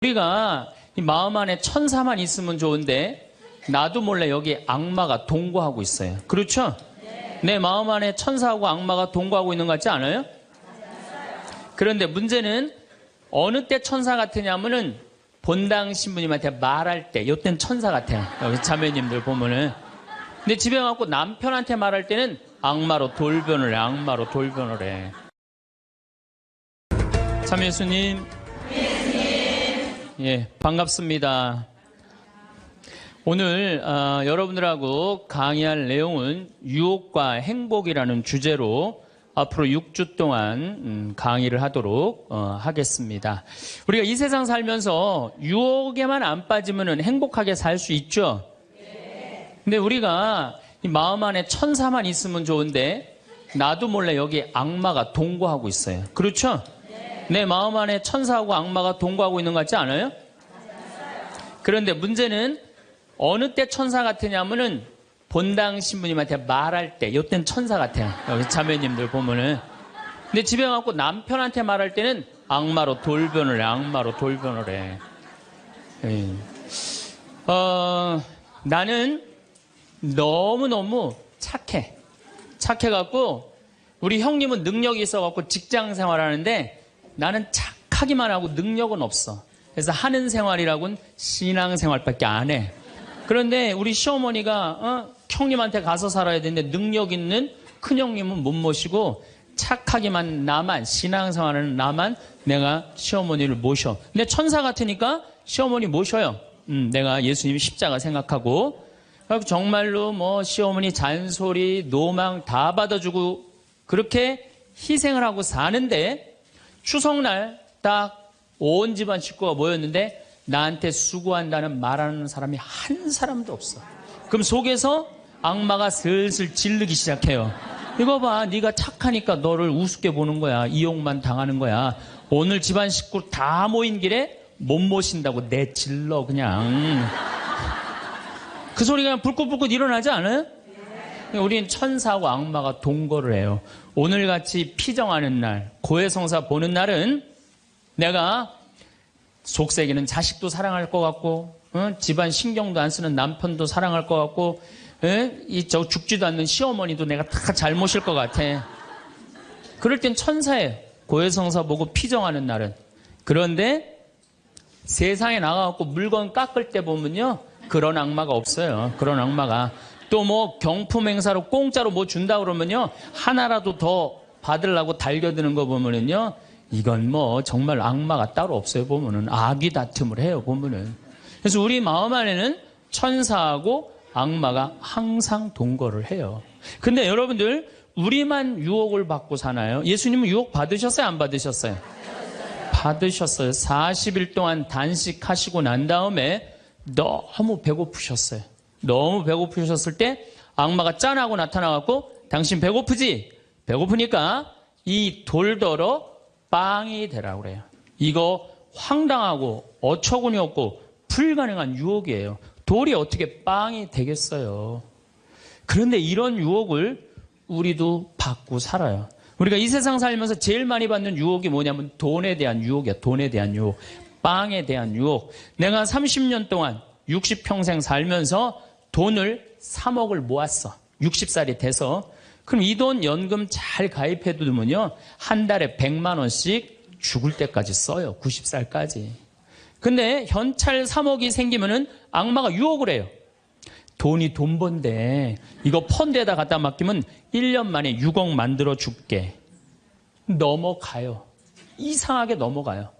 우리가 이 마음 안에 천사만 있으면 좋은데 나도 몰래 여기 악마가 동거하고 있어요. 그렇죠? 내 마음 안에 천사하고 악마가 동거하고 있는 것 같지 않아요? 그런데 문제는 어느 때 천사 같으냐면은 본당 신부님한테 말할 때 이때는 천사 같아요. 여기 자매님들 보면은. 근데 집에 가고 남편한테 말할 때는 악마로 돌변을 해. 악마로 돌변을 해. 참 예수님. 예, 반갑습니다. 오늘 여러분들하고 강의할 내용은 유혹과 행복이라는 주제로 앞으로 6주 동안 강의를 하도록 하겠습니다. 우리가 이 세상 살면서 유혹에만 안 빠지면 행복하게 살 수 있죠? 근데 우리가 이 마음 안에 천사만 있으면 좋은데 나도 몰래 여기 악마가 동거하고 있어요. 그렇죠? 내 마음 안에 천사하고 악마가 동거하고 있는 것 같지 않아요? 그런데 문제는 어느 때 천사 같으냐면은 본당 신부님한테 말할 때 이때는 천사 같아요. 여기 자매님들 보면은. 근데 집에 가고 남편한테 말할 때는 악마로 돌변을 해. 악마로 돌변을 해. 나는 너무너무 착해. 착해갖고 우리 형님은 능력이 있어갖고 직장 생활하는데 나는 착하기만 하고 능력은 없어. 그래서 하는 생활이라고는 신앙생활밖에 안 해. 그런데 우리 시어머니가 형님한테 가서 살아야 되는데 능력 있는 큰형님은 못 모시고 착하기만 나만, 신앙생활하는 나만 내가 시어머니를 모셔. 근데 천사 같으니까 시어머니 모셔요. 내가 예수님 십자가 생각하고 정말로 뭐 시어머니 잔소리, 노망 다 받아주고 그렇게 희생을 하고 사는데 추석날 딱 온 집안 식구가 모였는데 나한테 수고한다는 말하는 사람이 한 사람도 없어. 그럼 속에서 악마가 슬슬 질르기 시작해요. 이거 봐, 네가 착하니까 너를 우습게 보는 거야. 이용만 당하는 거야. 오늘 집안 식구 다 모인 길에 못 모신다고 내질러 그냥. 그 소리가 그냥 불꽃불꽃 일어나지 않아요? 우리는 천사하고 악마가 동거를 해요. 오늘같이 피정하는 날, 고해성사 보는 날은 내가 속세기는 자식도 사랑할 것 같고 집안 신경도 안 쓰는 남편도 사랑할 것 같고 저 죽지도 않는 시어머니도 내가 다 잘 모실 것 같아. 그럴 땐 천사예요. 고해성사 보고 피정하는 날은. 그런데 세상에 나가갖고 물건 깎을 때 보면요 그런 악마가 없어요. 그런 악마가. 또 뭐 경품 행사로 공짜로 뭐 준다 그러면요 하나라도 더 받으려고 달겨드는 거 보면은요 이건 뭐 정말 악마가 따로 없어요. 보면은 악이 다툼을 해요. 보면은. 그래서 우리 마음 안에는 천사하고 악마가 항상 동거를 해요. 근데 여러분들 우리만 유혹을 받고 사나요? 예수님은 유혹 받으셨어요? 안 받으셨어요? 받으셨어요. 40일 동안 단식하시고 난 다음에 너무 배고프셨어요. 너무 배고프셨을 때 악마가 짠하고 나타나갖고 당신 배고프지? 배고프니까 이 돌더러 빵이 되라고 그래요. 이거 황당하고 어처구니 없고 불가능한 유혹이에요. 돌이 어떻게 빵이 되겠어요. 그런데 이런 유혹을 우리도 받고 살아요. 우리가 이 세상 살면서 제일 많이 받는 유혹이 뭐냐면 돈에 대한 유혹이야. 돈에 대한 유혹. 빵에 대한 유혹. 내가 30년 동안 60평생 살면서 돈을 3억을 모았어. 60살이 돼서. 그럼 이 돈 연금 잘 가입해 두면요 한 달에 100만 원씩 죽을 때까지 써요. 90살까지. 근데 현찰 3억이 생기면은 악마가 유혹을 해요. 돈이 돈 번데 이거 펀드에다 갖다 맡기면 1년 만에 6억 만들어 줄게. 넘어가요. 이상하게 넘어가요.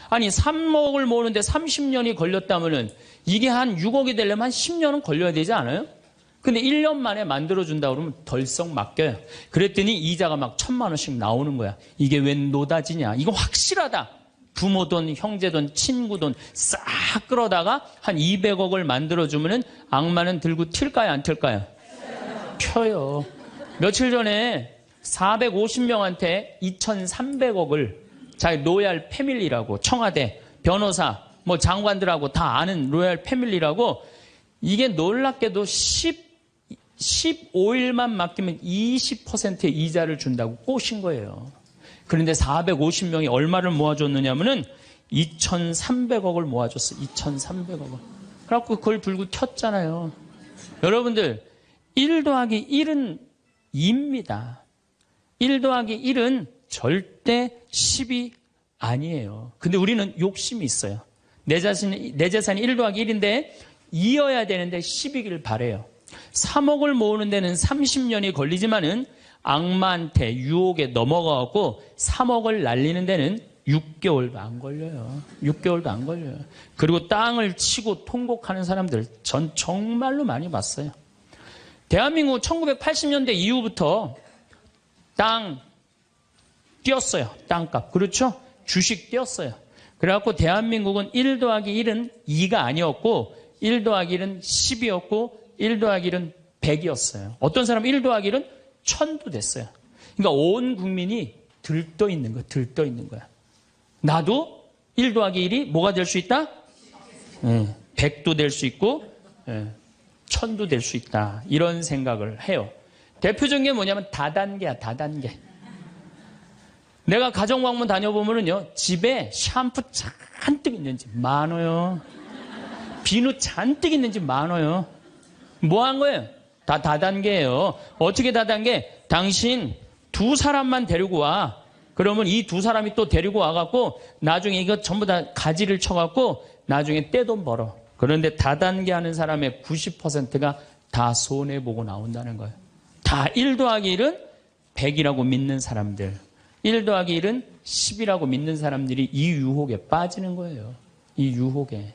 아니 3억을 모으는데 30년이 걸렸다면은 이게 한 6억이 되려면 한 10년은 걸려야 되지 않아요? 근데 1년 만에 만들어준다 그러면 덜썩 맡겨요. 그랬더니 이자가 막 1,000만 원씩 나오는 거야. 이게 웬 노다지냐. 이거 확실하다. 부모 돈, 형제 돈, 친구 돈 싹 끌어다가 한 200억을 만들어주면은 악마는 들고 튈까요? 안 튈까요? 튀어요. 며칠 전에 450명한테 2,300억을 자기 로얄 패밀리라고 청와대, 변호사, 뭐 장관들하고 다 아는 로얄 패밀리라고 이게 놀랍게도 15일만 맡기면 20%의 이자를 준다고 꼬신 거예요. 그런데 450명이 얼마를 모아줬느냐면은 2,300억을 모아줬어. 2,300억을. 그래갖고 그걸 불고 켰잖아요. 여러분들 1 더하기 1은 2입니다. 1 더하기 1은 절대 10이 아니에요. 근데 우리는 욕심이 있어요. 내 재산이 1 더하기 1인데 2여야 되는데 10이길 바래요. 3억을 모으는 데는 30년이 걸리지만은 악마한테 유혹에 넘어가고 3억을 날리는 데는 6개월도 안 걸려요. 6개월도 안 걸려요. 그리고 땅을 치고 통곡하는 사람들 전 정말로 많이 봤어요. 대한민국 1980년대 이후부터 땅 뛰었어요. 땅값. 그렇죠? 주식 뛰었어요. 그래갖고 대한민국은 1 더하기 1은 2가 아니었고 1 더하기 1은 10이었고 1 더하기 1은 100이었어요. 어떤 사람은 1 더하기 1은 1000도 됐어요. 그러니까 온 국민이 들떠 있는 거야. 들떠 있는 거야. 나도 1 더하기 1이 뭐가 될 수 있다? 100도 될 수 있고 1000도 될 수 있다. 이런 생각을 해요. 대표적인 게 뭐냐면 다단계야. 다단계. 내가 가정방문 다녀보면은요, 집에 샴푸 잔뜩 있는지 많아요. 비누 잔뜩 있는지 많아요. 뭐 한 거예요? 다 다단계예요. 어떻게 다단계? 당신 2사람만 데리고 와. 그러면 이 2사람이 또 데리고 와갖고 나중에 이거 전부 다 가지를 쳐갖고 나중에 떼돈 벌어. 그런데 다단계 하는 사람의 90%가 다 손해보고 나온다는 거예요. 다 1 더하기 1은 100이라고 믿는 사람들. 1 더하기 1은 10이라고 믿는 사람들이 이 유혹에 빠지는 거예요. 이 유혹에.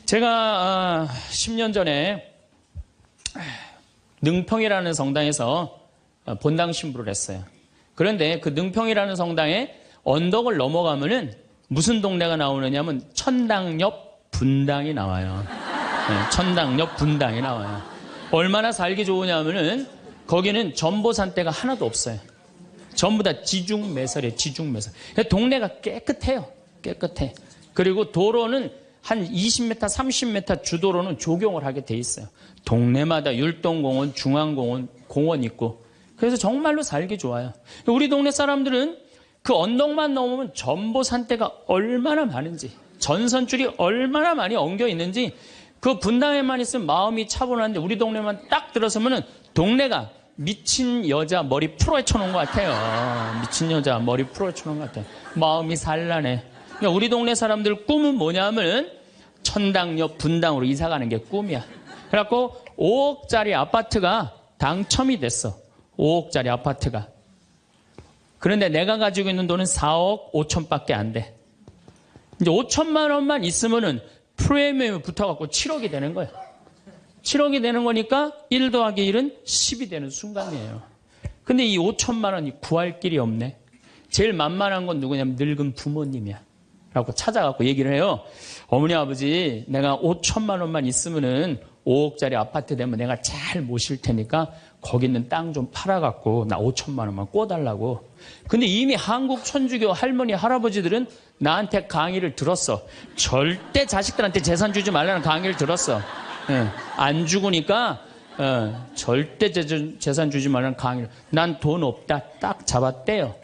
제가 10년 전에 능평이라는 성당에서 본당 신부를 했어요. 그런데 그 능평이라는 성당에 언덕을 넘어가면은 무슨 동네가 나오느냐면 천당역 분당이 나와요. 네, 천당역 분당이 나와요. 얼마나 살기 좋으냐면은 거기는 전보산대가 하나도 없어요. 전부 다 지중매설이에요. 지중매설. 동네가 깨끗해요. 깨끗해. 그리고 도로는 한 20m, 30m 주도로는 조경을 하게 돼 있어요. 동네마다 율동공원, 중앙공원, 공원 있고. 그래서 정말로 살기 좋아요. 우리 동네 사람들은 그 언덕만 넘으면 전보산대가 얼마나 많은지, 전선줄이 얼마나 많이 엉겨 있는지, 그 분당에만 있으면 마음이 차분한데 우리 동네만 딱 들어서면은 동네가 미친 여자 머리 풀어헤쳐 놓은 것 같아요. 미친 여자 머리 풀어헤쳐 놓은 것 같아요. 마음이 산란해. 그러니까 우리 동네 사람들 꿈은 뭐냐면 천당역 분당으로 이사 가는 게 꿈이야. 그래갖고 5억짜리 아파트가 당첨이 됐어. 5억짜리 아파트가. 그런데 내가 가지고 있는 돈은 4억 5천밖에 안 돼. 이제 5천만 원만 있으면은 프리미엄이 붙어갖고 7억이 되는 거야. 7억이 되는 거니까 1 더하기 1은 10이 되는 순간이에요. 근데 이 5천만 원이 구할 길이 없네. 제일 만만한 건 누구냐면 늙은 부모님이야. 라고 찾아갖고 얘기를 해요. 어머니 아버지 내가 5천만 원만 있으면은 5억짜리 아파트 되면 내가 잘 모실 테니까 거기 있는 땅 좀 팔아갖고 나 5천만 원만 꿔달라고. 근데 이미 한국 천주교 할머니 할아버지들은 나한테 강의를 들었어. 절대 자식들한테 재산 주지 말라는 강의를 들었어. 안 죽으니까 절대 재산 주지 말라는 강의를. 난 돈 없다 딱 잡았대요.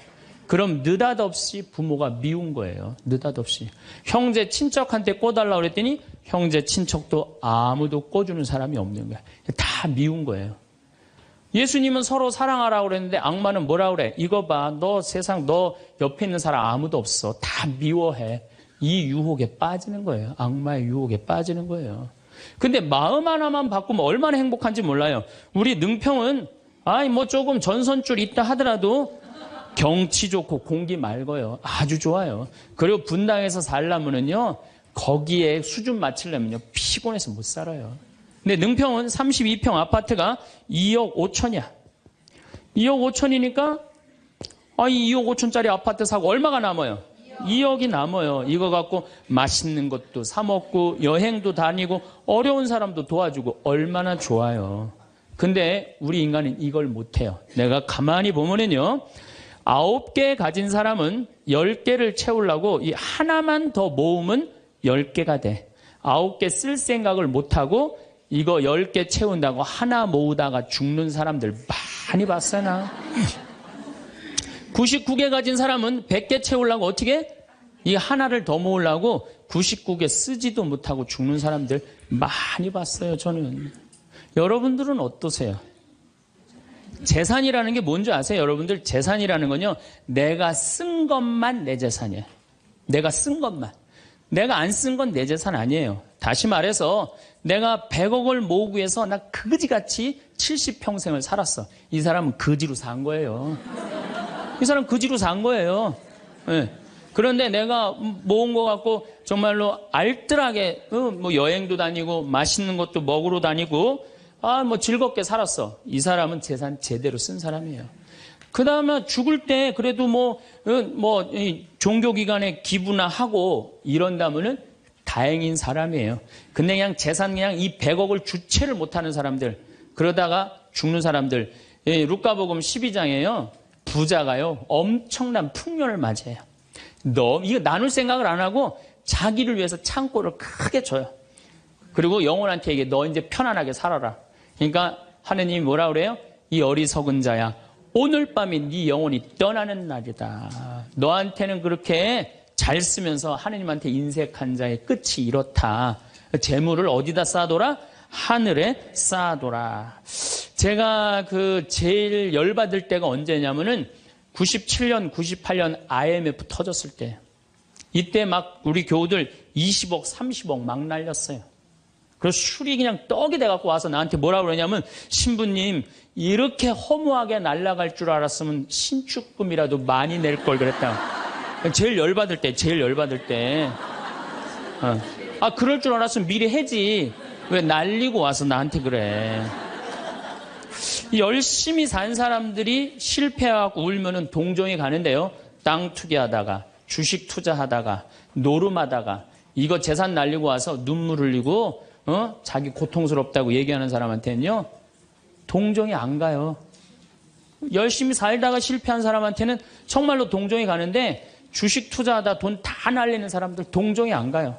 그럼 느닷없이 부모가 미운 거예요. 느닷없이. 형제 친척한테 꿔달라고 그랬더니 형제 친척도 아무도 꿔주는 사람이 없는 거야. 다 미운 거예요. 예수님은 서로 사랑하라고 그랬는데 악마는 뭐라고 그래? 이거 봐. 너 세상 너 옆에 있는 사람 아무도 없어. 다 미워해. 이 유혹에 빠지는 거예요. 악마의 유혹에 빠지는 거예요. 근데 마음 하나만 바꾸면 얼마나 행복한지 몰라요. 우리 능평은 뭐 조금 전선줄 있다 하더라도 경치 좋고 공기 맑아요. 아주 좋아요. 그리고 분당에서 살려면은요, 거기에 수준 맞추려면요, 피곤해서 못 살아요. 근데 능평은 32평 아파트가 2억 5천이야. 2억 5천이니까, 이 2억 5천짜리 아파트 사고 얼마가 남아요? 2억이 남아요. 이거 갖고 맛있는 것도 사 먹고, 여행도 다니고, 어려운 사람도 도와주고, 얼마나 좋아요. 근데 우리 인간은 이걸 못해요. 내가 가만히 보면은요, 9개 가진 사람은 10개를 채우려고 이 하나만 더 모으면 10개가 돼. 9개 쓸 생각을 못하고 이거 10개 채운다고 하나 모으다가 죽는 사람들 많이 봤어요, 나. 99개 가진 사람은 100개 채우려고 어떻게? 이 하나를 더 모으려고 99개 쓰지도 못하고 죽는 사람들 많이 봤어요, 저는. 여러분들은 어떠세요? 재산이라는 게 뭔지 아세요? 여러분들 재산이라는 건요, 내가 쓴 것만 내 재산이에요. 내가 쓴 것만. 내가 안 쓴 건 내 재산 아니에요. 다시 말해서 내가 100억을 모으기 위해서 나 그지같이 70평생을 살았어. 이 사람은 거지로 산 거예요. 이 사람 거지로 산 거예요. 네. 그런데 내가 모은 거 갖고 정말로 알뜰하게 뭐 여행도 다니고 맛있는 것도 먹으러 다니고 뭐 즐겁게 살았어. 이 사람은 재산 제대로 쓴 사람이에요. 그 다음에 죽을 때 그래도 종교기관에 기부나 하고 이런다면은 다행인 사람이에요. 근데 그냥 재산 그냥 이 100억을 주체를 못하는 사람들, 그러다가 죽는 사람들, 루카복음 12장에요. 부자가요, 엄청난 풍년을 맞이해요. 이거 나눌 생각을 안 하고 자기를 위해서 창고를 크게 줘요. 그리고 영혼한테 얘기해. 너 이제 편안하게 살아라. 그러니까 하느님이 뭐라 그래요? 이 어리석은 자야, 오늘 밤이 네 영혼이 떠나는 날이다. 너한테는 그렇게 잘 쓰면서 하느님한테 인색한 자의 끝이 이렇다. 재물을 어디다 쌓아둬라? 하늘에 쌓아둬라. 제가 제일 열받을 때가 언제냐면은 97년, 98년 IMF 터졌을 때. 이때 막 우리 교우들 20억, 30억 막 날렸어요. 그래서 술이 그냥 떡이 돼갖고 와서 나한테 뭐라 그러냐면, 신부님, 이렇게 허무하게 날아갈 줄 알았으면 신축금이라도 많이 낼 걸 그랬다. 제일 열받을 때. 그럴 줄 알았으면 미리 해지. 왜 날리고 와서 나한테 그래. 열심히 산 사람들이 실패하고 울면은 동정이 가는데요. 땅 투기하다가, 주식 투자하다가, 노름하다가, 이거 재산 날리고 와서 눈물 흘리고, 자기 고통스럽다고 얘기하는 사람한테는요, 동정이 안 가요. 열심히 살다가 실패한 사람한테는 정말로 동정이 가는데, 주식 투자하다 돈 다 날리는 사람들 동정이 안 가요.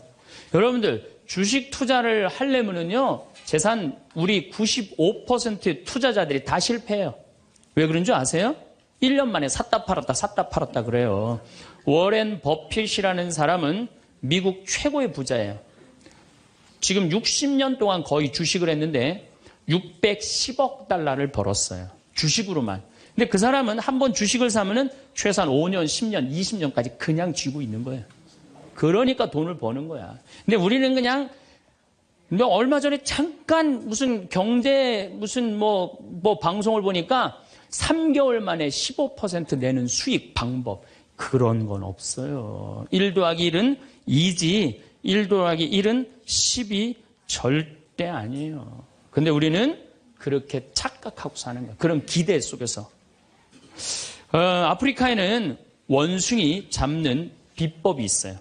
여러분들, 주식 투자를 하려면은요, 재산 우리 95% 투자자들이 다 실패해요. 왜 그런 줄 아세요? 1년 만에 샀다 팔았다 그래요. 워렌 버핏이라는 사람은 미국 최고의 부자예요. 지금 60년 동안 거의 주식을 했는데 610억 달러를 벌었어요. 주식으로만. 근데 그 사람은 한번 주식을 사면은 최소한 5년, 10년, 20년까지 그냥 쥐고 있는 거예요. 그러니까 돈을 버는 거야. 근데 우리는 그냥 얼마 전에 잠깐 무슨 경제 방송을 보니까 3개월 만에 15% 내는 수익 방법, 그런 건 없어요. 1 더하기 1은 2지 1 더하기 1은 10이 절대 아니에요. 근데 우리는 그렇게 착각하고 사는 거예요. 그런 기대 속에서. 아프리카에는 원숭이 잡는 비법이 있어요.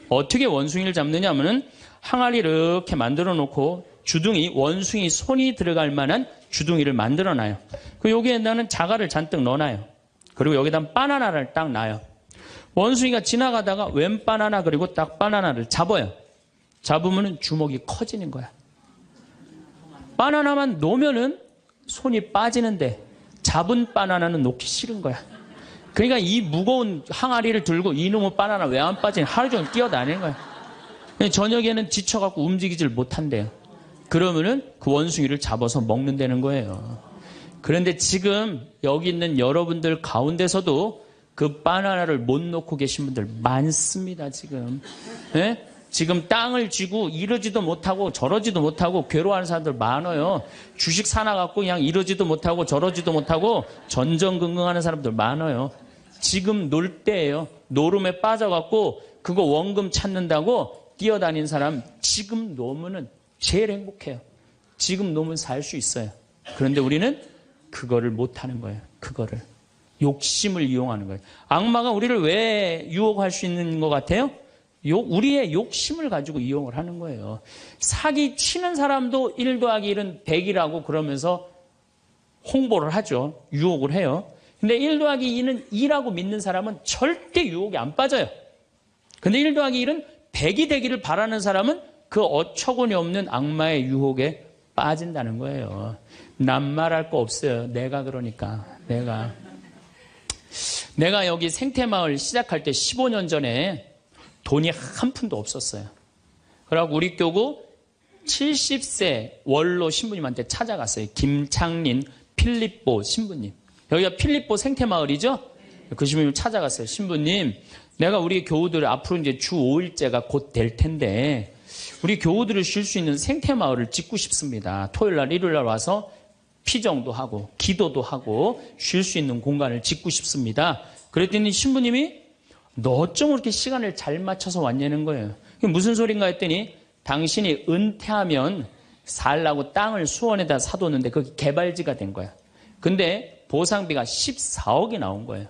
어떻게 원숭이를 잡느냐 하면은 항아리 이렇게 만들어 놓고 주둥이, 원숭이 손이 들어갈 만한 주둥이를 만들어 놔요. 여기에다는 자갈을 잔뜩 넣어놔요. 그리고 여기다 바나나를 딱 놔요. 원숭이가 지나가다가 웬 바나나, 그리고 딱 바나나를 잡아요. 잡으면은 주먹이 커지는 거야. 바나나만 놓으면은 손이 빠지는데 잡은 바나나는 놓기 싫은 거야. 그러니까 이 무거운 항아리를 들고 이놈의 바나나 왜 안 빠지냐, 하루 종일 뛰어다니는 거야. 저녁에는 지쳐갖고 움직이질 못한대요. 그러면은 그 원숭이를 잡아서 먹는다는 거예요. 그런데 지금 여기 있는 여러분들 가운데서도 그 바나나를 못 놓고 계신 분들 많습니다, 지금. 네? 지금 땅을 쥐고 이러지도 못하고 저러지도 못하고 괴로워하는 사람들 많아요. 주식 사놔갖고 그냥 이러지도 못하고 저러지도 못하고 전전긍긍하는 사람들 많아요. 지금 놀 때예요. 노름에 빠져갖고 그거 원금 찾는다고 뛰어다니는 사람 지금 놓으면은 제일 행복해요. 지금 놓으면 살 수 있어요. 그런데 우리는 그거를 못하는 거예요. 그거를. 욕심을 이용하는 거예요. 악마가 우리를 왜 유혹할 수 있는 것 같아요? 우리의 욕심을 가지고 이용을 하는 거예요. 사기 치는 사람도 1 더하기 1은 100이라고 그러면서 홍보를 하죠. 유혹을 해요. 근데 1 더하기 2는 2라고 믿는 사람은 절대 유혹에 안 빠져요. 근데 1 더하기 1은 100이 되기를 바라는 사람은 그 어처구니 없는 악마의 유혹에 빠진다는 거예요. 난 말할 거 없어요. 내가 그러니까. 내가 여기 생태마을 시작할 때 15년 전에 돈이 한 푼도 없었어요. 그래갖고 우리 교구 70세 원로 신부님한테 찾아갔어요. 김창린 필립보 신부님. 여기가 필립보 생태마을이죠? 그 신부님 찾아갔어요. 신부님, 내가 우리 교우들 앞으로 이제 주 5일째가 곧 될 텐데 우리 교우들을 쉴 수 있는 생태마을을 짓고 싶습니다. 토요일날, 일요일날 와서 피정도 하고 기도도 하고 쉴 수 있는 공간을 짓고 싶습니다. 그랬더니 신부님이 너 어쩜 그렇게 시간을 잘 맞춰서 왔냐는 거예요. 그게 무슨 소린가 했더니 당신이 은퇴하면 살라고 땅을 수원에다 사뒀는데 그게 개발지가 된 거야. 근데 보상비가 14억이 나온 거예요.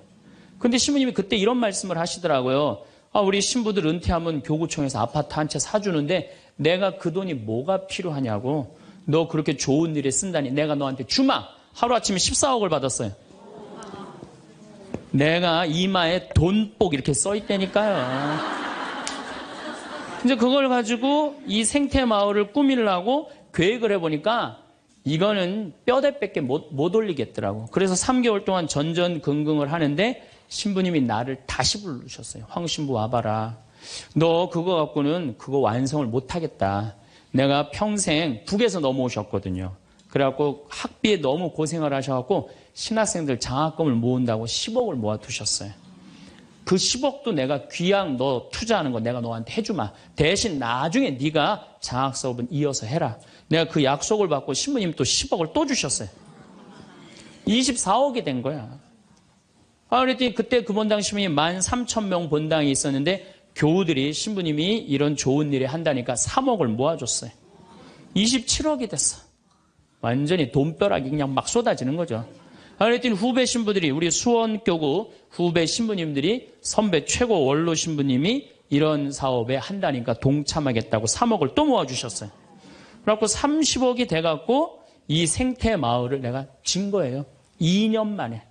근데 신부님이 그때 이런 말씀을 하시더라고요. 우리 신부들 은퇴하면 교구청에서 아파트 한 채 사주는데 내가 그 돈이 뭐가 필요하냐고. 너 그렇게 좋은 일에 쓴다니 내가 너한테 주마. 하루아침에 14억을 받았어요. 내가 이마에 돈복 이렇게 써있다니까요. 이제 그걸 가지고 이 생태마을을 꾸미려고 계획을 해보니까 이거는 뼈대밖에 못 올리겠더라고. 그래서 3개월 동안 전전긍긍을 하는데 신부님이 나를 다시 부르셨어요. 황 신부 와봐라. 너 그거 갖고는 그거 완성을 못하겠다. 내가 평생 북에서 넘어오셨거든요. 그래갖고 학비에 너무 고생을 하셔갖고 신학생들 장학금을 모은다고 10억을 모아두셨어요. 그 10억도 내가 귀양 너 투자하는 거 내가 너한테 해주마. 대신 나중에 네가 장학사업은 이어서 해라. 내가 그 약속을 받고 신부님 또 10억을 또 주셨어요. 24억이 된 거야. 그랬더니 그때 그 본당 신부님이 13,000명 본당이 있었는데 교우들이 신부님이 이런 좋은 일을 한다니까 3억을 모아줬어요. 27억이 됐어. 완전히 돈벼락이 그냥 막 쏟아지는 거죠. 그랬더니 후배 신부들이 우리 수원교구 후배 신부님들이 선배 최고 원로 신부님이 이런 사업에 한다니까 동참하겠다고 3억을 또 모아주셨어요. 그래갖고 30억이 돼갖고 이 생태마을을 내가 진 거예요. 2년 만에.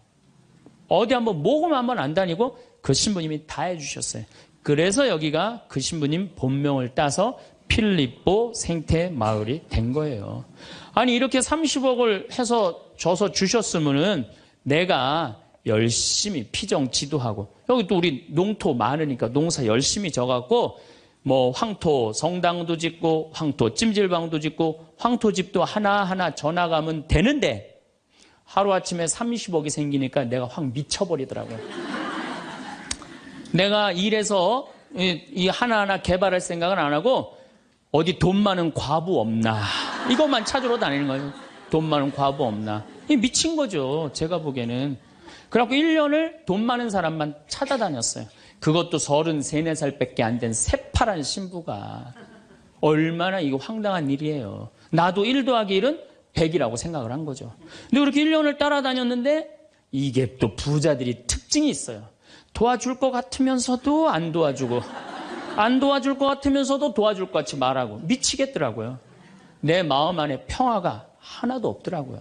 어디 한번 모금 한번 안 다니고 그 신부님이 다 해주셨어요. 그래서 여기가 그 신부님 본명을 따서 필립보 생태마을이 된 거예요. 아니 이렇게 30억을 해서 줘서 주셨으면은 내가 열심히 피정 지도하고 여기 또 우리 농토 많으니까 농사 열심히 져갖고 뭐 황토 성당도 짓고 황토 찜질방도 짓고 황토집도 하나하나 져나가면 되는데 하루아침에 30억이 생기니까 내가 확 미쳐버리더라고요. 내가 일해서 이 하나하나 개발할 생각은 안 하고 어디 돈 많은 과부 없나 이것만 찾으러 다니는 거예요. 돈 많은 과부 없나. 이 미친 거죠. 제가 보기에는. 그래갖고 1년을 돈 많은 사람만 찾아다녔어요. 그것도 33, 4살밖에 안 된 새파란 신부가. 얼마나 이거 황당한 일이에요. 나도 1 더하기 1은 100이라고 생각을 한 거죠. 근데 그렇게 1년을 따라다녔는데 이게 또 부자들이 특징이 있어요. 도와줄 것 같으면서도 안 도와주고 안 도와줄 것 같으면서도 도와줄 것 같이 말하고 미치겠더라고요. 내 마음 안에 평화가 하나도 없더라고요.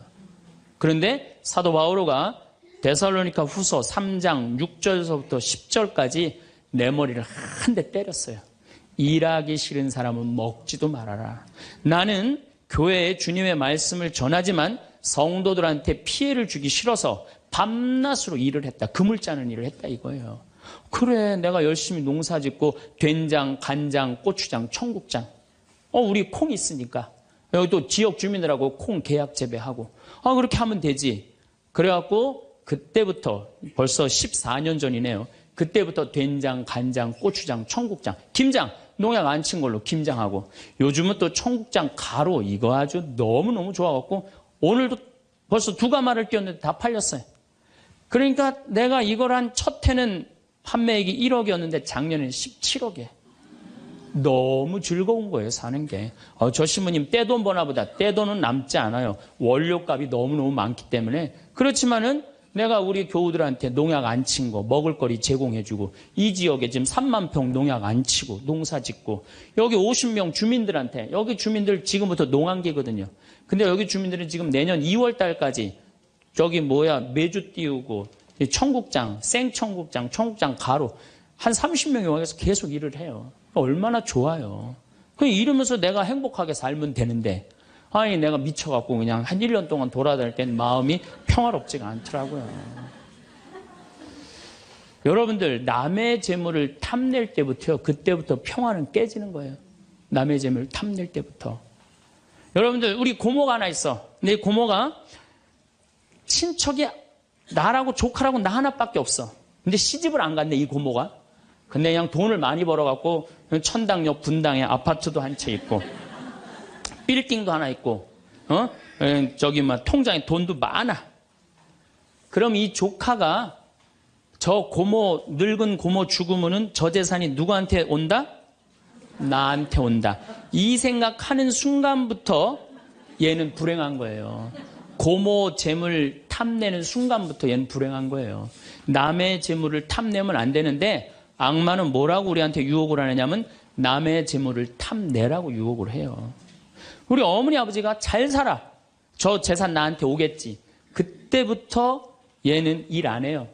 그런데 사도 바오로가 데살로니가 후서 3장 6절서부터 10절까지 내 머리를 한 대 때렸어요. 일하기 싫은 사람은 먹지도 말아라. 나는 교회에 주님의 말씀을 전하지만 성도들한테 피해를 주기 싫어서 밤낮으로 일을 했다. 금을 짜는 일을 했다 이거예요. 그래 내가 열심히 농사 짓고 된장, 간장, 고추장, 청국장 우리 콩 있으니까 여기 또 지역 주민들하고 콩 계약 재배하고 그렇게 하면 되지. 그래갖고 그때부터 벌써 14년 전이네요. 그때부터 된장, 간장, 고추장, 청국장, 김장 농약 안 친 걸로 김장하고 요즘은 또 청국장 가루 이거 아주 너무너무 좋아갖고 오늘도 벌써 2가마를 띄웠는데 다 팔렸어요. 그러니까 내가 이걸 한 첫 해는 판매액이 1억이었는데 작년에는 17억이에요. 너무 즐거운 거예요, 사는 게. 저 신부님 떼돈 버나 보다. 떼돈은 남지 않아요. 원료값이 너무너무 많기 때문에. 그렇지만은 내가 우리 교우들한테 농약 안 친 거, 먹을거리 제공해주고, 이 지역에 지금 3만 평 농약 안 치고, 농사 짓고, 여기 50명 주민들한테, 여기 주민들 지금부터 농한기거든요. 근데 여기 주민들은 지금 내년 2월 달까지, 메주 띄우고, 청국장, 생청국장, 청국장 가루, 한 30명이 와서 계속 일을 해요. 얼마나 좋아요. 이러면서 내가 행복하게 살면 되는데, 아니 내가 미쳐갖고 그냥 한 1년 동안 돌아다닐 땐 마음이 평화롭지가 않더라고요. 여러분들 남의 재물을 탐낼 때부터요. 그때부터 평화는 깨지는 거예요. 남의 재물을 탐낼 때부터. 여러분들 우리 고모가 하나 있어. 근데 이 고모가 친척이 나라고 조카라고 나 하나밖에 없어. 근데 시집을 안 갔네 이 고모가. 근데 그냥 돈을 많이 벌어갖고 천당역 분당에 아파트도 한 채 있고 빌딩도 하나 있고 저기 막 통장에 돈도 많아. 그럼 이 조카가 저 고모 늙은 고모 죽으면은 저 재산이 누구한테 온다? 나한테 온다. 이 생각하는 순간부터 얘는 불행한 거예요. 고모 재물 탐내는 순간부터 얘는 불행한 거예요. 남의 재물을 탐내면 안 되는데 악마는 뭐라고 우리한테 유혹을 하느냐면 남의 재물을 탐내라고 유혹을 해요. 우리 어머니 아버지가 잘 살아. 저 재산 나한테 오겠지. 그때부터 얘는 일 안 해요.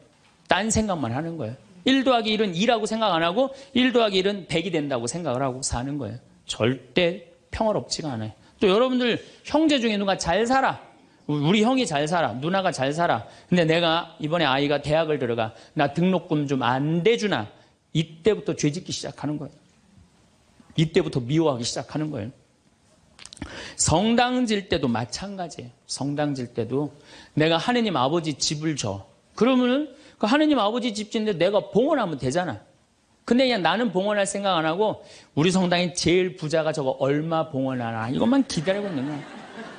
딴 생각만 하는 거예요. 1 더하기 1은 2라고 생각 안 하고 1 더하기 1은 100이 된다고 생각을 하고 사는 거예요. 절대 평화롭지가 않아요. 또 여러분들 형제 중에 누가 잘 살아. 우리 형이 잘 살아. 누나가 잘 살아. 근데 내가 이번에 아이가 대학을 들어가. 나 등록금 좀 안 대주나. 이때부터 죄짓기 시작하는 거예요. 이때부터 미워하기 시작하는 거예요. 성당 질 때도 마찬가지예요. 성당 질 때도 내가 하느님 아버지 집을 줘. 그러면은 그 하느님 아버지 집 짓는데 내가 봉헌하면 되잖아. 근데 그냥 나는 봉헌할 생각 안 하고 우리 성당에 제일 부자가 저거 얼마 봉헌하나 이것만 기다리고 있는 거야.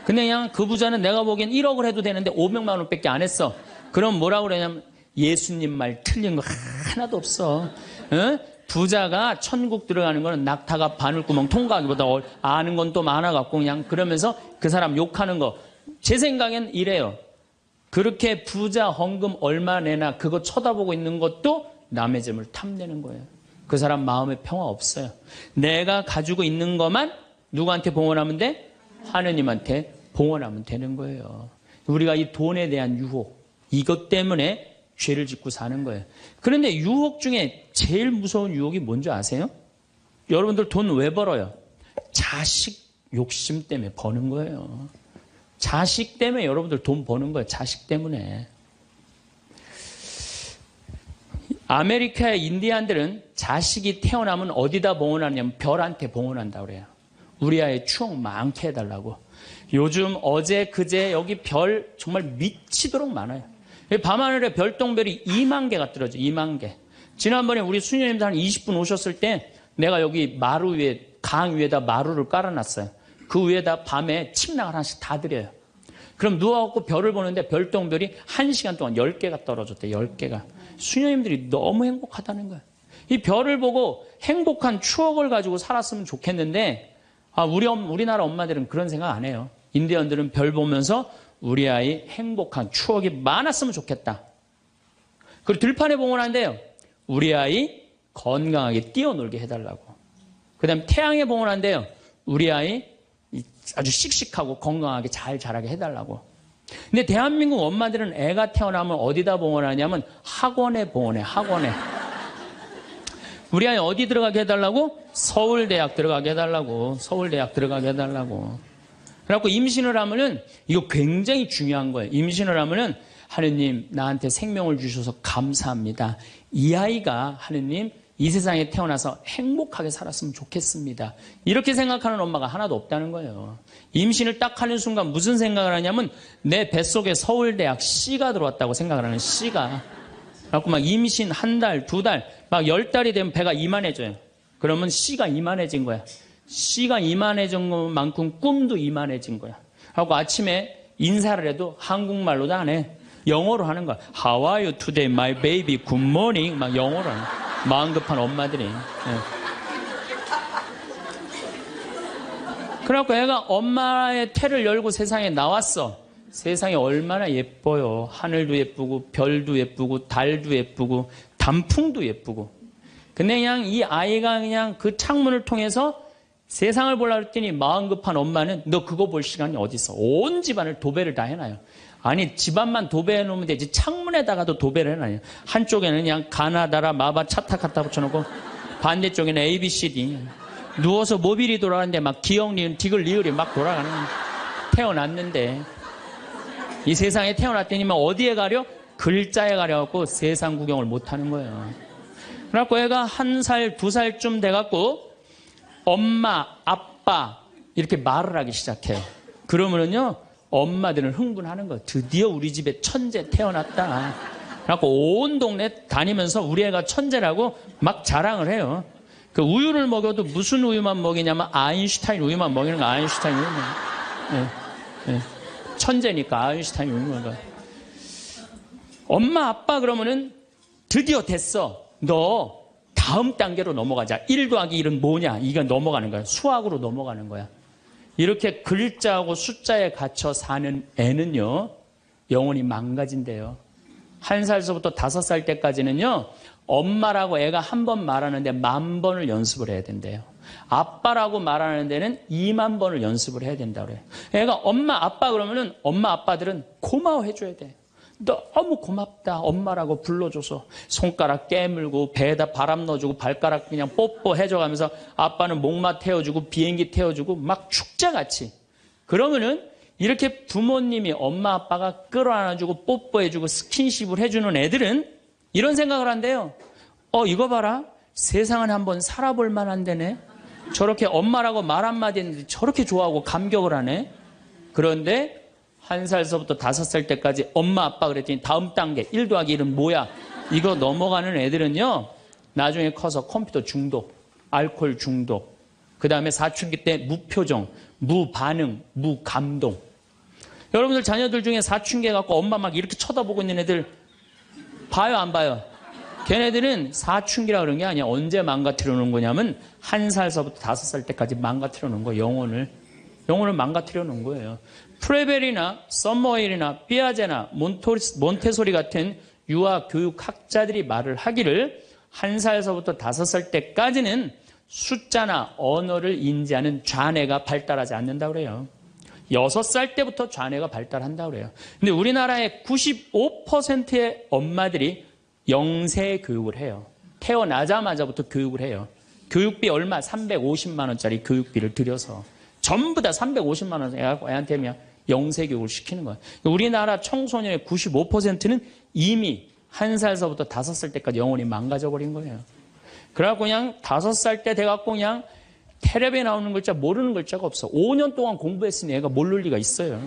근데 그냥 그 부자는 내가 보기엔 1억을 해도 되는데 500만 원밖에 안 했어. 그럼 뭐라고 그러냐면 예수님 말 틀린 거 하나도 없어. 응? 부자가 천국 들어가는 거는 낙타가 바늘구멍 통과하기보다 아는 건 또 많아갖고 그냥 그러면서 그 사람 욕하는 거. 제 생각엔 이래요. 그렇게 부자 헌금 얼마 내나 그거 쳐다보고 있는 것도 남의 재물 탐내는 거예요. 그 사람 마음에 평화 없어요. 내가 가지고 있는 것만 누구한테 봉헌하면 돼? 하느님한테 봉헌하면 되는 거예요. 우리가 이 돈에 대한 유혹, 이것 때문에 죄를 짓고 사는 거예요. 그런데 유혹 중에 제일 무서운 유혹이 뭔지 아세요? 여러분들 돈 왜 벌어요? 자식 욕심 때문에 버는 거예요. 자식 때문에 여러분들 돈 버는 거예요. 자식 때문에. 아메리카의 인디안들은 자식이 태어나면 어디다 봉헌하냐면 별한테 봉헌한다고 그래요. 우리 아이 추억 많게 해달라고. 요즘 어제 그제 여기 별 정말 미치도록 많아요. 밤하늘에 별똥별이 2만 개가 떨어져요. 2만 개. 지난번에 우리 수녀님들 한 20분 오셨을 때 내가 여기 마루 위에 강 위에다 마루를 깔아놨어요. 그 위에다 밤에 침낭을 하나씩 다 드려요. 그럼 누워갖고 별을 보는데 별똥별이 1시간 동안 10개가 떨어졌대. 10개가. 수녀님들이 너무 행복하다는 거예요. 이 별을 보고 행복한 추억을 가지고 살았으면 좋겠는데 우리나라 엄마들은 그런 생각 안 해요. 인디언들은 별 보면서 우리 아이 행복한 추억이 많았으면 좋겠다. 그리고 들판에 봉헌한대요. 우리 아이 건강하게 뛰어놀게 해달라고. 그 다음에 태양에 봉헌한대요. 우리 아이 아주 씩씩하고 건강하게 잘 자라게 해달라고. 근데 대한민국 엄마들은 애가 태어나면 어디다 봉헌하냐면 학원에 봉헌해. 학원에. 우리 아이 어디 들어가게 해달라고? 서울대학 들어가게 해달라고. 서울대학 들어가게 해달라고. 그래갖고 임신을 하면은 이거 굉장히 중요한 거예요. 임신을 하면은 하느님 나한테 생명을 주셔서 감사합니다. 이 아이가 하느님 이 세상에 태어나서 행복하게 살았으면 좋겠습니다. 이렇게 생각하는 엄마가 하나도 없다는 거예요. 임신을 딱 하는 순간 무슨 생각을 하냐면 내 뱃속에 서울대학 C가 들어왔다고 생각을 하는 C가. 그래갖고 막 임신 1달, 2달, 막 10달이 되면 배가 이만해져요. 그러면 C가 이만해진 거야. C가 이만해진 것만큼 꿈도 이만해진 거야. 하고 아침에 인사를 해도 한국말로도 안 해. 영어로 하는 거야. How are you today, my baby? Good morning. 막 영어로 하는 거야. 마음 급한 엄마들이. 네. 그래갖고 애가 엄마의 태를 열고 세상에 나왔어. 세상이 얼마나 예뻐요. 하늘도 예쁘고 별도 예쁘고 달도 예쁘고 단풍도 예쁘고. 근데 그냥 이 아이가 그냥 그 창문을 통해서 세상을 보려고 했더니 마음 급한 엄마는 너 그거 볼 시간이 어디 있어. 온 집안을 도배를 다 해놔요. 아니 집안만 도배해 놓으면 되지 창문에다가도 도배를 해놔요. 한쪽에는 그냥 가나다라 마바 차타 갖다 붙여놓고 반대쪽에는 ABCD. 누워서 모빌이 돌아가는데 막 기억 리은 디귿 리을이 막 돌아가는. 태어났는데 이 세상에 태어났더니만 어디에 가려? 글자에 가려갖고 세상 구경을 못하는 거예요. 그래갖고 애가 1살, 2살쯤 돼갖고 엄마, 아빠 이렇게 말을 하기 시작해요. 그러면은요 엄마들은 흥분하는 거예요. 드디어 우리 집에 천재 태어났다. 그래갖고 온 동네 다니면서 우리 애가 천재라고 막 자랑을 해요. 그 우유를 먹여도 무슨 우유만 먹이냐면 아인슈타인 우유만 먹이는 거. 아인슈타인 우유만. 예, 예. 천재니까 아인슈타인 우유만 먹어. 엄마 아빠 그러면은 드디어 됐어. 너 다음 단계로 넘어가자. 1 더하기 1은 뭐냐? 이거 넘어가는 거야. 수학으로 넘어가는 거야. 이렇게 글자하고 숫자에 갇혀 사는 애는요 영혼이 망가진대요. 1살서부터 5살 때까지는요 엄마라고 애가 한 번 말하는데 10,000번을 연습을 해야 된대요. 아빠라고 말하는 데는 20,000번을 연습을 해야 된다고 그래요. 애가 엄마 아빠 그러면은 엄마 아빠들은 고마워해줘야 돼. 너무 고맙다 엄마라고 불러줘서 손가락 깨물고 배에다 바람 넣어주고 발가락 그냥 뽀뽀해줘가면서 아빠는 목마 태워주고 비행기 태워주고 막 축제같이. 그러면은 이렇게 부모님이 엄마 아빠가 끌어안아주고 뽀뽀해주고 스킨십을 해주는 애들은 이런 생각을 한대요. 이거 봐라. 세상은 한번 살아볼 만한 데네. 저렇게 엄마라고 말 한마디 했는데 저렇게 좋아하고 감격을 하네. 그런데 1살서부터 5살 때까지 엄마 아빠 그랬더니 다음 단계 1 더하기 1은 뭐야? 이거 넘어가는 애들은요 나중에 커서 컴퓨터 중독, 알코올 중독, 그 다음에 사춘기 때 무표정, 무반응, 무감동. 여러분들 자녀들 중에 사춘기 갖고 엄마 막 이렇게 쳐다보고 있는 애들 봐요 안 봐요? 걔네들은 사춘기라 그런 게 아니야. 언제 망가뜨려 놓은 거냐면 1살서부터 5살 때까지 망가뜨려 놓은 거예요. 영혼을 망가뜨려 놓은 거예요. 프레벨이나 썸머힐이나 삐아제나 몬테소리 같은 유아 교육학자들이 말을 하기를 1살서부터 5살 때까지는 숫자나 언어를 인지하는 좌뇌가 발달하지 않는다고 그래요. 6살 때부터 좌뇌가 발달한다고 그래요. 근데 우리나라의 95%의 엄마들이 영세 교육을 해요. 태어나자마자부터 교육을 해요. 교육비 얼마? 350만 원짜리 교육비를 들여서 전부 다 350만 원 애한테 그냥 영세 교육을 시키는 거예요. 우리나라 청소년의 95%는 이미 1살서부터 5살 때까지 영혼이 망가져 버린 거예요. 그래갖고 그냥 5살 때 돼갖고 그냥 텔레비에 나오는 글자 모르는 글자가 없어. 5년 동안 공부했으니 애가 모를 리가 있어요.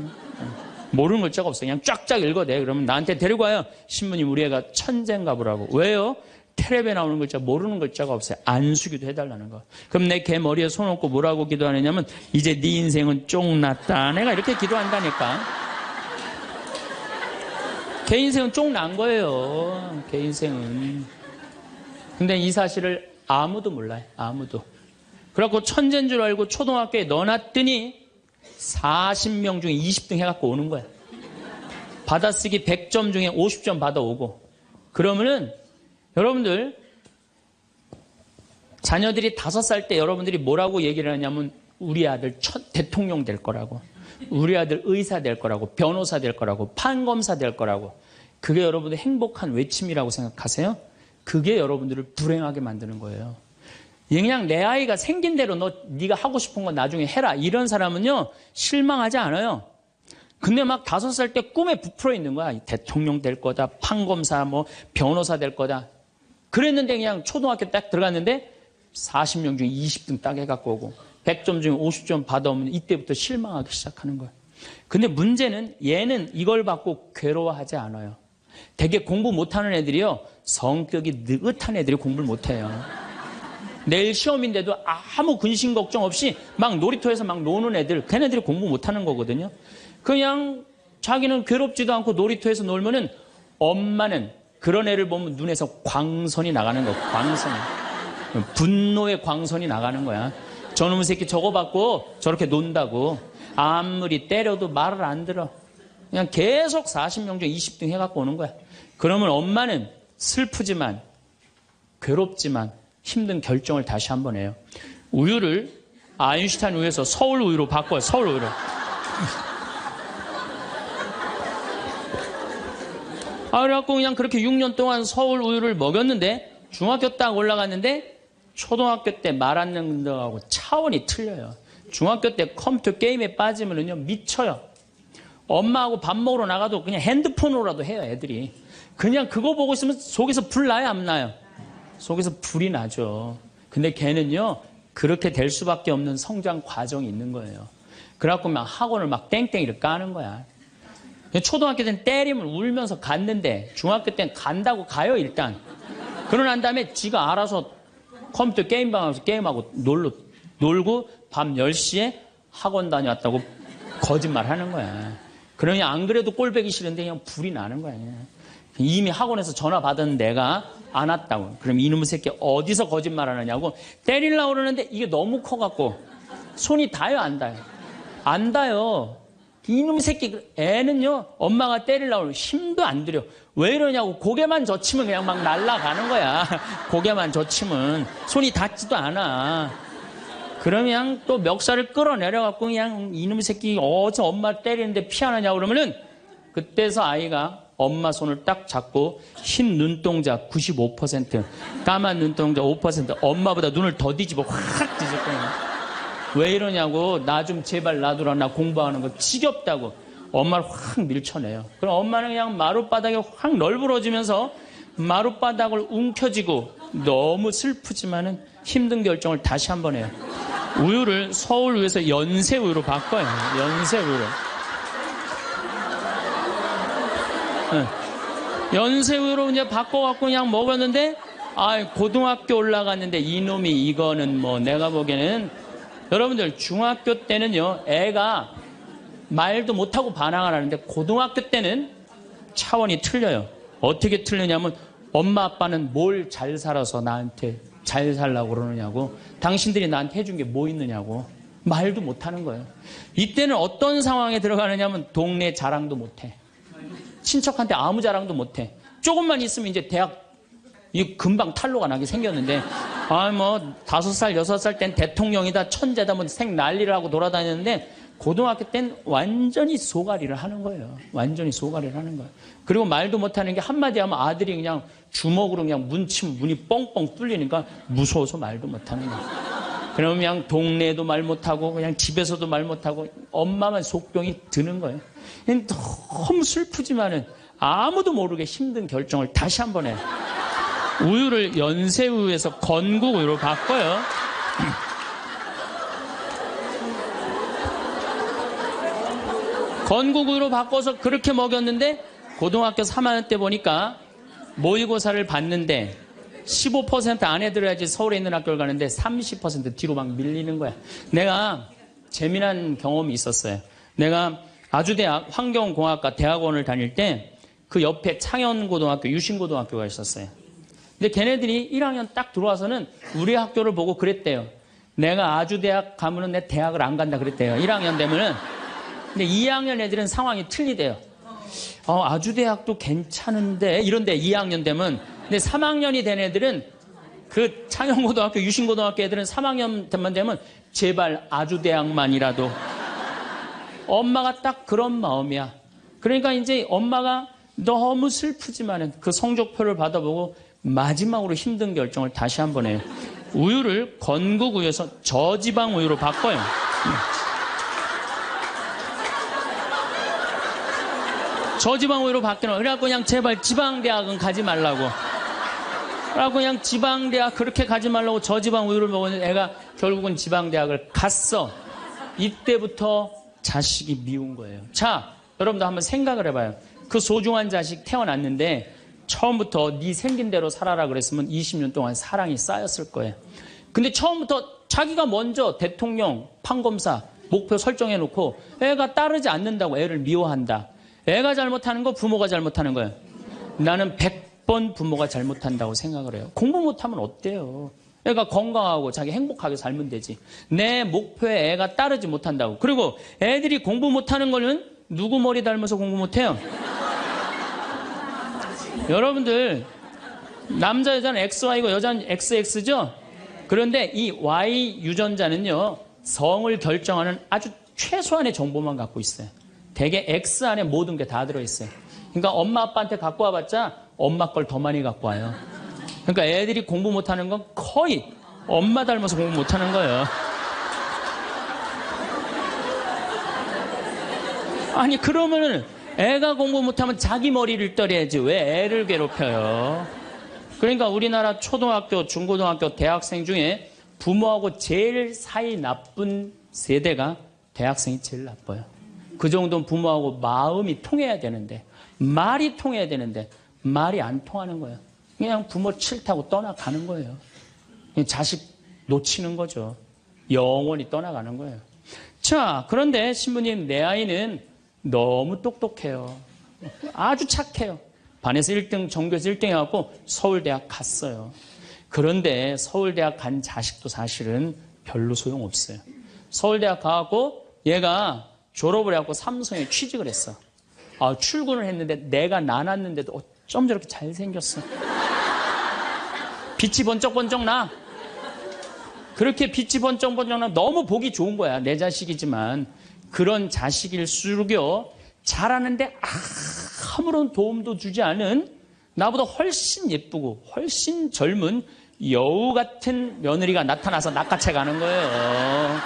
모르는 글자가 없어. 그냥 쫙쫙 읽어대. 그러면 나한테 데리고 와요. 신부님 우리 애가 천재인가 보라고. 왜요? 텔레비에 나오는 글자 모르는 글자가 없어요. 안수기도 해달라는 거. 그럼 내 걔 머리에 손 얹고 뭐라고 기도하느냐면 이제 네 인생은 쫑났다. 내가 이렇게 기도한다니까. 걔 인생은 쫑난 거예요. 걔 인생은. 근데 이 사실을 아무도 몰라요. 아무도. 그래갖고 천재인 줄 알고 초등학교에 넣어놨더니 40명 중에 20등 해갖고 오는 거야. 받아쓰기 100점 중에 50점 받아오고. 그러면은 여러분들 자녀들이 5살 때 여러분들이 뭐라고 얘기를 하냐면 우리 아들 대통령 될 거라고, 우리 아들 의사 될 거라고, 변호사 될 거라고, 판검사 될 거라고. 그게 여러분들 행복한 외침이라고 생각하세요? 그게 여러분들을 불행하게 만드는 거예요. 그냥 내 아이가 생긴 대로 네가 하고 싶은 건 나중에 해라. 이런 사람은요 실망하지 않아요. 근데 막 5살 때 꿈에 부풀어 있는 거야. 대통령 될 거다, 판검사, 뭐 변호사 될 거다. 그랬는데 그냥 초등학교 딱 들어갔는데 40명 중에 20등 딱 해갖고 오고 100점 중에 50점 받아오면 이때부터 실망하기 시작하는 거야. 근데 문제는 얘는 이걸 받고 괴로워하지 않아요. 되게 공부 못하는 애들이요 성격이 느긋한 애들이 공부를 못해요. 내일 시험인데도 아무 근심 걱정 없이 막 놀이터에서 막 노는 애들, 걔네들이 공부 못하는 거거든요. 그냥 자기는 괴롭지도 않고 놀이터에서 놀면은 엄마는 그런 애를 보면 눈에서 광선이 나가는 거야. 광선. 분노의 광선이 나가는 거야. 저놈의 새끼 저거 받고 저렇게 논다고. 아무리 때려도 말을 안 들어. 그냥 계속 40명 중에 20등 해갖고 오는 거야. 그러면 엄마는 슬프지만 괴롭지만 힘든 결정을 다시 한번 해요. 우유를 아인슈타인 우유에서 서울 우유로 바꿔요. 서울 우유로. 그래갖고 그냥 그렇게 6년 동안 서울 우유를 먹였는데 중학교 딱 올라갔는데 초등학교 때 말 안 듣는 거하고 차원이 틀려요. 중학교 때 컴퓨터 게임에 빠지면은요 미쳐요. 엄마하고 밥 먹으러 나가도 그냥 핸드폰으로라도 해요 애들이. 그냥 그거 보고 있으면 속에서 불 나요, 안 나요? 속에서 불이 나죠. 근데 걔는요, 그렇게 될 수밖에 없는 성장 과정이 있는 거예요. 그래갖고 막 학원을 막 땡땡이를 까는 거야. 초등학교 때는 때리면 울면서 갔는데 중학교 때는 간다고 가요, 일단. 그러고 난 다음에 지가 알아서 컴퓨터 게임방에서 게임하고 놀고 밤 10시에 학원 다녀왔다고 거짓말 하는 거야. 그러니 안 그래도 꼴배기 싫은데 그냥 불이 나는 거야. 이미 학원에서 전화 받은 내가 안 왔다고. 그럼 이놈의 새끼 어디서 거짓말 하느냐고 때리려고 그러는데 이게 너무 커갖고 손이 닿아요, 안 닿아요? 안 닿아요. 이놈의 새끼 애는요, 엄마가 때리려고 하면 힘도 안 들여. 왜 이러냐고. 고개만 젖히면 그냥 막 날아가는 거야. 고개만 젖히면 손이 닿지도 않아. 그러면 또 멱살을 끌어내려갖고 그냥 이놈의 새끼 어디서 엄마 때리는데 피하느냐고 그러면은 그때서 아이가 엄마 손을 딱 잡고 흰 눈동자 95%, 까만 눈동자 5%, 엄마보다 눈을 더 뒤집어 확 뒤질 거예요. 왜 이러냐고. 나 좀 제발 놔두라. 나 공부하는 거 지겹다고. 엄마를 확 밀쳐내요. 그럼 엄마는 그냥 마룻바닥에 확 널브러지면서 마룻바닥을 움켜쥐고 너무 슬프지만은 힘든 결정을 다시 한번 해요. 우유를 서울우유에서 연세우유로 바꿔요. 연세우유로. 연세우유로 이제 바꿔갖고 그냥 먹었는데, 고등학교 올라갔는데 이놈이 이거는 뭐 내가 보기에는, 여러분들 중학교 때는요, 애가 말도 못하고 반항을 하는데 고등학교 때는 차원이 틀려요. 어떻게 틀리냐면 엄마 아빠는 뭘 잘 살아서 나한테 잘 살라고 그러느냐고, 당신들이 나한테 해준 게 뭐 있느냐고 말도 못하는 거예요. 이때는 어떤 상황에 들어가느냐면 동네 자랑도 못해. 친척한테 아무 자랑도 못해. 조금만 있으면 이제 대학 금방 탈로가 나게 생겼는데, 5살, 6살 땐 대통령이다, 천재다, 뭐 생 난리를 하고 돌아다녔는데, 고등학교 땐 완전히 소가리를 하는 거예요. 완전히 소가리를 하는 거예요. 그리고 말도 못하는 게 한마디 하면 아들이 그냥 주먹으로 그냥 문치면 문이 뻥뻥 뚫리니까 무서워서 말도 못하는 거예요. 그러면 그냥 동네에도 말 못하고 그냥 집에서도 말 못하고 엄마만 속병이 드는 거예요. 너무 슬프지만은 아무도 모르게 힘든 결정을 다시 한번 해요. 우유를 연세우유에서 건국우유로 바꿔요. 건국우유로 바꿔서 그렇게 먹였는데 고등학교 3학년 때 보니까 모의고사를 봤는데 15% 안에 들어야지 서울에 있는 학교를 가는데 30% 뒤로 막 밀리는 거야. 내가 재미난 경험이 있었어요. 내가 아주대학 환경공학과 대학원을 다닐 때 그 옆에 창현고등학교, 유신고등학교가 있었어요. 근데 걔네들이 1학년 딱 들어와서는 우리 학교를 보고 그랬대요. 내가 아주대학 가면은 내 대학을 안 간다 그랬대요. 1학년 되면은. 근데 2학년 애들은 상황이 틀리대요. 아주대학도 괜찮은데 이런데 2학년 되면. 근데 3학년이 된 애들은 그 창현고등학교, 유신고등학교 애들은 3학년 되면 제발 아주대학만이라도. 엄마가 딱 그런 마음이야. 그러니까 이제 엄마가 너무 슬프지만은 그 성적표를 받아보고 마지막으로 힘든 결정을 다시 한번 해요. 우유를 건국우유에서 저지방 우유로 바꿔요. 저지방 우유로 바뀌는. 그래갖고 그냥 제발 지방대학은 가지 말라고. 그래갖고 그냥 지방대학 그렇게 가지 말라고 저지방 우유를 먹었는데 애가 결국은 지방대학을 갔어. 이때부터 자식이 미운 거예요. 자, 여러분도 한번 생각을 해봐요. 그 소중한 자식 태어났는데 처음부터 네 생긴 대로 살아라 그랬으면 20년 동안 사랑이 쌓였을 거예요. 근데 처음부터 자기가 먼저 대통령, 판검사 목표 설정해놓고 애가 따르지 않는다고 애를 미워한다. 애가 잘못하는 거 부모가 잘못하는 거예요. 나는 100번 부모가 잘못한다고 생각을 해요. 공부 못하면 어때요? 애가 건강하고 자기 행복하게 살면 되지. 내 목표에 애가 따르지 못한다고. 그리고 애들이 공부 못하는 거는 누구 머리 닮아서 공부 못해요? 여러분들 남자 여자는 XY고 여자는 XX죠? 그런데 이 Y 유전자는요 성을 결정하는 아주 최소한의 정보만 갖고 있어요. 대개 X 안에 모든 게 다 들어있어요. 그러니까 엄마 아빠한테 갖고 와봤자 엄마 걸 더 많이 갖고 와요. 그러니까 애들이 공부 못하는 건 거의 엄마 닮아서 공부 못하는 거예요. 아니 그러면은 애가 공부 못하면 자기 머리를 떨어야지 왜 애를 괴롭혀요? 그러니까 우리나라 초등학교, 중고등학교, 대학생 중에 부모하고 제일 사이 나쁜 세대가 대학생이 제일 나빠요. 그 정도는 부모하고 마음이 통해야 되는데, 말이 통해야 되는데 말이 안 통하는 거예요. 그냥 부모 싫다고 떠나가는 거예요. 자식 놓치는 거죠. 영원히 떠나가는 거예요. 자, 그런데 신부님, 내 아이는 너무 똑똑해요. 아주 착해요. 반에서 1등, 전교에서 1등 해갖고 서울대학 갔어요. 그런데 서울대학 간 자식도 사실은 별로 소용없어요. 서울대학 가갖고 얘가 졸업을 해갖고 삼성에 취직을 했어. 출근을 했는데 내가 나눴는데도 어쩜 저렇게 잘생겼어. 빛이 번쩍번쩍 나. 그렇게 빛이 번쩍번쩍 나. 너무 보기 좋은 거야. 내 자식이지만. 그런 자식일수록요, 잘하는데 아무런 도움도 주지 않은 나보다 훨씬 예쁘고 훨씬 젊은 여우 같은 며느리가 나타나서 낚아채 가는 거예요.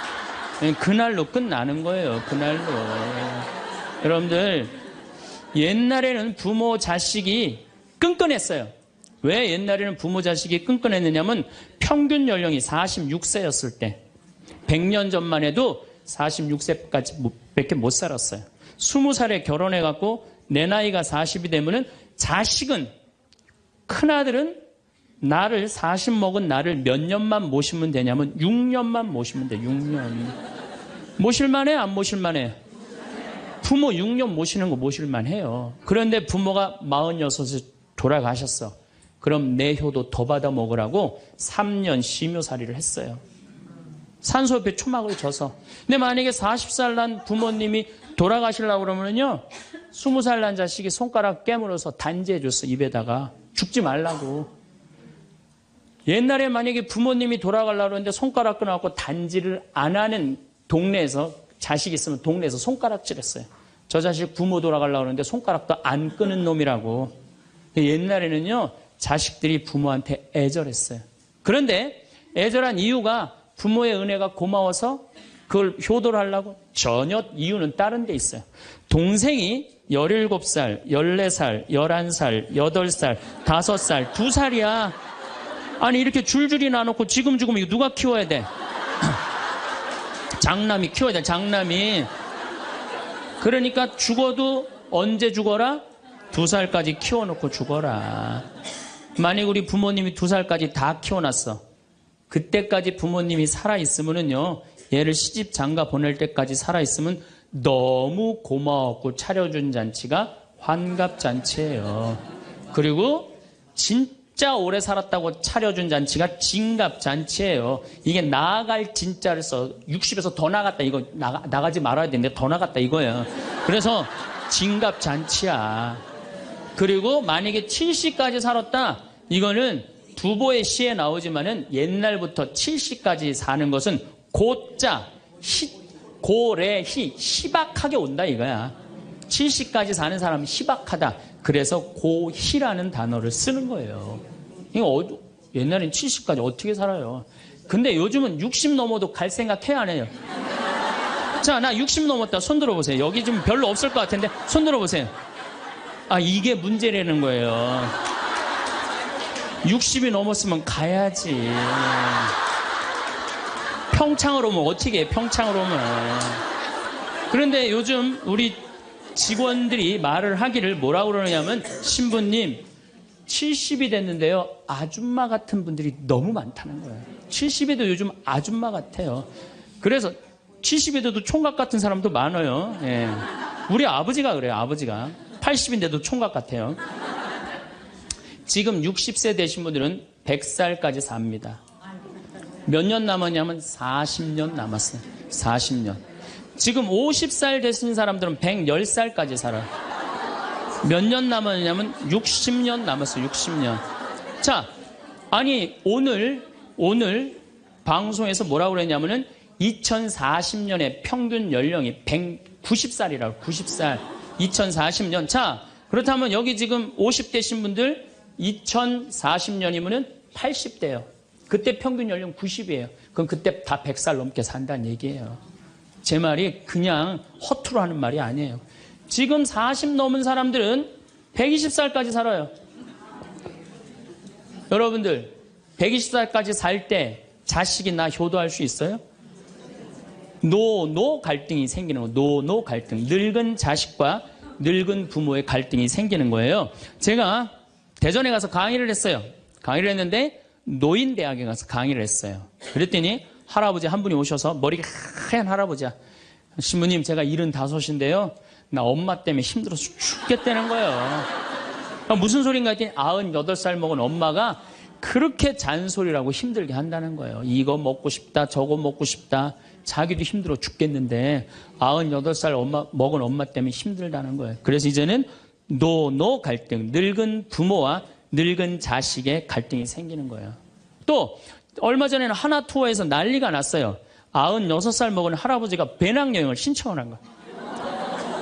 그날로 끝나는 거예요. 그날로. 여러분들, 옛날에는 부모 자식이 끈끈했어요. 왜 옛날에는 부모 자식이 끈끈했느냐면 평균 연령이 46세였을 때 100년 전만 해도 46세까지 밖에 못 살았어요. 20살에 결혼해갖고 내 나이가 40이 되면은 자식은, 큰아들은 나를 40 먹은 나를 몇 년만 모시면 되냐면 6년만 모시면 돼. 6년. 모실만해? 안 모실만해? 부모 6년 모시는 거 모실만해요. 그런데 부모가 46에 돌아가셨어. 그럼 내 효도 더 받아 먹으라고 3년 심효살이를 했어요. 산소호흡에 초막을 져서. 근데 만약에 40살 난 부모님이 돌아가시려고 그러면요, 20살 난 자식이 손가락 깨물어서 단지해줬어. 입에다가. 죽지 말라고. 옛날에 만약에 부모님이 돌아가려고 그러는데 손가락 끊어갖고 단지를 안 하는 동네에서, 자식 있으면 동네에서 손가락질했어요. 저 자식 부모 돌아가려고 그러는데 손가락도 안 끊은 놈이라고. 옛날에는요, 자식들이 부모한테 애절했어요. 그런데 애절한 이유가 부모의 은혜가 고마워서 그걸 효도를 하려고? 전혀 이유는 다른 데 있어요. 동생이 17살, 14살, 11살, 8살, 5살, 2살이야. 아니 이렇게 줄줄이 나눠놓고 지금 이거 누가 키워야 돼? 장남이 키워야 돼. 장남이. 그러니까 죽어도 언제 죽어라? 2살까지 키워놓고 죽어라. 만약 우리 부모님이 2살까지 다 키워놨어. 그때까지 부모님이 살아있으면은요, 얘를 시집 장가 보낼 때까지 살아있으면 너무 고마웠고 차려준 잔치가 환갑잔치예요. 그리고 진짜 오래 살았다고 차려준 잔치가 진갑잔치예요. 이게 나아갈 진짜를 써. 60에서 더 나갔다. 이거 나가지 말아야 되는데 더 나갔다 이거예요. 그래서 진갑잔치야. 그리고 만약에 70까지 살았다. 이거는 두보의 시에 나오지만은 옛날부터 70까지 사는 것은 고자, 고래희, 희박하게 온다 이거야. 70까지 사는 사람은 희박하다. 그래서 고희라는 단어를 쓰는 거예요. 이거 옛날엔 70까지 어떻게 살아요? 근데 요즘은 60 넘어도 갈 생각 해야 안 해요? 자, 나 60 넘었다. 손 들어보세요. 여기 좀 별로 없을 것 같은데 손 들어보세요. 이게 문제라는 거예요. 60이 넘었으면 가야지. 평창으로 오면 어떻게 해? 평창으로 오면. 그런데 요즘 우리 직원들이 말을 하기를 뭐라고 그러냐면, 신부님 70이 됐는데요, 아줌마 같은 분들이 너무 많다는 거예요. 70에도 요즘 아줌마 같아요. 그래서 70에도 총각 같은 사람도 많아요. 예. 우리 아버지가 그래요. 아버지가 80인데도 총각 같아요. 지금 60세 되신 분들은 100살까지 삽니다. 몇 년 남았냐면 40년 남았어요. 40년. 지금 50살 되신 사람들은 110살까지 살아요. 몇 년 남았냐면 60년 남았어요. 60년. 자, 아니 오늘 방송에서 뭐라고 그랬냐면은 2040년에 평균 연령이 190살이라고. 90살. 2040년. 자, 그렇다면 여기 지금 50대신 분들 2040년이면은 80대예요. 그때 평균 연령 90이에요. 그럼 그때 다 100살 넘게 산다는 얘기예요. 제 말이 그냥 허투루 하는 말이 아니에요. 지금 40 넘은 사람들은 120살까지 살아요. 여러분들 120살까지 살 때 자식이 나 효도할 수 있어요? 노 갈등이 생기는 거예요. 노 갈등. 늙은 자식과 늙은 부모의 갈등이 생기는 거예요. 제가 대전에 가서 강의를 했어요. 강의를 했는데 노인대학에 가서 강의를 했어요. 그랬더니 할아버지 한 분이 오셔서 머리가 하얀 할아버지야. 신부님 제가 75인데요. 나 엄마 때문에 힘들어서 죽겠다는 거예요. 무슨 소린가 했더니 98살 먹은 엄마가 그렇게 잔소리라고 힘들게 한다는 거예요. 이거 먹고 싶다 저거 먹고 싶다. 자기도 힘들어 죽겠는데 98살 먹은 엄마 때문에 힘들다는 거예요. 그래서 이제는 노 갈등, 늙은 부모와 늙은 자식의 갈등이 생기는 거예요. 또 얼마 전에는 하나 투어에서 난리가 났어요. 96살 먹은 할아버지가 배낭여행을 신청을 한 거예요.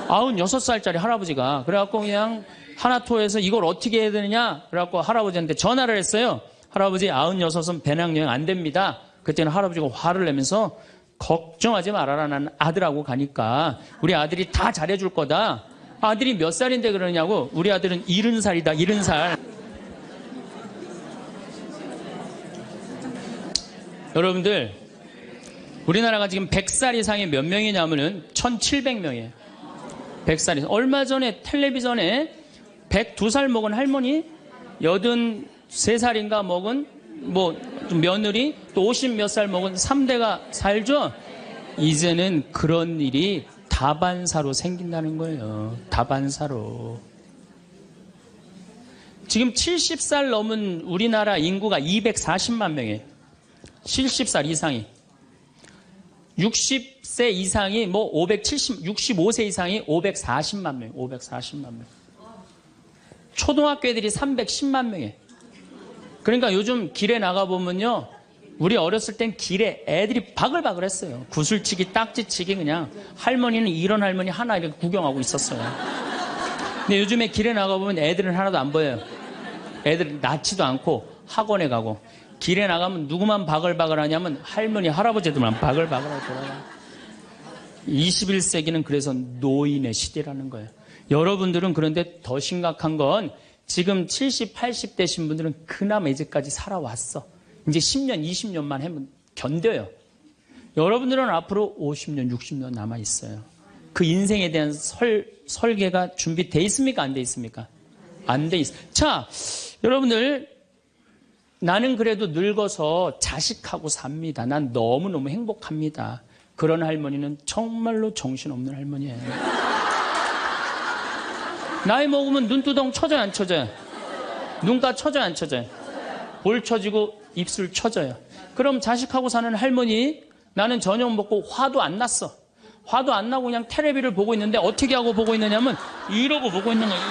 96살짜리 할아버지가. 그래갖고 그냥 하나 투어에서 이걸 어떻게 해야 되느냐 그래갖고 할아버지한테 전화를 했어요. 할아버지 96은 배낭여행 안 됩니다. 그때는 할아버지가 화를 내면서 걱정하지 말아라. 난 아들하고 가니까 우리 아들이 다 잘해줄 거다. 아들이 몇 살인데 그러냐고. 우리 아들은 70살이다 70살. 여러분들 우리나라가 지금 100살 이상이 몇 명이냐면은 1700명이에요 100살 이상. 얼마 전에 텔레비전에 102살 먹은 할머니 83살인가 먹은 뭐 며느리 또 50 몇 살 먹은 3대가 살죠. 이제는 그런 일이 다반사로 생긴다는 거예요. 다반사로. 지금 70살 넘은 우리나라 인구가 240만 명이에요. 70살 이상이. 60세 이상이 뭐 65세 이상이 540만 명, 540만 명. 초등학교 애들이 310만 명이에요. 그러니까 요즘 길에 나가보면요. 우리 어렸을 땐 길에 애들이 바글바글 했어요. 구슬치기, 딱지치기 그냥. 할머니는 이런 할머니 하나 이렇게 구경하고 있었어요. 근데 요즘에 길에 나가보면 애들은 하나도 안 보여요. 애들 낳지도 않고 학원에 가고. 길에 나가면 누구만 바글바글 하냐면 할머니, 할아버지들만 바글바글하고 돌아가요. 21세기는 그래서 노인의 시대라는 거예요. 여러분들은 그런데 더 심각한 건 지금 70, 80대신 분들은 그나마 이제까지 살아왔어. 이제 10년, 20년만 하면 견뎌요. 여러분들은 앞으로 50년, 60년 남아있어요. 그 인생에 대한 설계가 준비되어 있습니까? 안 돼 있습니까? 안 돼 있어요. 자, 여러분들 나는 그래도 늙어서 자식하고 삽니다. 난 너무너무 행복합니다. 그런 할머니는 정말로 정신없는 할머니예요. 나이 먹으면 눈두덩 쳐져요, 안 쳐져요? 눈가 쳐져요, 안 쳐져요? 볼 쳐지고 입술 쳐져요. 그럼 자식하고 사는 할머니, 나는 저녁 먹고 화도 안 났어. 화도 안 나고 그냥 텔레비를 보고 있는데 어떻게 하고 보고 있느냐면 이러고 보고 있는 거예요.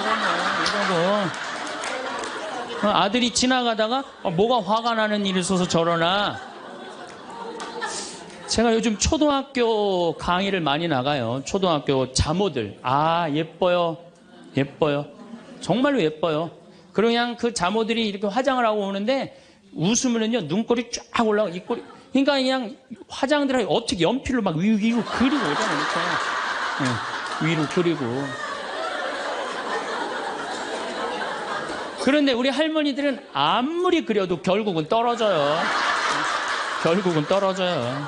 이러고. 아들이 지나가다가 뭐가 화가 나는 일이 있어서 저러나. 제가 요즘 초등학교 강의를 많이 나가요. 초등학교 자모들. 아, 예뻐요. 예뻐요. 정말로 예뻐요. 그리고 그냥 그 자모들이 이렇게 화장을 하고 오는데 웃으면은요, 눈꼬리 쫙 올라가고, 입꼬리. 그러니까 그냥 화장들이 어떻게 연필로 막 위로 그리고 오잖아요. 이렇게. 네, 위로 그리고. 그런데 우리 할머니들은 아무리 그려도 결국은 떨어져요. 결국은 떨어져요.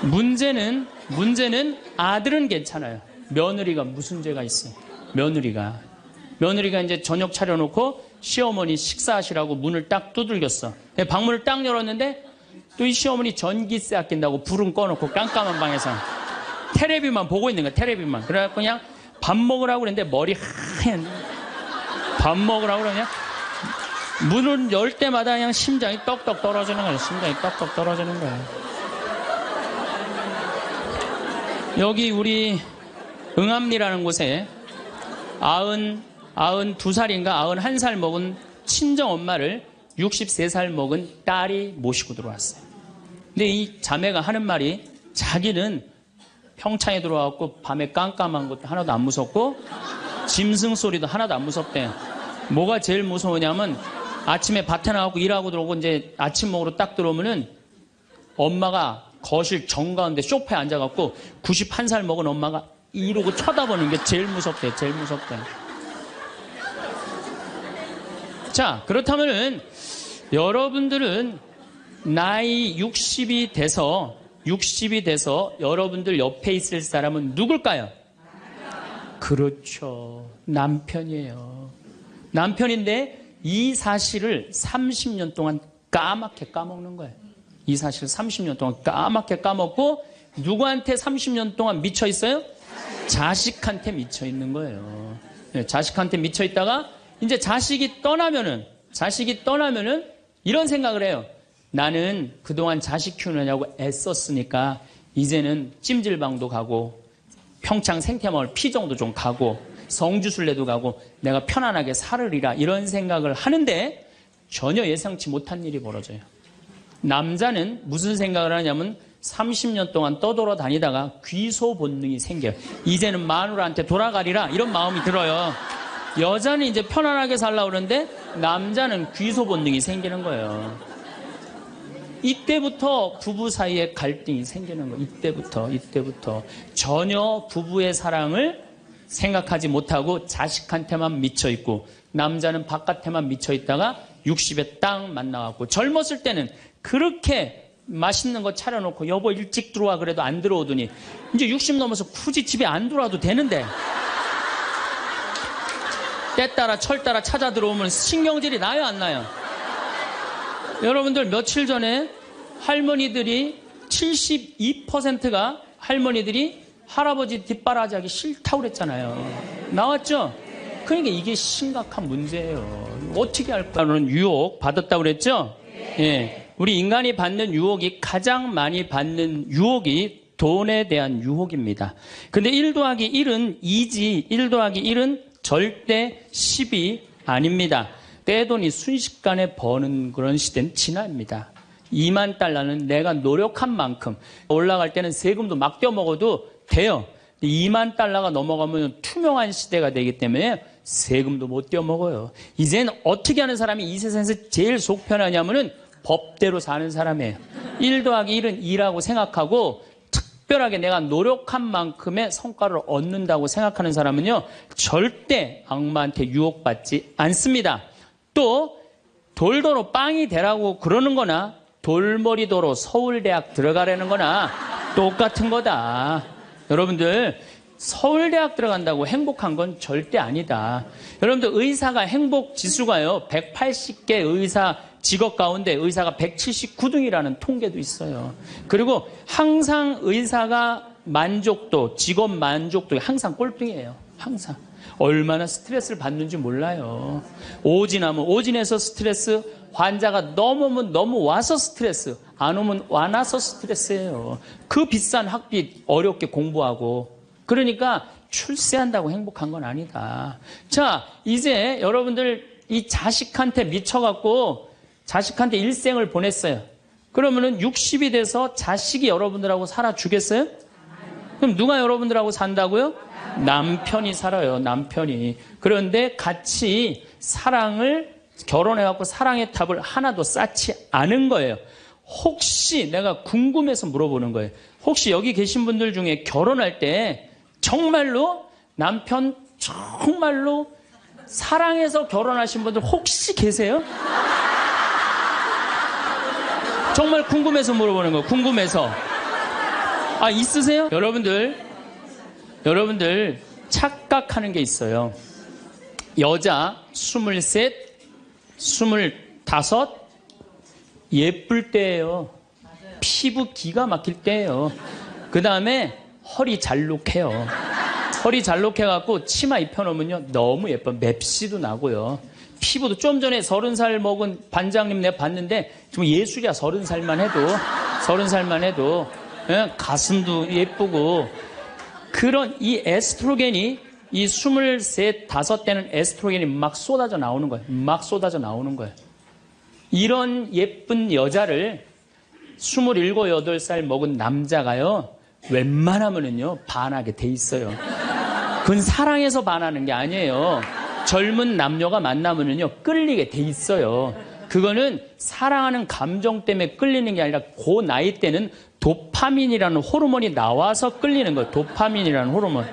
문제는 아들은 괜찮아요. 며느리가 무슨 죄가 있어요? 며느리가 이제 저녁 차려놓고 시어머니 식사하시라고 문을 딱 두들겼어. 방문을 딱 열었는데 또 이 시어머니 전기세 아낀다고 불은 꺼놓고 깜깜한 방에서 텔레비만 보고 있는 거야. 텔레비만. 그래갖고 그냥 밥 먹으라고 그랬는데 머리 하얀. 밥 먹으라고 그러냐? 문을 열 때마다 그냥 심장이 떡떡 떨어지는 거예요. 심장이 떡떡 떨어지는 거예요. 여기 우리 응암리라는 곳에 92살인가 91살 먹은 친정엄마를 63살 먹은 딸이 모시고 들어왔어요. 근데 이 자매가 하는 말이 자기는 평창에 들어와갖고 밤에 깜깜한 것도 하나도 안 무섭고 짐승 소리도 하나도 안 무섭대. 뭐가 제일 무서우냐면 아침에 밭에 나가고 일하고 들어오고 이제 아침 먹으러 딱 들어오면은 엄마가 거실 정가운데 소파에 앉아갖고 91살 먹은 엄마가 이러고 쳐다보는 게 제일 무섭대. 제일 무섭대. 자, 그렇다면은 여러분들은 나이 60이 돼서 여러분들 옆에 있을 사람은 누굴까요? 그렇죠. 남편이에요. 남편인데 이 사실을 30년 동안 까맣게 까먹는 거예요. 이 사실을 30년 동안 까맣게 까먹고 누구한테 30년 동안 미쳐 있어요? 자식한테 미쳐 있는 거예요. 네, 자식한테 미쳐 있다가 이제 자식이 떠나면은 이런 생각을 해요. 나는 그동안 자식 키우느냐고 애썼으니까 이제는 찜질방도 가고 평창 생태마을 피정도 좀 가고 성주순례도 가고 내가 편안하게 살으리라 이런 생각을 하는데 전혀 예상치 못한 일이 벌어져요. 남자는 무슨 생각을 하냐면 30년 동안 떠돌아다니다가 귀소 본능이 생겨요. 이제는 마누라한테 돌아가리라 이런 마음이 들어요. 여자는 이제 편안하게 살려고 그러는데 남자는 귀소 본능이 생기는 거예요. 이때부터 부부 사이에 갈등이 생기는 거예요. 이때부터 전혀 부부의 사랑을 생각하지 못하고 자식한테만 미쳐있고 남자는 바깥에만 미쳐있다가 60에 딱 만나갖고 젊었을 때는 그렇게 맛있는 거 차려놓고 여보 일찍 들어와 그래도 안 들어오더니 이제 60 넘어서 굳이 집에 안 들어와도 되는데 때 따라 철 따라 찾아 들어오면 신경질이 나요 안 나요? 여러분들 며칠 전에 할머니들이 72%가 할머니들이 할아버지 뒷바라지하기 싫다고 그랬잖아요. 나왔죠? 그러니까 이게 심각한 문제예요. 어떻게 할까는 유혹 받았다고 그랬죠? 예. 우리 인간이 받는 유혹이 가장 많이 받는 유혹이 돈에 대한 유혹입니다. 근데 1 더하기 1은 2지 1 더하기 1은 절대 10이 아닙니다. 떼돈이 순식간에 버는 그런 시대는 지납니다. 2만 달러는 내가 노력한 만큼 올라갈 때는 세금도 막 떼어먹어도 돼요. 2만 달러가 넘어가면 투명한 시대가 되기 때문에 세금도 못 떼어먹어요. 이젠 어떻게 하는 사람이 이 세상에서 제일 속 편하냐면은 법대로 사는 사람이에요. 1 더하기 1은 2라고 생각하고 특별하게 내가 노력한 만큼의 성과를 얻는다고 생각하는 사람은요 절대 악마한테 유혹받지 않습니다. 또 돌도로 빵이 되라고 그러는 거나 돌머리도로 서울대학 들어가려는 거나 똑같은 거다. 여러분들 서울대학 들어간다고 행복한 건 절대 아니다. 여러분들 의사가 행복 지수가요 180개 의사 직업 가운데 의사가 179등이라는 통계도 있어요. 그리고 항상 의사가 만족도, 직업 만족도가 항상 꼴등이에요. 항상. 얼마나 스트레스를 받는지 몰라요. 오진하면 오진해서 스트레스, 환자가 너무 오면 너무 와서 스트레스, 안 오면 안 와서 스트레스예요. 그 비싼 학비 어렵게 공부하고. 그러니까 출세한다고 행복한 건 아니다. 자, 이제 여러분들 이 자식한테 미쳐갖고 자식한테 일생을 보냈어요. 그러면은 60이 돼서 자식이 여러분들하고 살아주겠어요? 그럼 누가 여러분들하고 산다고요? 남편이 살아요. 남편이. 그런데 같이 사랑을 결혼해갖고 사랑의 탑을 하나도 쌓지 않은 거예요. 혹시 내가 궁금해서 물어보는 거예요. 혹시 여기 계신 분들 중에 결혼할 때 정말로 남편 정말로 사랑해서 결혼하신 분들 혹시 계세요? 정말 궁금해서 물어보는 거예요. 궁금해서. 아, 있으세요? 여러분들 착각하는 게 있어요. 여자 23, 25 예쁠 때예요. 피부 기가 막힐 때예요. 그 다음에 허리 잘록해요. 허리 잘록해갖고 치마 입혀놓으면요 너무 예뻐. 맵시도 나고요. 피부도 좀 전에 30살 먹은 반장님 내가 봤는데 정말 예술이야. 30살만 해도 예? 가슴도 예쁘고. 그런 이 에스트로겐이 이 23, 5때는 에스트로겐이 막 쏟아져 나오는 거예요. 이런 예쁜 여자를 27, 8살 먹은 남자가요 웬만하면은요 반하게 돼 있어요. 그건 사랑해서 반하는 게 아니에요. 젊은 남녀가 만나면은요 끌리게 돼 있어요. 그거는 사랑하는 감정 때문에 끌리는 게 아니라 그 나이 때는 도파민이라는 호르몬이 나와서 끌리는 거예요. 도파민이라는 호르몬.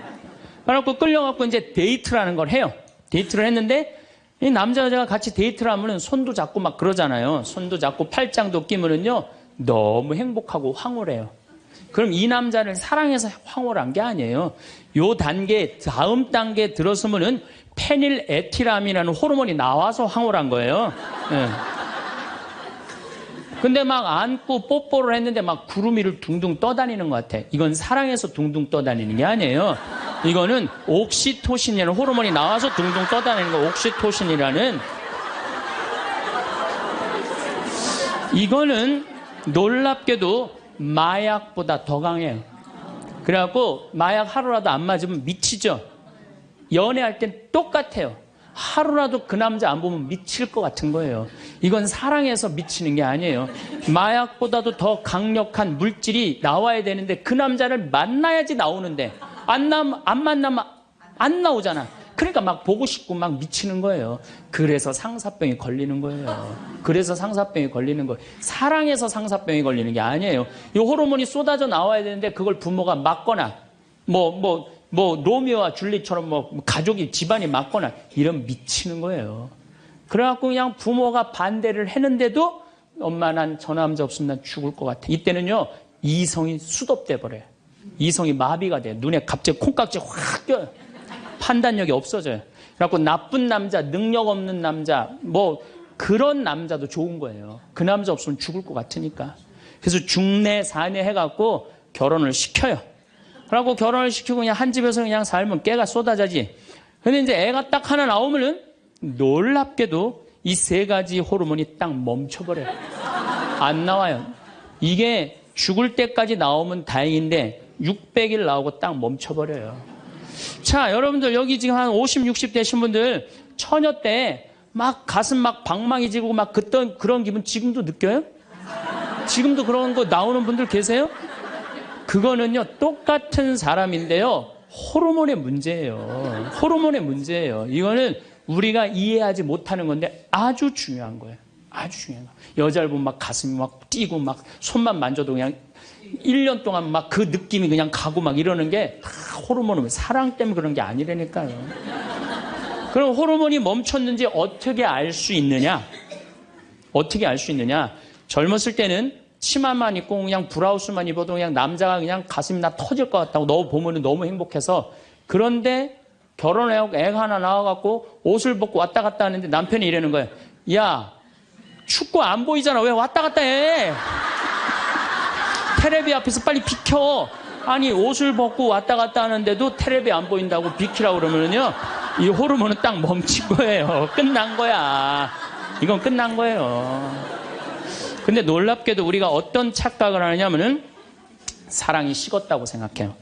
그래갖고 끌려갖고 이제 데이트라는 걸 해요. 데이트를 했는데 이 남자 여자가 같이 데이트를 하면은 손도 잡고 막 그러잖아요. 손도 잡고 팔짱도 끼면은요 너무 행복하고 황홀해요. 그럼 이 남자를 사랑해서 황홀한 게 아니에요. 요 단계, 다음 단계에 들어서면은 페닐에틸아민이라는 호르몬이 나와서 황홀한 거예요. 네. 근데 막 안고 뽀뽀를 했는데 막 구름 위를 둥둥 떠다니는 것 같아. 이건 사랑해서 둥둥 떠다니는 게 아니에요. 이거는 옥시토신이라는 호르몬이 나와서 둥둥 떠다니는 거. 옥시토신이라는. 이거는 놀랍게도 마약보다 더 강해요. 그래갖고 마약 하루라도 안 맞으면 미치죠. 연애할 땐 똑같아요. 하루라도 그 남자 안 보면 미칠 것 같은 거예요. 이건 사랑해서 미치는 게 아니에요. 마약보다도 더 강력한 물질이 나와야 되는데 그 남자를 만나야지 나오는데 안 만나면 안 나오잖아. 그러니까 막 보고 싶고 막 미치는 거예요. 그래서 상사병이 걸리는 거예요. 그래서 상사병이 걸리는 거예요. 사랑해서 상사병이 걸리는 게 아니에요. 이 호르몬이 쏟아져 나와야 되는데 그걸 부모가 막거나 로미오와 줄리처럼 가족이 집안이 막거나 이러면 미치는 거예요. 그래갖고 그냥 부모가 반대를 했는데도 엄마 난 저 남자 없으면 난 죽을 것 같아. 이때는요 이성이 수독돼 버려요. 이성이 마비가 돼요. 눈에 갑자기 콩깍지 확 껴요. 판단력이 없어져요. 그래갖고 나쁜 남자, 능력 없는 남자, 그런 남자도 좋은 거예요. 그 남자 없으면 죽을 것 같으니까. 그래서 중내, 사내 해갖고 결혼을 시켜요. 그래갖고 결혼을 시키고 그냥 한 집에서 그냥 살면 깨가 쏟아지지. 근데 이제 애가 딱 하나 나오면은 놀랍게도 이 세 가지 호르몬이 딱 멈춰버려요. 안 나와요. 이게 죽을 때까지 나오면 다행인데 600일 나오고 딱 멈춰버려요. 자, 여러분들 여기 지금 한 50, 60 되신 분들 처녀 때 막 가슴 막 방망이 지고 막 그런 기분 지금도 느껴요? 지금도 그런 거 나오는 분들 계세요? 그거는요 똑같은 사람인데요 호르몬의 문제예요. 호르몬의 문제예요. 이거는 우리가 이해하지 못하는 건데 아주 중요한 거예요. 아주 중요한 거예요. 여자를 보면 막 가슴이 막 뛰고 막 손만 만져도 그냥 1년 동안 막 그 느낌이 그냥 가고 막 이러는 게 호르몬은 사랑 때문에 그런 게 아니라니까요. 그럼 호르몬이 멈췄는지 어떻게 알 수 있느냐? 어떻게 알 수 있느냐? 젊었을 때는 치마만 입고 그냥 브라우스만 입어도 그냥 남자가 그냥 가슴이 나 터질 것 같다고 너 보면 너무 행복해서. 그런데 결혼하고 애가 하나 나와갖고 옷을 벗고 왔다 갔다 하는데 남편이 이러는 거예요. 야, 춥고 안 보이잖아. 왜 왔다 갔다 해? 테레비 앞에서 빨리 비켜. 아니 옷을 벗고 왔다 갔다 하는데도 테레비 안 보인다고 비키라고 그러면요 이 호르몬은 딱 멈춘 거예요. 끝난 거야. 이건 끝난 거예요. 근데 놀랍게도 우리가 어떤 착각을 하느냐면은 사랑이 식었다고 생각해요.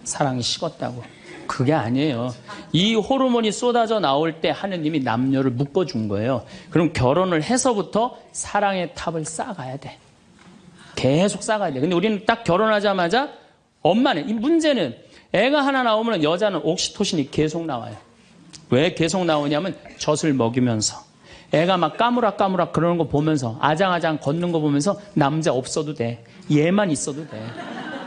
사랑이 식었다고. 그게 아니에요. 이 호르몬이 쏟아져 나올 때 하느님이 남녀를 묶어준 거예요. 그럼 결혼을 해서부터 사랑의 탑을 쌓아가야 돼. 계속 쌓아가야 돼. 근데 우리는 딱 결혼하자마자 엄마는, 이 문제는 애가 하나 나오면 여자는 옥시토신이 계속 나와요. 왜 계속 나오냐면 젖을 먹이면서 애가 막 까무락까무락 그러는 거 보면서 아장아장 걷는 거 보면서 남자 없어도 돼. 얘만 있어도 돼.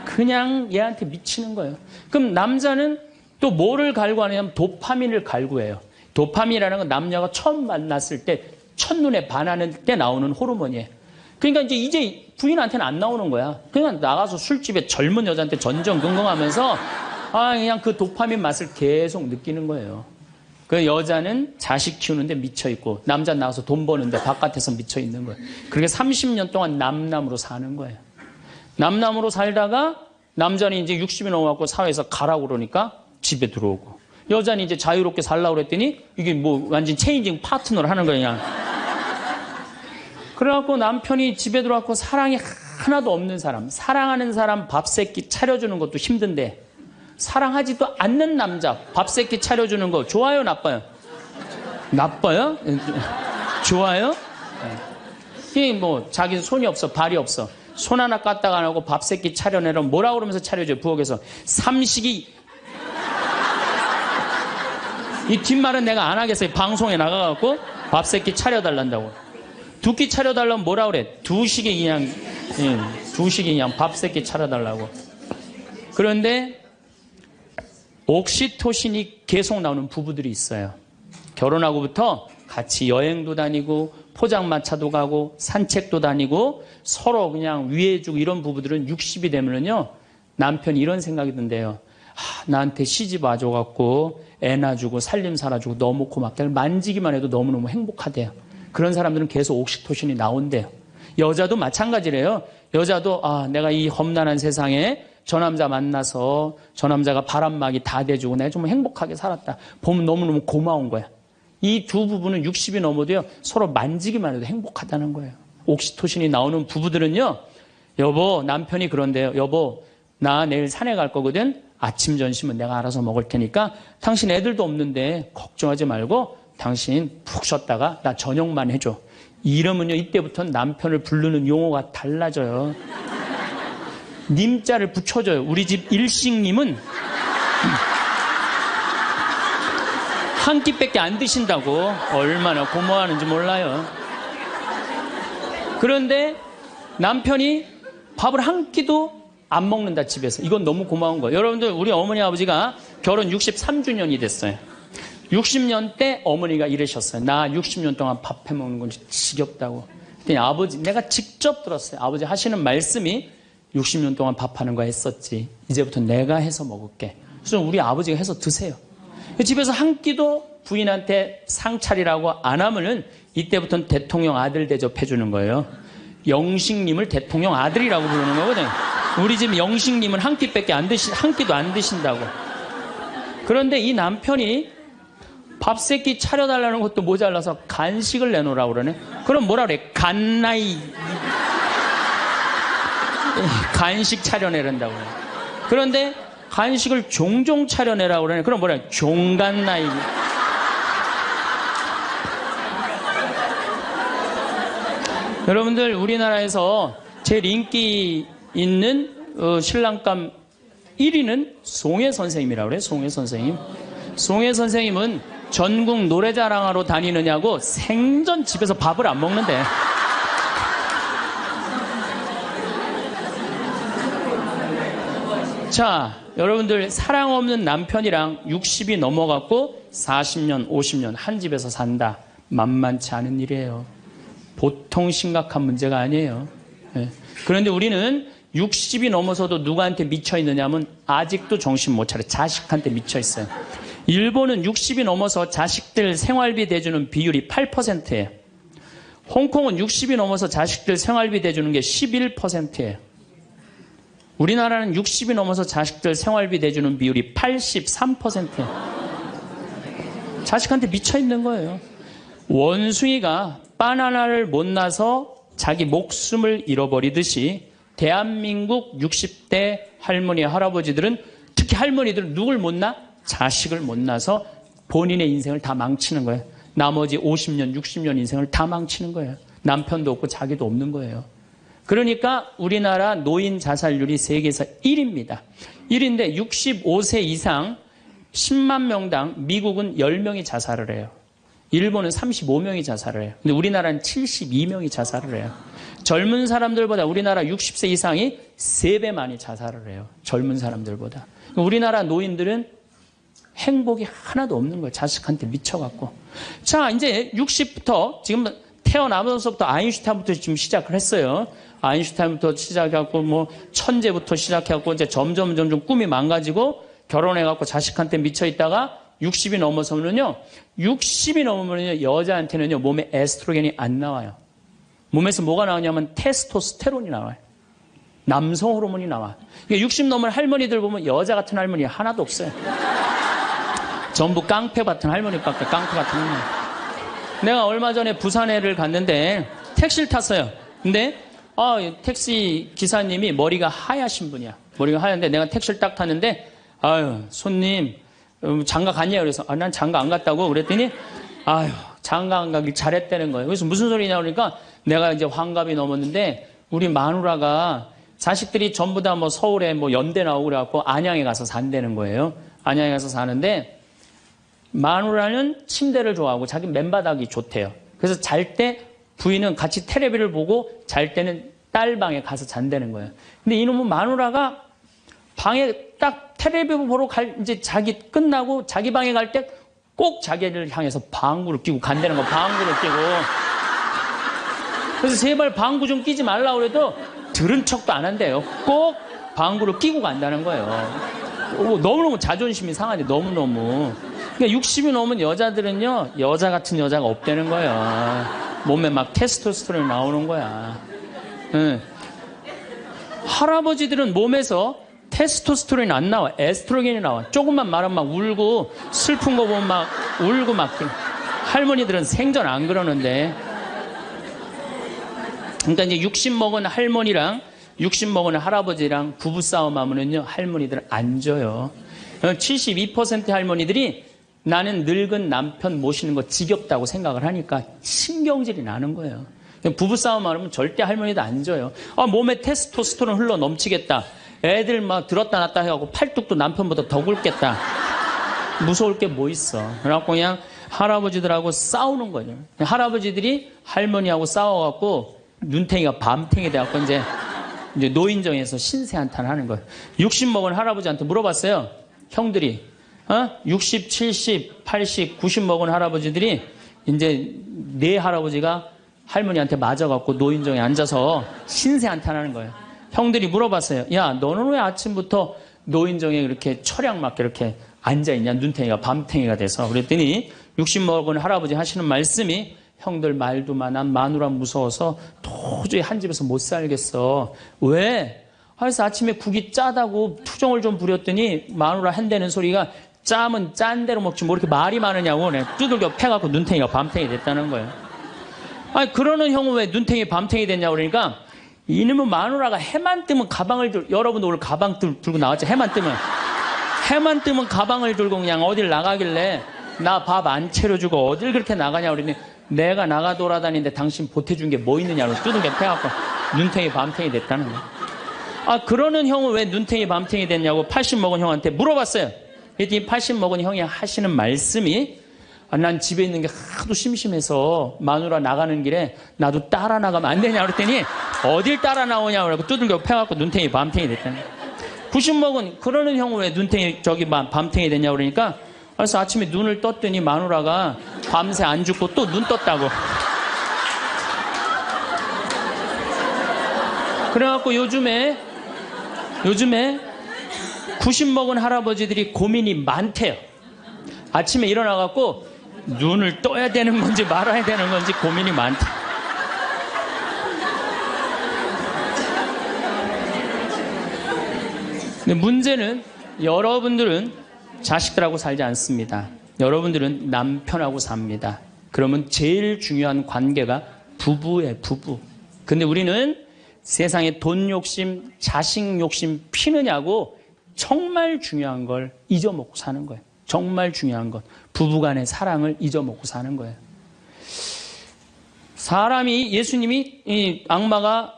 그냥 얘한테 미치는 거예요. 그럼 남자는 또 뭐를 갈구하냐면 도파민을 갈구해요. 도파민이라는 건 남녀가 처음 만났을 때 첫눈에 반하는 때 나오는 호르몬이에요. 그러니까 이제 부인한테는 안 나오는 거야. 그냥 나가서 술집에 젊은 여자한테 전전긍긍하면서 그냥 그 도파민 맛을 계속 느끼는 거예요. 그 여자는 자식 키우는데 미쳐있고 남자 나가서 돈 버는데 바깥에서 미쳐있는 거예요. 그렇게 30년 동안 남남으로 사는 거예요. 남남으로 살다가 남자는 이제 60이 넘어갖고 사회에서 가라고 그러니까 집에 들어오고 여자는 이제 자유롭게 살라고 그랬더니 이게 완전 체인징 파트너를 하는 거야 그냥. 그래갖고 남편이 집에 들어왔고 사랑이 하나도 없는 사람, 사랑하는 사람 밥 세끼 차려주는 것도 힘든데 사랑하지도 않는 남자 밥 세끼 차려주는 거 좋아요, 나빠요? 나빠요? 좋아요? 이 자기는 손이 없어, 발이 없어. 손 하나 까딱 안 하고 밥 세끼 차려내면 뭐라고 그러면서 차려줘요, 부엌에서. 삼식이. 이 뒷말은 내가 안 하겠어요. 방송에 나가갖고 밥 세끼 차려달란다고. 두 끼 차려달라면 뭐라 그래? 두 식이 그냥 두 식이 그냥 밥 3끼 차려달라고. 그런데 옥시토신이 계속 나오는 부부들이 있어요. 결혼하고부터 같이 여행도 다니고 포장마차도 가고 산책도 다니고 서로 그냥 위해주고 이런 부부들은 60이 되면은요, 남편이 이런 생각이 든대요. 나한테 시집 와줘갖고 애 낳아주고 살림 살아주고 너무 고맙다. 만지기만 해도 너무너무 행복하대요. 그런 사람들은 계속 옥시토신이 나온대요. 여자도 마찬가지래요. 여자도 내가 이 험난한 세상에 저 남자 만나서 저 남자가 바람막이 다 대주고 내가 좀 행복하게 살았다. 보면 너무너무 고마운 거야. 이 두 부부는 60이 넘어도요, 서로 만지기만 해도 행복하다는 거예요. 옥시토신이 나오는 부부들은요, 여보, 남편이 그런데요. 여보, 나 내일 산에 갈 거거든. 아침 점심은 내가 알아서 먹을 테니까 당신 애들도 없는데 걱정하지 말고 당신 푹 쉬었다가 나 저녁만 해줘. 이러면요, 이때부터는 남편을 부르는 용어가 달라져요. 님자를 붙여줘요. 우리 집 일식님은 한 끼밖에 안 드신다고. 얼마나 고마워하는지 몰라요. 그런데 남편이 밥을 한 끼도 안 먹는다, 집에서. 이건 너무 고마운 거예요. 여러분들, 우리 어머니 아버지가 결혼 63주년이 됐어요. 60년 때 어머니가 이러셨어요. 나 60년 동안 밥 해먹는 건 지겹다고. 그랬더니 아버지, 내가 직접 들었어요. 아버지 하시는 말씀이 60년 동안 밥하는 거 했었지. 이제부터 내가 해서 먹을게. 그래서 우리 아버지가 해서 드세요. 집에서 한 끼도 부인한테 상 차리라고 안 하면은 이때부터는 대통령 아들 대접해 주는 거예요. 영식님을 대통령 아들이라고 부르는 거거든요. 우리 집 영식님은 한 끼밖에 한 끼도 안 드신다고. 그런데 이 남편이 밥 3끼 차려달라는 것도 모자라서 간식을 내놓으라고 그러네. 그럼 뭐라 그래? 간나이. 간식 차려내란다고 그래. 그런데 간식을 종종 차려내라고 그러네. 그럼 뭐라 그래? 종간나이. 여러분들, 우리나라에서 제일 인기 있는 신랑감 1위는 송혜 선생님이라고 그래요. 송혜 선생님. 송혜 선생님은 전국 노래자랑하러 다니느냐고 생전 집에서 밥을 안 먹는데. 자, 여러분들, 사랑 없는 남편이랑 60이 넘어갔고 40년, 50년 한 집에서 산다. 만만치 않은 일이에요. 보통 심각한 문제가 아니에요. 네. 그런데 우리는 60이 넘어서도 누구한테 미쳐 있느냐면 아직도 정신 못 차려. 자식한테 미쳐 있어요. 일본은 60이 넘어서 자식들 생활비 대주는 비율이 8%예요. 홍콩은 60이 넘어서 자식들 생활비 대주는 게 11%예요. 우리나라는 60이 넘어서 자식들 생활비 대주는 비율이 83%예요. 자식한테 미쳐 있는 거예요. 원숭이가 바나나를 못 나서 자기 목숨을 잃어버리듯이 대한민국 60대 할머니, 할아버지들은, 특히 할머니들은 누굴 못 낳아? 자식을 못 낳아서 본인의 인생을 다 망치는 거예요. 나머지 50년, 60년 인생을 다 망치는 거예요. 남편도 없고 자기도 없는 거예요. 그러니까 우리나라 노인 자살률이 세계에서 1위입니다. 1위인데 65세 이상 10만 명당 미국은 10명이 자살을 해요. 일본은 35명이 자살을 해요. 근데 우리나라는 72명이 자살을 해요. 젊은 사람들보다 우리나라 60세 이상이 3배 많이 자살을 해요. 젊은 사람들보다. 우리나라 노인들은 행복이 하나도 없는 거예요. 자식한테 미쳐갖고. 자, 이제 60부터 지금 태어나면서부터 아인슈타인부터 지금 시작을 했어요. 아인슈타인부터 시작해갖고 뭐 천재부터 시작해갖고 이제 점점 꿈이 망가지고 결혼해갖고 자식한테 미쳐 있다가 60이 넘어서면요, 60이 넘으면요, 여자한테는요, 몸에 에스트로겐이 안 나와요. 몸에서 뭐가 나오냐면 테스토스테론이 나와요. 남성 호르몬이 나와. 60 넘은 할머니들 보면 여자 같은 할머니 하나도 없어요. 전부 깡패 같은 할머니밖에, 깡패 같은 할머니. 내가 얼마 전에 부산에를 갔는데 택시를 탔어요. 근데 택시 기사님이 머리가 하얗신 분이야. 머리가 하얀데 내가 택시를 딱 탔는데, 아유, 손님, 장가 갔냐? 그래서, 난 장가 안 갔다고. 그랬더니, 아유, 장가 안 가길 잘했다는 거예요. 그래서 무슨 소리냐? 그러니까 내가 이제 환갑이 넘었는데, 우리 마누라가 자식들이 전부 다 뭐 서울에 뭐 연대 나오고 그래갖고 안양에 가서 산다는 거예요. 안양에 가서 사는데, 마누라는 침대를 좋아하고 자기 맨바닥이 좋대요. 그래서 잘 때 부인은 같이 테레비를 보고 잘 때는 딸 방에 가서 잔다는 거예요. 근데 이놈은 마누라가 방에 딱 텔레비전 보러 이제 자기 끝나고 자기 방에 갈 때 꼭 자기를 향해서 방구를 끼고 간다는 거, 방구를 끼고. 그래서 제발 방구 좀 끼지 말라고 그래도 들은 척도 안 한대요. 꼭 방구를 끼고 간다는 거예요. 너무너무 자존심이 상하지, 너무너무. 그러니까 60이 넘은 여자들은요, 여자 같은 여자가 없다는 거예요. 몸에 막 테스토스테론이 나오는 거야. 할아버지들은 몸에서 테스토스테론이 안 나와. 에스트로겐이 나와. 조금만 말하면 막 울고, 슬픈 거 보면 막 울고 막. 할머니들은 생전 안 그러는데. 그러니까 이제 60 먹은 할머니랑 60 먹은 할아버지랑 부부싸움 하면은요, 할머니들은 안 져요. 72% 할머니들이 나는 늙은 남편 모시는 거 지겹다고 생각을 하니까 신경질이 나는 거예요. 부부싸움 하면 절대 할머니도 안 져요. 몸에 테스토스테론 흘러 넘치겠다. 애들 막 들었다 놨다 해갖고 팔뚝도 남편보다 더 굵겠다. 무서울 게 뭐 있어. 그래갖고 그냥 할아버지들하고 싸우는 거죠. 할아버지들이 할머니하고 싸워갖고 눈탱이가 밤탱이 돼갖고 이제 노인정에서 신세한탄 하는 거예요. 60 먹은 할아버지한테 물어봤어요. 형들이. 60, 70, 80, 90 먹은 할아버지들이 이제 네 할아버지가 할머니한테 맞아갖고 노인정에 앉아서 신세한탄하는 거예요. 형들이 물어봤어요. 야, 너는 왜 아침부터 노인정에 이렇게 철양 맞게 이렇게 앉아있냐? 눈탱이가 밤탱이가 돼서. 그랬더니 60 먹은 할아버지 하시는 말씀이 형들 말도 많아. 마누라 무서워서 도저히 한 집에서 못 살겠어. 왜? 그래서 아침에 국이 짜다고 투정을 좀 부렸더니 마누라 한다는 소리가 짜면 짠 대로 먹지 뭐 이렇게 말이 많으냐고 두들겨 패갖고 눈탱이가 밤탱이 됐다는 거예요. 아니 그러는 형은 왜 눈탱이 밤탱이 됐냐고 그러니까 이놈의 마누라가 해만 뜨면 가방을 여러분도 오늘 가방 들고 나왔죠. 해만 뜨면 가방을 들고 그냥 어딜 나가길래 나 밥 안 차려주고 어딜 그렇게 나가냐고 그러니 내가 나가 돌아다니는데 당신 보태준 게 뭐 있느냐고 두들겨 패갖고 눈탱이 밤탱이 됐다는 거예요. 그러는 형은 왜 눈탱이 밤탱이 됐냐고 80 먹은 형한테 물어봤어요. 그랬더니 80 먹은 형이 하시는 말씀이 난 집에 있는 게 하도 심심해서 마누라 나가는 길에 나도 따라 나가면 안 되냐 그랬더니 어딜 따라 나오냐고 그러고 두들겨 패갖고 눈탱이 밤탱이 됐다는 거예요. 90 먹은 그러는 형은 왜 눈탱이 밤탱이 됐냐고 그러니까 그래서 아침에 눈을 떴더니 마누라가 밤새 안 죽고 또 눈 떴다고. 그래갖고 요즘에 90 먹은 할아버지들이 고민이 많대요. 아침에 일어나갖고 눈을 떠야 되는 건지 말아야 되는 건지 고민이 많대. 근데 문제는 여러분들은 자식들하고 살지 않습니다. 여러분들은 남편하고 삽니다. 그러면 제일 중요한 관계가 부부예요, 부부. 근데 우리는 세상에 돈 욕심, 자식 욕심 피느냐고 정말 중요한 걸 잊어먹고 사는 거예요. 정말 중요한 것. 부부간의 사랑을 잊어먹고 사는 거예요. 사람이 예수님이 이 악마가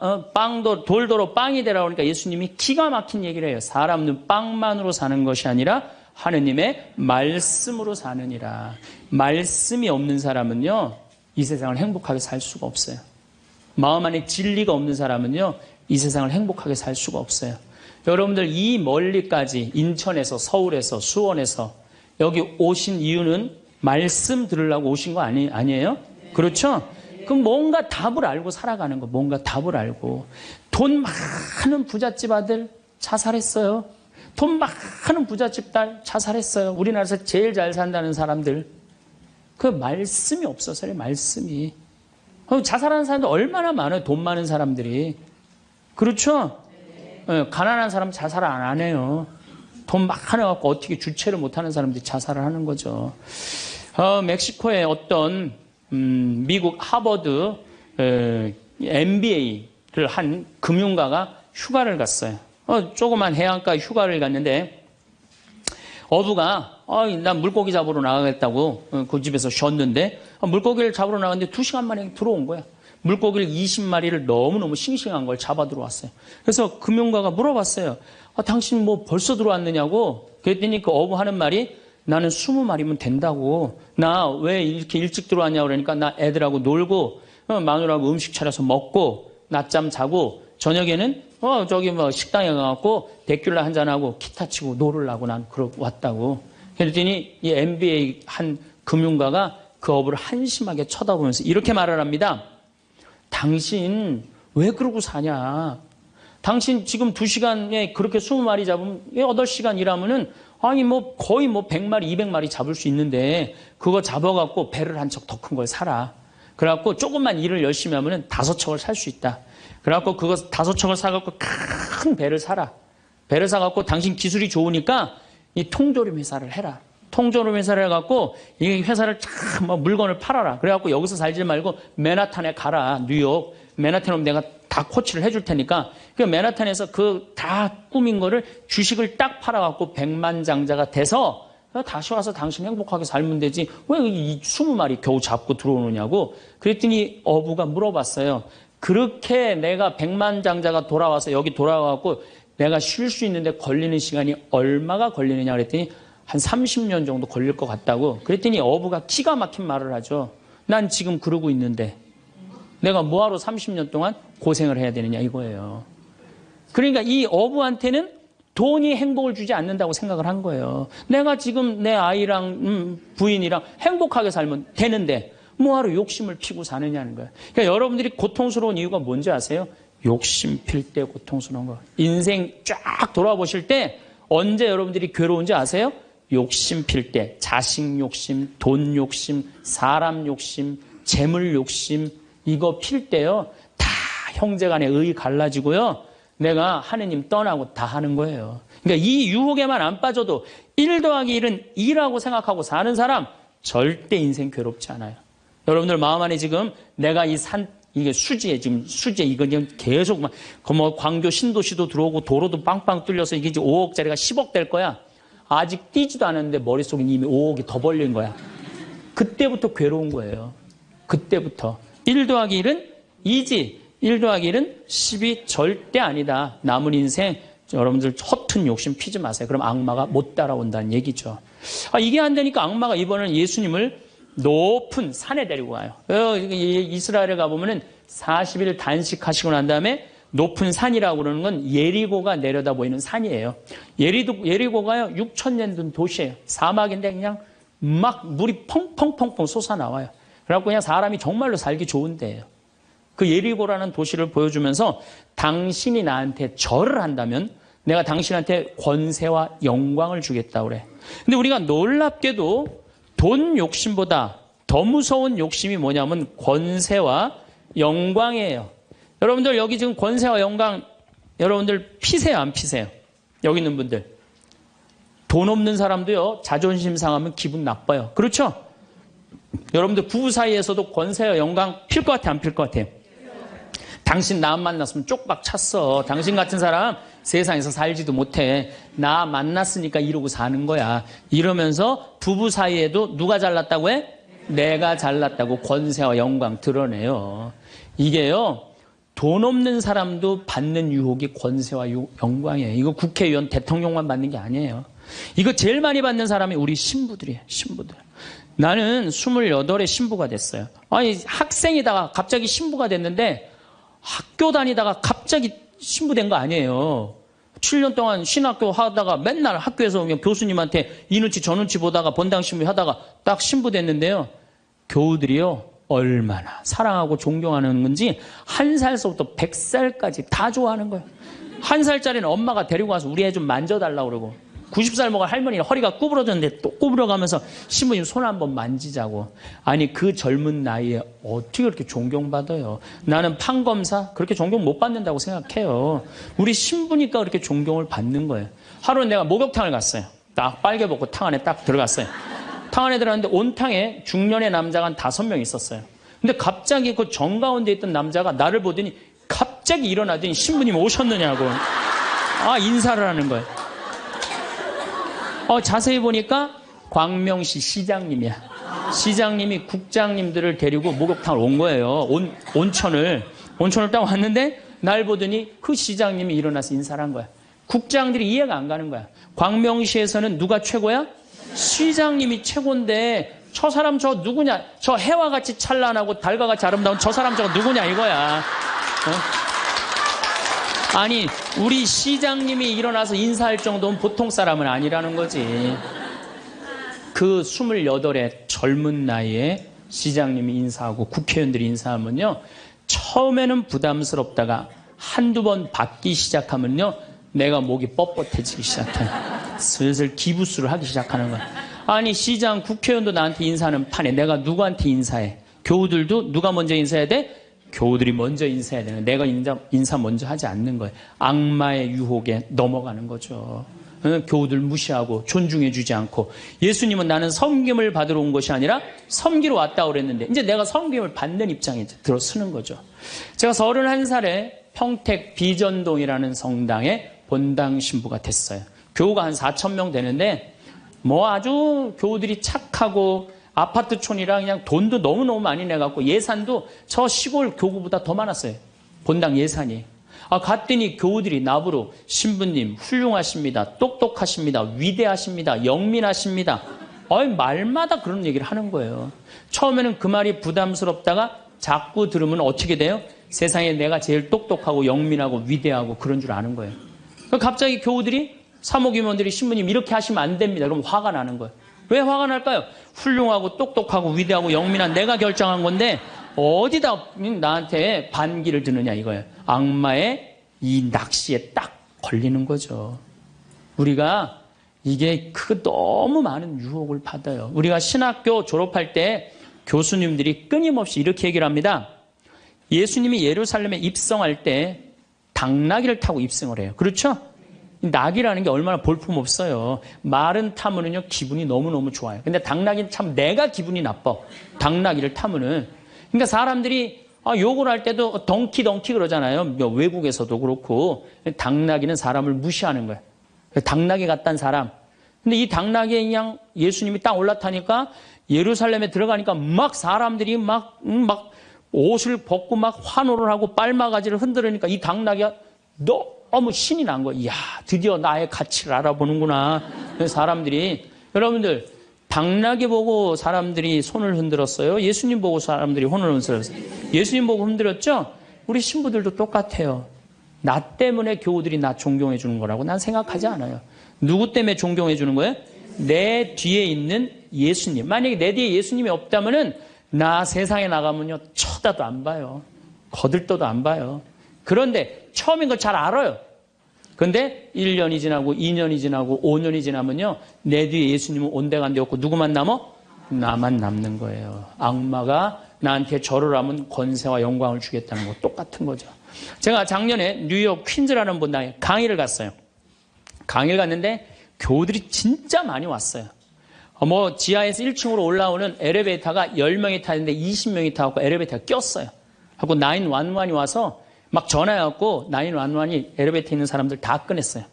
돌도로 빵이 되라고 하니까 예수님이 기가 막힌 얘기를 해요. 사람은 빵만으로 사는 것이 아니라 하느님의 말씀으로 사느니라. 말씀이 없는 사람은요, 이 세상을 행복하게 살 수가 없어요. 마음 안에 진리가 없는 사람은요, 이 세상을 행복하게 살 수가 없어요. 여러분들 이 멀리까지 인천에서 서울에서 수원에서 여기 오신 이유는 말씀 들으려고 오신 거 아니에요? 그렇죠? 그럼 뭔가 답을 알고 살아가는 거, 뭔가 답을 알고. 돈 많은 부잣집 아들 자살했어요. 돈 많은 부잣집 딸 자살했어요. 우리나라에서 제일 잘 산다는 사람들. 그 말씀이 없어서요, 말씀이. 자살하는 사람들 얼마나 많아요, 돈 많은 사람들이. 그렇죠? 가난한 사람 자살 안 해요. 돈 많아갖고 어떻게 주체를 못하는 사람들이 자살을 하는 거죠. 멕시코의 어떤 미국 하버드 MBA를 한 금융가가 휴가를 갔어요. 조그만 해안가 휴가를 갔는데 어부가 난 물고기 잡으러 나가겠다고 그 집에서 쉬었는데 물고기를 잡으러 나갔는데 2시간 만에 들어온 거야. 물고기를 20마리를 너무너무 싱싱한 걸 잡아 들어왔어요. 그래서 금융가가 물어봤어요. 당신 뭐 벌써 들어왔느냐고. 그랬더니 그 어부 하는 말이 나는 20마리면 된다고. 나 왜 이렇게 일찍 들어왔냐고 그러니까 나 애들하고 놀고 마누라하고 음식 차려서 먹고 낮잠 자고 저녁에는 저기 뭐 식당에 가갖고 데큘라 한잔하고 기타 치고 놀으려고 난 그러고 왔다고. 그랬더니 이 MBA 한 금융가가 그 어부를 한심하게 쳐다보면서 이렇게 말을 합니다. 당신 왜 그러고 사냐? 당신 지금 2시간에 그렇게 20마리 잡으면 8시간 일하면은 아니 뭐 거의 뭐 100마리, 200마리 잡을 수 있는데 그거 잡아갖고 배를 한 척 더 큰 걸 사라. 그래갖고 조금만 일을 열심히 하면은 5척을 살 수 있다. 그래갖고 그거 5척을 사갖고 큰 배를 사라. 배를 사갖고 당신 기술이 좋으니까 이 통조림 회사를 해라. 통조림 회사를 해갖고 이 회사를 참 물건을 팔아라. 그래갖고 여기서 살지 말고 맨하탄에 가라. 뉴욕. 맨하탄에 오면 내가 다 코치를 해줄 테니까. 그 맨하탄에서 그 다 꾸민 거를 주식을 딱 팔아갖고 백만장자가 돼서 다시 와서 당신 행복하게 살면 되지. 왜 이 20마리 겨우 잡고 들어오느냐고. 그랬더니 어부가 물어봤어요. 그렇게 내가 백만장자가 돌아와서 여기 돌아와갖고 내가 쉴 수 있는데 걸리는 시간이 얼마가 걸리느냐 그랬더니 한 30년 정도 걸릴 것 같다고. 그랬더니 어부가 기가 막힌 말을 하죠. 난 지금 그러고 있는데 내가 뭐하러 30년 동안 고생을 해야 되느냐 이거예요. 그러니까 이 어부한테는 돈이 행복을 주지 않는다고 생각을 한 거예요. 내가 지금 내 아이랑 부인이랑 행복하게 살면 되는데 뭐하러 욕심을 피고 사느냐는 거예요. 그러니까 여러분들이 고통스러운 이유가 뭔지 아세요? 욕심 필 때 고통스러운 거. 인생 쫙 돌아보실 때 언제 여러분들이 괴로운지 아세요? 욕심 필 때. 자식 욕심, 돈 욕심, 사람 욕심, 재물 욕심 이거 필 때요. 다 형제간에 의 갈라지고요. 내가 하느님 떠나고 다 하는 거예요. 그러니까 이 유혹에만 안 빠져도 1 더하기 1은 2라고 생각하고 사는 사람 절대 인생 괴롭지 않아요. 여러분들 마음 안에 지금 내가 이게 수지에 지금 이거 지금 계속 막 뭐 광교 신도시도 들어오고 도로도 빵빵 뚫려서 이게 이제 5억짜리가 10억 될 거야. 아직 뛰지도 않았는데 머릿속에 이미 5억이 더 벌린 거야. 그때부터 괴로운 거예요. 그때부터. 1 더하기 1은 2지. 1 더하기 1은 10이 절대 아니다. 남은 인생 여러분들 허튼 욕심 피지 마세요. 그럼 악마가 못 따라온다는 얘기죠. 이게 안 되니까 악마가 이번에는 예수님을 높은 산에 데리고 가요. 이스라엘에 가보면은 40일 단식하시고 난 다음에 높은 산이라고 그러는 건 예리고가 내려다 보이는 산이에요. 예리고가요 6,000년 된 도시예요. 사막인데 그냥 막 물이 펑펑펑펑 솟아나와요. 그래갖고 그냥 사람이 정말로 살기 좋은 데예요. 그 예리고라는 도시를 보여주면서 당신이 나한테 절을 한다면 내가 당신한테 권세와 영광을 주겠다 그래. 근데 우리가 놀랍게도 돈 욕심보다 더 무서운 욕심이 뭐냐면 권세와 영광이에요. 여러분들 여기 지금 권세와 영광 여러분들 피세요 안 피세요? 여기 있는 분들. 돈 없는 사람도요 자존심 상하면 기분 나빠요. 그렇죠? 여러분들 부부 사이에서도 권세와 영광 필 것 같아 안 필 것 같아요? 당신 나 만났으면 쪽박 찼어. 당신 같은 사람 세상에서 살지도 못해. 나 만났으니까 이러고 사는 거야. 이러면서 부부 사이에도 누가 잘났다고 해? 내가 잘났다고 권세와 영광 드러내요. 이게요. 돈 없는 사람도 받는 유혹이 권세와 영광이에요. 이거 국회의원 대통령만 받는 게 아니에요. 이거 제일 많이 받는 사람이 우리 신부들이에요. 신부들. 나는 28에 신부가 됐어요. 아니 학생이다가 갑자기 신부가 됐는데 학교 다니다가 갑자기 신부된 거 아니에요. 7년 동안 신학교 하다가 맨날 학교에서 그냥 교수님한테 이 눈치 저 눈치 보다가 본당 신부 하다가 딱 신부 됐는데요. 교우들이요. 얼마나 사랑하고 존경하는 건지 1살서부터 100살까지 다 좋아하는 거예요. 1살짜리는 엄마가 데리고 와서 우리 애 좀 만져달라고 그러고 90살 먹은 할머니는 허리가 구부러졌는데 또 구부러가면서 신부님 손 한번 만지자고. 아니 그 젊은 나이에 어떻게 그렇게 존경받아요. 나는 판검사 그렇게 존경 못 받는다고 생각해요. 우리 신부니까 그렇게 존경을 받는 거예요. 하루는 내가 목욕탕을 갔어요. 딱 빨개 벗고 탕 안에 딱 들어갔어요. 탕 안에 들어갔는데 온탕에 중년의 남자가 한 5명 있었어요. 근데 갑자기 그 정가운데 있던 남자가 나를 보더니 갑자기 일어나더니 신부님 오셨느냐고 인사를 하는 거예요. 자세히 보니까 광명시 시장님이야. 시장님이 국장님들을 데리고 목욕탕을 온 거예요. 온천을 딱 왔는데 날 보더니 그 시장님이 일어나서 인사를 한 거야. 국장들이 이해가 안 가는 거야. 광명시에서는 누가 최고야? 시장님이 최고인데 저 사람 저 누구냐? 저 해와 같이 찬란하고 달과 같이 아름다운 저 사람 저거 누구냐 이거야. 아니, 우리 시장님이 일어나서 인사할 정도는 보통 사람은 아니라는 거지. 그 28의 젊은 나이에 시장님이 인사하고 국회의원들이 인사하면요, 처음에는 부담스럽다가 한두 번 받기 시작하면요, 내가 목이 뻣뻣해지기 시작해. 슬슬 기부수를 하기 시작하는 거야. 아니, 시장, 국회의원도 나한테 인사하는 판에 내가 누구한테 인사해? 교우들도 누가 먼저 인사해야 돼? 교우들이 먼저 인사해야 되는, 내가 인사 먼저 하지 않는 거예요. 악마의 유혹에 넘어가는 거죠. 교우들 무시하고 존중해 주지 않고. 예수님은 나는 섬김을 받으러 온 것이 아니라 섬기러 왔다고 그랬는데, 이제 내가 섬김을 받는 입장에 들어서는 거죠. 제가 31살에 평택 비전동이라는 성당에 본당 신부가 됐어요. 교우가 한 4,000명 되는데, 뭐 아주 교우들이 착하고, 아파트촌이라 그냥 돈도 너무너무 많이 내갖고 예산도 저 시골 교구보다 더 많았어요. 본당 예산이. 갔더니 교우들이 나보러 신부님 훌륭하십니다. 똑똑하십니다. 위대하십니다. 영민하십니다. 말마다 그런 얘기를 하는 거예요. 처음에는 그 말이 부담스럽다가 자꾸 들으면 어떻게 돼요? 세상에 내가 제일 똑똑하고 영민하고 위대하고 그런 줄 아는 거예요. 갑자기 교우들이, 사모임원들이 신부님 이렇게 하시면 안 됩니다. 그럼 화가 나는 거예요. 왜 화가 날까요? 훌륭하고 똑똑하고 위대하고 영민한 내가 결정한 건데 어디다 나한테 반기를 드느냐 이거예요. 악마의 이 낚시에 딱 걸리는 거죠. 우리가 이게 너무 많은 유혹을 받아요. 우리가 신학교 졸업할 때 교수님들이 끊임없이 이렇게 얘기를 합니다. 예수님이 예루살렘에 입성할 때 당나귀를 타고 입성을 해요. 그렇죠? 낙이라는 게 얼마나 볼품없어요. 말은 타면은요, 기분이 너무너무 좋아요. 근데 당나귀는 참 내가 기분이 나빠. 당나귀를 타면은. 그러니까 사람들이 욕을 할 때도 덩키 그러잖아요. 외국에서도 그렇고. 당나귀는 사람을 무시하는 거예요. 당나귀 같다는 사람. 근데 이 당나귀에 그냥 예수님이 딱 올라타니까 예루살렘에 들어가니까 막 사람들이 막 옷을 벗고 막 환호를 하고 빨마가지를 흔들으니까 이 당나귀가 너무 신이 난 거예요. 이야, 드디어 나의 가치를 알아보는구나. 사람들이. 여러분들, 당나귀 보고 사람들이 손을 흔들었어요? 예수님 보고 사람들이 손을 흔들었어요? 예수님 보고 흔들었죠? 우리 신부들도 똑같아요. 나 때문에 교우들이 나 존경해 주는 거라고 난 생각하지 않아요. 누구 때문에 존경해 주는 거예요? 내 뒤에 있는 예수님. 만약에 내 뒤에 예수님이 없다면은 나 세상에 나가면요, 쳐다도 안 봐요. 거들떠도 안 봐요. 그런데 처음인 걸 잘 알아요. 그런데 1년이 지나고 2년이 지나고 5년이 지나면요, 내 뒤에 예수님은 온데간데 없고 누구만 남어? 나만 남는 거예요. 악마가 나한테 절을 하면 권세와 영광을 주겠다는 거 똑같은 거죠. 제가 작년에 뉴욕 퀸즈라는 본당에 강의를 갔어요. 강의를 갔는데 교우들이 진짜 많이 왔어요. 지하에서 1층으로 올라오는 엘리베이터가 10명이 타는데 20명이 타고 엘리베이터가 꼈어요. 하고 911이 와서 막 전화해갖고 911이 엘리베이터에 있는 사람들 다 꺼냈어요.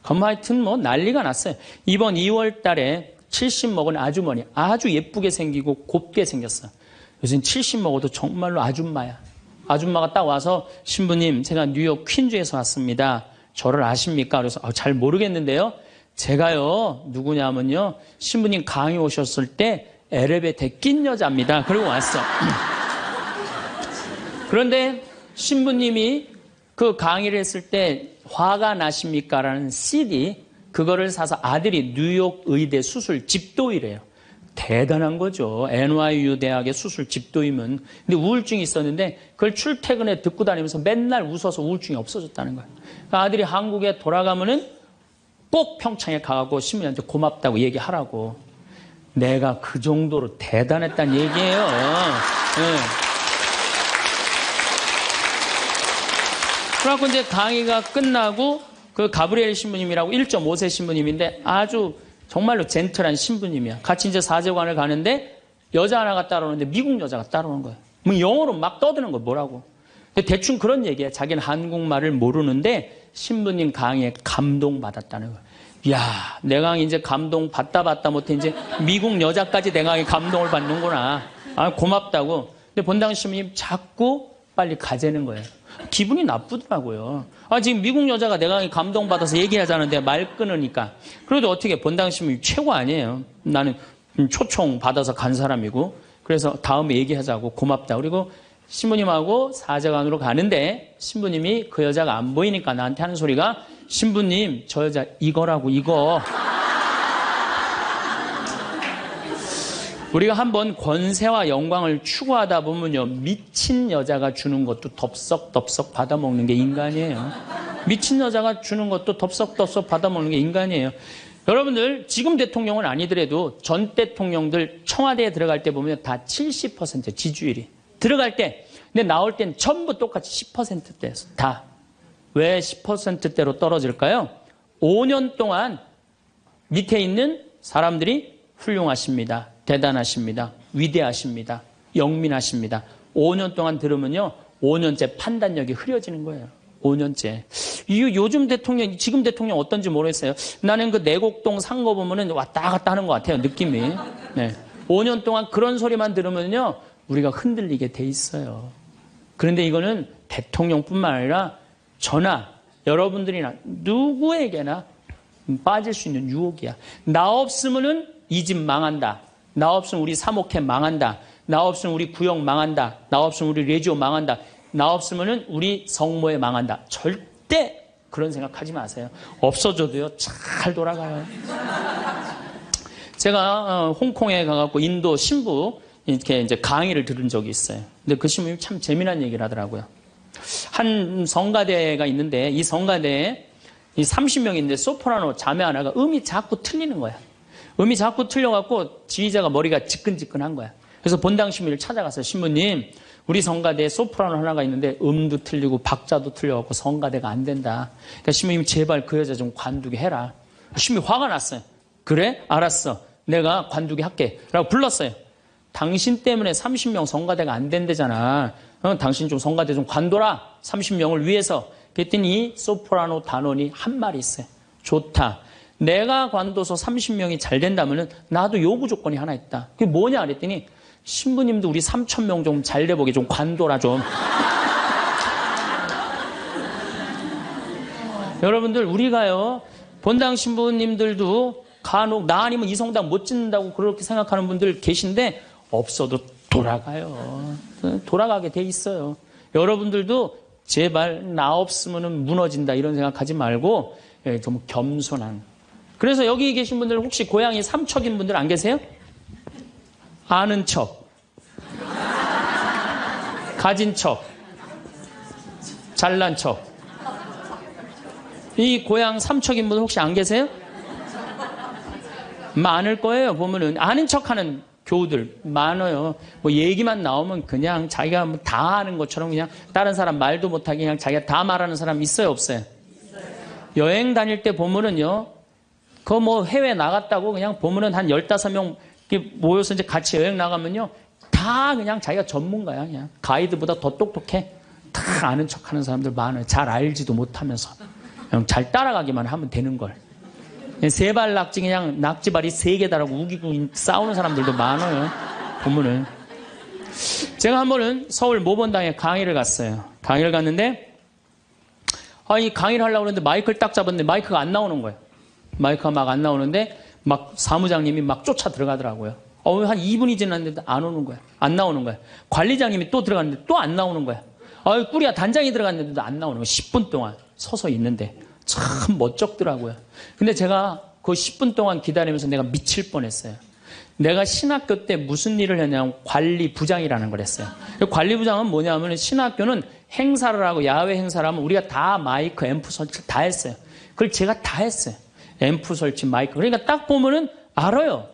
하여튼 난리가 났어요. 이번 2월 달에 70 먹은 아주머니, 아주 예쁘게 생기고 곱게 생겼어요. 요즘 70 먹어도 정말로 아줌마야. 아줌마가 딱 와서 신부님, 제가 뉴욕 퀸즈에서 왔습니다. 저를 아십니까? 그래서 잘 모르겠는데요. 제가요, 누구냐면요, 신부님 강의 오셨을 때 엘리베이터에 낀 여자입니다. 그리고 왔어. 그런데 신부님이 그 강의를 했을 때 화가 나십니까? 라는 CD, 그거를 사서 아들이 뉴욕 의대 수술 집도이래요. 대단한 거죠. NYU 대학의 수술 집도이면. 근데 우울증이 있었는데 그걸 출퇴근에 듣고 다니면서 맨날 웃어서 우울증이 없어졌다는 거예요. 그러니까 아들이 한국에 돌아가면은 꼭 평창에 가고 신부님한테 고맙다고 얘기하라고. 내가 그 정도로 대단했다는 얘기예요. 네. 그래갖고 이제 강의가 끝나고 그 가브리엘 신부님이라고 1.5세 신부님인데 아주 정말로 젠틀한 신부님이야. 같이 이제 사제관을 가는데 여자 하나가 따라오는데 미국 여자가 따라오는 거예요. 영어로 막 떠드는 거예요. 뭐라고. 대충 그런 얘기예요. 자기는 한국말을 모르는데 신부님 강의에 감동받았다는 거예요. 이야, 내가 이제 감동받다 못해 이제 미국 여자까지 내가 감동을 받는구나. 고맙다고. 근데 본당 신부님 자꾸 빨리 가재는 거예요. 기분이 나쁘더라고요. 지금 미국 여자가 내가 감동받아서 얘기하자는데 말 끊으니까. 그래도 어떻게 본당 신부님 최고 아니에요. 나는 초청 받아서 간 사람이고. 그래서 다음에 얘기하자고 고맙다. 그리고 신부님하고 사제관으로 가는데 신부님이 그 여자가 안 보이니까 나한테 하는 소리가 신부님 저 여자 이거라고 이거. 우리가 한번 권세와 영광을 추구하다 보면요 미친 여자가 주는 것도 덥석덥석 받아먹는 게 인간이에요. 미친 여자가 주는 것도 덥석덥석 받아먹는 게 인간이에요. 여러분들 지금 대통령은 아니더라도 전 대통령들 청와대에 들어갈 때 보면 다 70% 지지율이 들어갈 때 근데 나올 땐 전부 똑같이 10%대였어. 다. 왜 10%대로 떨어질까요? 5년 동안 밑에 있는 사람들이 훌륭하십니다. 대단하십니다. 위대하십니다. 영민하십니다. 5년 동안 들으면요. 5년째 판단력이 흐려지는 거예요. 5년째. 요즘 대통령, 지금 대통령 어떤지 모르겠어요. 나는 그 내곡동 산 거 보면은 왔다 갔다 하는 것 같아요. 느낌이. 네. 5년 동안 그런 소리만 들으면요. 우리가 흔들리게 돼 있어요. 그런데 이거는 대통령뿐만 아니라 저나 여러분들이나 누구에게나 빠질 수 있는 유혹이야. 나 없으면은 이 집 망한다. 나 없으면 우리 사목회 망한다. 나 없으면 우리 구역 망한다. 나 없으면 우리 레지오 망한다. 나 없으면은 우리 성모회 망한다. 절대 그런 생각하지 마세요. 없어져도요 잘 돌아가요. 제가 홍콩에 가갖고 인도 신부 이렇게 이제 강의를 들은 적이 있어요. 근데 그 신부님이 참 재미난 얘기를 하더라고요. 한 성가대가 있는데 이 성가대에 이 30명인데 소프라노 자매 하나가 음이 자꾸 틀리는 거야. 음이 자꾸 틀려갖고 지휘자가 머리가 지끈지끈한 거야. 그래서 본당 신부를 찾아가서 신부님 우리 성가대에 소프라노 하나가 있는데 음도 틀리고 박자도 틀려갖고 성가대가 안 된다. 그러니까 신부님 제발 그 여자 좀 관두게 해라. 신부님 화가 났어요. 그래? 알았어. 내가 관두게 할게. 라고 불렀어요. 당신 때문에 30명 성가대가 안 된대잖아. 당신 좀 성가대 좀 관둬라. 30명을 위해서. 그랬더니 소프라노 단원이 한 말이 있어요. 좋다. 내가 관둬서 30명이 잘 된다면 나도 요구 조건이 하나 있다. 그게 뭐냐 그랬더니 신부님도 우리 3,000명 좀 잘 돼보게 좀 관둬라 좀. 여러분들 우리가요 본당 신부님들도 간혹 나 아니면 이 성당 못 짓는다고 그렇게 생각하는 분들 계신데 없어도 돌아가요. 돌아가게 돼 있어요. 여러분들도 제발 나 없으면 무너진다 이런 생각하지 말고 좀 겸손한. 그래서 여기 계신 분들 혹시 고향이 삼척인 분들 안 계세요? 아는 척, 가진 척, 잘난 척. 이 고향 삼척인 분들 혹시 안 계세요? 많을 거예요. 보면은 아는 척하는 교우들 많아요. 뭐 얘기만 나오면 그냥 자기가 뭐 다 아는 것처럼 그냥 다른 사람 말도 못하게 그냥 자기가 다 말하는 사람 있어요, 없어요? 여행 다닐 때 보면은요, 그 뭐 해외 나갔다고 그냥 보면은 한 15명 모여서 이제 같이 여행 나가면요, 다 그냥 자기가 전문가야. 그냥 가이드보다 더 똑똑해. 다 아는 척하는 사람들 많아요. 잘 알지도 못하면서 그냥 잘 따라가기만 하면 되는 걸. 세발 낙지 그냥 낙지발이 3개 달하고 우기고 싸우는 사람들도 많아요. 보면은. 제가 한 번은 서울 모본당에 강의를 갔어요. 강의를 갔는데 이 강의를 하려고 했는데 마이크를 딱 잡았는데 마이크가 안 나오는 거예요. 마이크가 막 안 나오는데 막 사무장님이 막 쫓아 들어가더라고요. 한 2분이 지났는데 안 오는 거야. 안 나오는 거야. 관리장님이 또 들어갔는데 또 안 나오는 거야. 꾸리야 단장이 들어갔는데도 안 나오는 거야. 10분 동안 서서 있는데. 참 멋쩍더라고요. 근데 제가 그 10분 동안 기다리면서 내가 미칠 뻔했어요. 내가 신학교 때 무슨 일을 했냐면 관리부장이라는 걸 했어요. 관리부장은 뭐냐면 신학교는 행사를 하고 야외 행사를 하면 우리가 다 마이크, 앰프 설치 다 했어요. 그걸 제가 다 했어요. 앰프 설치, 마이크. 그러니까 딱 보면은 알아요.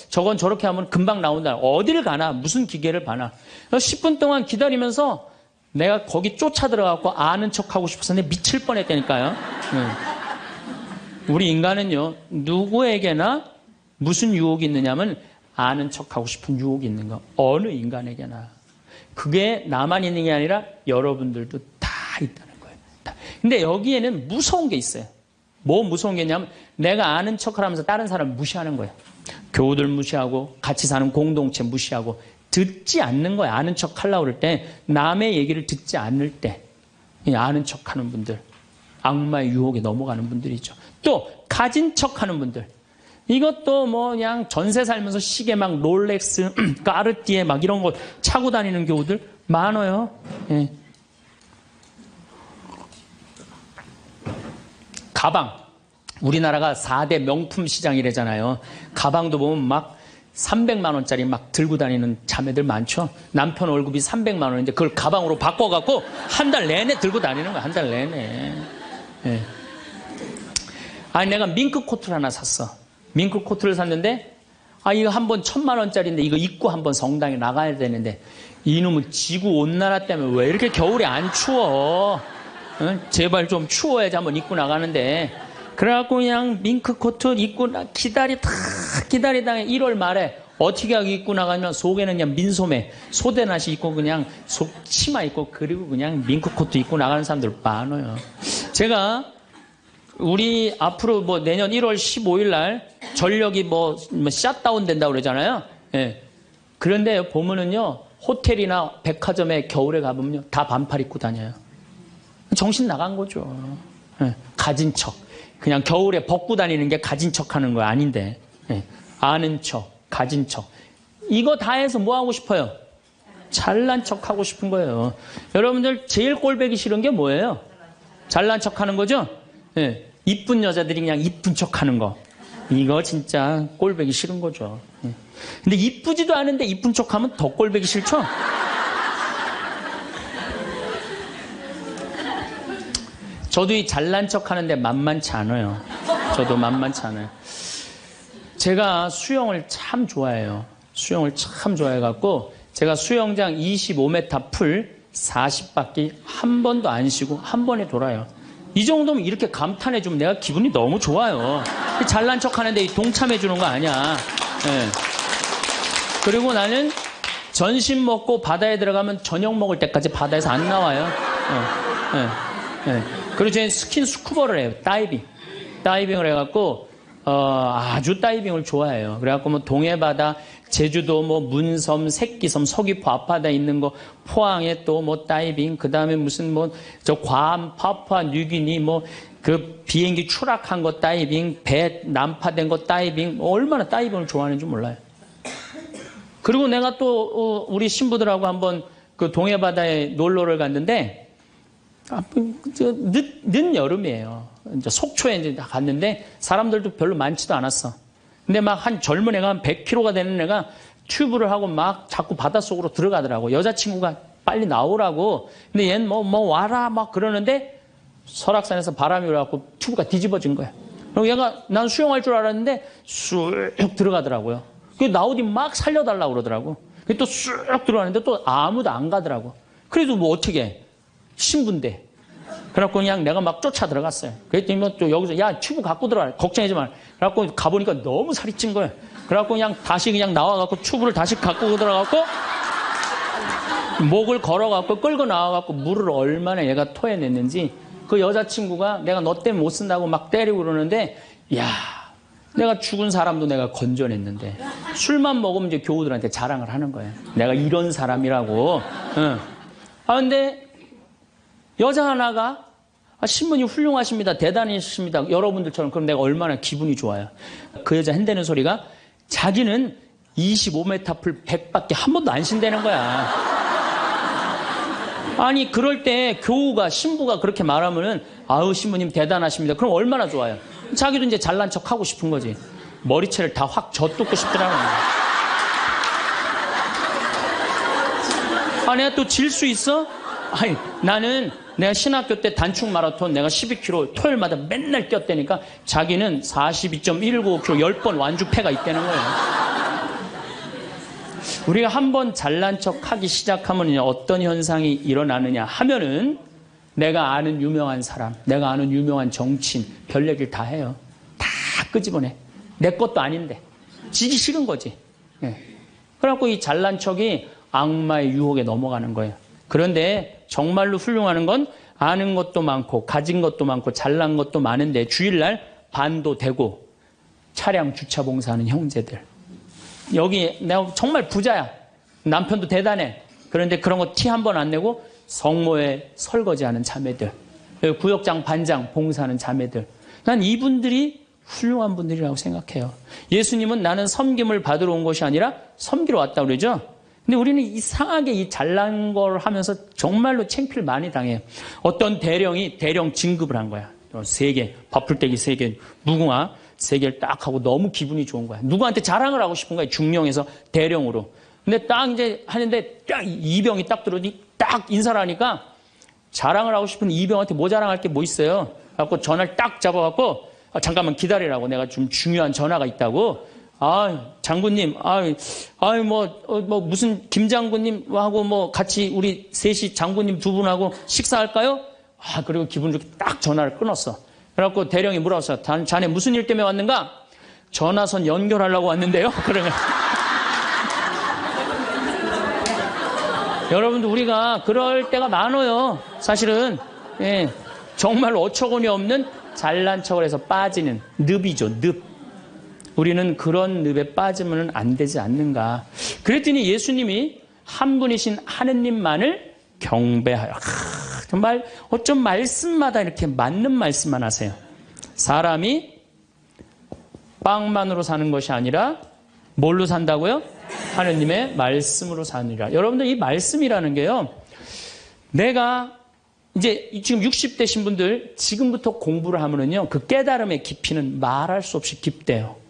저건 저렇게 하면 금방 나온다. 어디를 가나, 무슨 기계를 봐나. 10분 동안 기다리면서 내가 거기 쫓아 들어가고 아는 척 하고 싶었는데 미칠 뻔했다니까요. 우리 인간은요, 누구에게나 무슨 유혹이 있느냐면 아는 척 하고 싶은 유혹이 있는 거. 어느 인간에게나. 그게 나만 있는 게 아니라 여러분들도 다 있다는 거예요. 다. 근데 여기에는 무서운 게 있어요. 뭐 무서운 게 있냐면 내가 아는 척을 하면서 다른 사람을 무시하는 거예요. 교우들 무시하고 같이 사는 공동체 무시하고 듣지 않는 거예요. 아는 척 하려고 그럴 때 남의 얘기를 듣지 않을 때 아는 척하는 분들, 악마의 유혹에 넘어가는 분들이죠. 또 가진 척하는 분들. 이것도 뭐 그냥 전세 살면서 시계 막 롤렉스, 까르띠에 막 이런 거 차고 다니는 교우들 많아요. 예. 가방. 우리나라가 4대 명품 시장이래잖아요. 가방도 보면 막 300만 원짜리 막 들고 다니는 자매들 많죠. 남편 월급이 300만 원인데 그걸 가방으로 바꿔갖고 한 달 내내 들고 다니는 거야. 한 달 내내. 예. 아니 내가 밍크 코트를 하나 샀어. 밍크 코트를 샀는데 이거 한 번 1000만 원짜리인데 이거 입고 한번 성당에 나가야 되는데 이놈은 지구 온난화 때문에 왜 이렇게 겨울에 안 추워? 제발 좀 추워야지 한번 입고 나가는데 그래갖고 그냥 밍크 코트 입고 기다리다가 1월 말에 어떻게 하고 입고 나가면 속에는 그냥 민소매 소대낫이 입고 그냥 속 치마 입고 그리고 그냥 밍크 코트 입고 나가는 사람들 많아요. 제가 우리 앞으로 뭐 내년 1월 15일 날 전력이 뭐 샷다운 된다고 그러잖아요. 예. 그런데 보면은요 호텔이나 백화점에 겨울에 가보면요 다 반팔 입고 다녀요. 정신 나간 거죠. 예. 가진 척. 그냥 겨울에 벗고 다니는 게 가진 척 하는 거 아닌데. 예. 아는 척, 가진 척. 이거 다 해서 뭐 하고 싶어요? 잘난 척 하고 싶은 거예요. 여러분들 제일 꼴보기 싫은 게 뭐예요? 잘난 척 하는 거죠? 예. 이쁜 여자들이 그냥 이쁜 척 하는 거. 이거 진짜 꼴보기 싫은 거죠. 예. 근데 이쁘지도 않은데 이쁜 척 하면 더 꼴보기 싫죠? 저도 이 잘난 척 하는데 만만치 않아요. 저도 만만치 않아요. 제가 수영을 참 좋아해요. 수영을 참 좋아해갖고 제가 수영장 25m 풀 40바퀴 한 번도 안 쉬고 한 번에 돌아요. 이 정도면 이렇게 감탄해주면 내가 기분이 너무 좋아요. 잘난 척 하는데 동참해주는 거 아니야. 네. 그리고 나는 전심 먹고 바다에 들어가면 저녁 먹을 때까지 바다에서 안 나와요. 그리고 저는 스킨스쿠버를 해요. 다이빙을 해갖고 아주 다이빙을 좋아해요. 그래갖고 뭐 동해바다, 제주도, 뭐 문섬, 새끼섬, 서귀포 앞바다에 있는 거, 포항에 또 뭐 다이빙, 그 다음에 무슨 뭐 저 괌, 파푸아 뉴기니 뭐 그 비행기 추락한 거 다이빙, 배 난파된 거 다이빙, 얼마나 다이빙을 좋아하는지 몰라요. 그리고 내가 또 우리 신부들하고 한번 그 동해바다에 놀러를 갔는데 늦 여름이에요. 이제 속초에 이제 갔는데 사람들도 별로 많지도 않았어. 근데 막 한 젊은 애가 한 100kg가 되는 애가 튜브를 하고 막 자꾸 바닷속으로 들어가더라고. 여자친구가 빨리 나오라고. 근데 얘는 뭐 와라 막 그러는데 설악산에서 바람이 불어갖고 튜브가 뒤집어진 거야. 그리고 얘가 난 수영할 줄 알았는데 쑥 들어가더라고요. 그 나오디 막 살려달라고 그러더라고. 또 쑥 들어가는데 또 아무도 안 가더라고. 그래도 뭐 어떻게 해. 신부인데. 그래갖고 그냥 내가 막 쫓아 들어갔어요. 그랬더니 또 여기서 야 튜브 갖고 들어와. 걱정하지 마. 그래갖고 가보니까 너무 살이 찐 거예요. 그래갖고 그냥 다시 그냥 나와갖고 튜브를 다시 갖고 들어가갖고 목을 걸어갖고 끌고 나와갖고 물을 얼마나 얘가 토해냈는지 그 여자친구가 내가 너 때문에 못 쓴다고 막 때리고 그러는데 야 내가 죽은 사람도 내가 건져냈는데 술만 먹으면 이제 교우들한테 자랑을 하는 거예요. 내가 이런 사람이라고. 응. 근데 여자 하나가 신부님 훌륭하십니다. 대단하십니다. 여러분들처럼. 그럼 내가 얼마나 기분이 좋아요. 그 여자 한다는 소리가 자기는 25m 풀 100밖에 한 번도 안 쉰다는 거야. 아니 그럴 때 교우가 신부가 그렇게 말하면은 아우 신부님 대단하십니다. 그럼 얼마나 좋아요. 자기도 이제 잘난 척 하고 싶은 거지. 머리채를 다 확 젖뜯고 싶더라고요. 내가 또 질 수 있어? 아니 나는 내가 신학교 때 단축 마라톤 내가 12km 토요일마다 맨날 뛰었다니까 자기는 42.195km 10번 완주패가 있다는 거예요. 우리가 한번 잘난 척 하기 시작하면 어떤 현상이 일어나느냐 하면은 내가 아는 유명한 사람, 내가 아는 유명한 정치인 별 얘기를 다 해요. 다 끄집어내. 내 것도 아닌데. 지기 싫은 거지. 네. 그래갖고 이 잘난 척이 악마의 유혹에 넘어가는 거예요. 그런데 정말로 훌륭한 건 아는 것도 많고 가진 것도 많고 잘난 것도 많은데 주일날 반도 되고 차량 주차 봉사하는 형제들. 여기 내가 정말 부자야. 남편도 대단해. 그런데 그런 거 티 한 번 안 내고 성모에 설거지하는 자매들. 구역장 반장 봉사하는 자매들. 난 이분들이 훌륭한 분들이라고 생각해요. 예수님은 나는 섬김을 받으러 온 것이 아니라 섬기러 왔다고 그러죠. 근데 우리는 이상하게 이 잘난 걸 하면서 정말로 창피를 많이 당해요. 어떤 대령이 대령 진급을 한 거야. 3개, 밥풀떼기 3개, 무궁화 3개를 딱 하고 너무 기분이 좋은 거야. 누구한테 자랑을 하고 싶은 거야. 중령에서 대령으로. 근데 딱 이제 하는데 딱 이병이 딱 들어오니 딱 인사를 하니까 자랑을 하고 싶은 이병한테 뭐 자랑할 게 뭐 있어요. 그래갖고 전화를 딱 잡아갖고 잠깐만 기다리라고, 내가 좀 중요한 전화가 있다고. 장군님, 뭐 무슨 김 장군님하고 뭐 같이 우리 셋이 장군님 2분하고 식사할까요? 그리고 기분 좋게 딱 전화를 끊었어. 그래갖고 대령이 물어봤어. 자네 무슨 일 때문에 왔는가? 전화선 연결하려고 왔는데요. 그러면 여러분들, 우리가 그럴 때가 많아요. 사실은 정말로 어처구니 없는 잘난 척을 해서 빠지는 늪이죠. 늪. 우리는 그런 늪에 빠지면 안 되지 않는가. 그랬더니 예수님이 한 분이신 하느님만을 경배하여. 정말 어쩜 말씀마다 이렇게 맞는 말씀만 하세요. 사람이 빵만으로 사는 것이 아니라 뭘로 산다고요? 하느님의 말씀으로 사느니라. 여러분들, 이 말씀이라는 게요, 내가 이제 지금 60대신 분들 지금부터 공부를 하면은요, 그 깨달음의 깊이는 말할 수 없이 깊대요.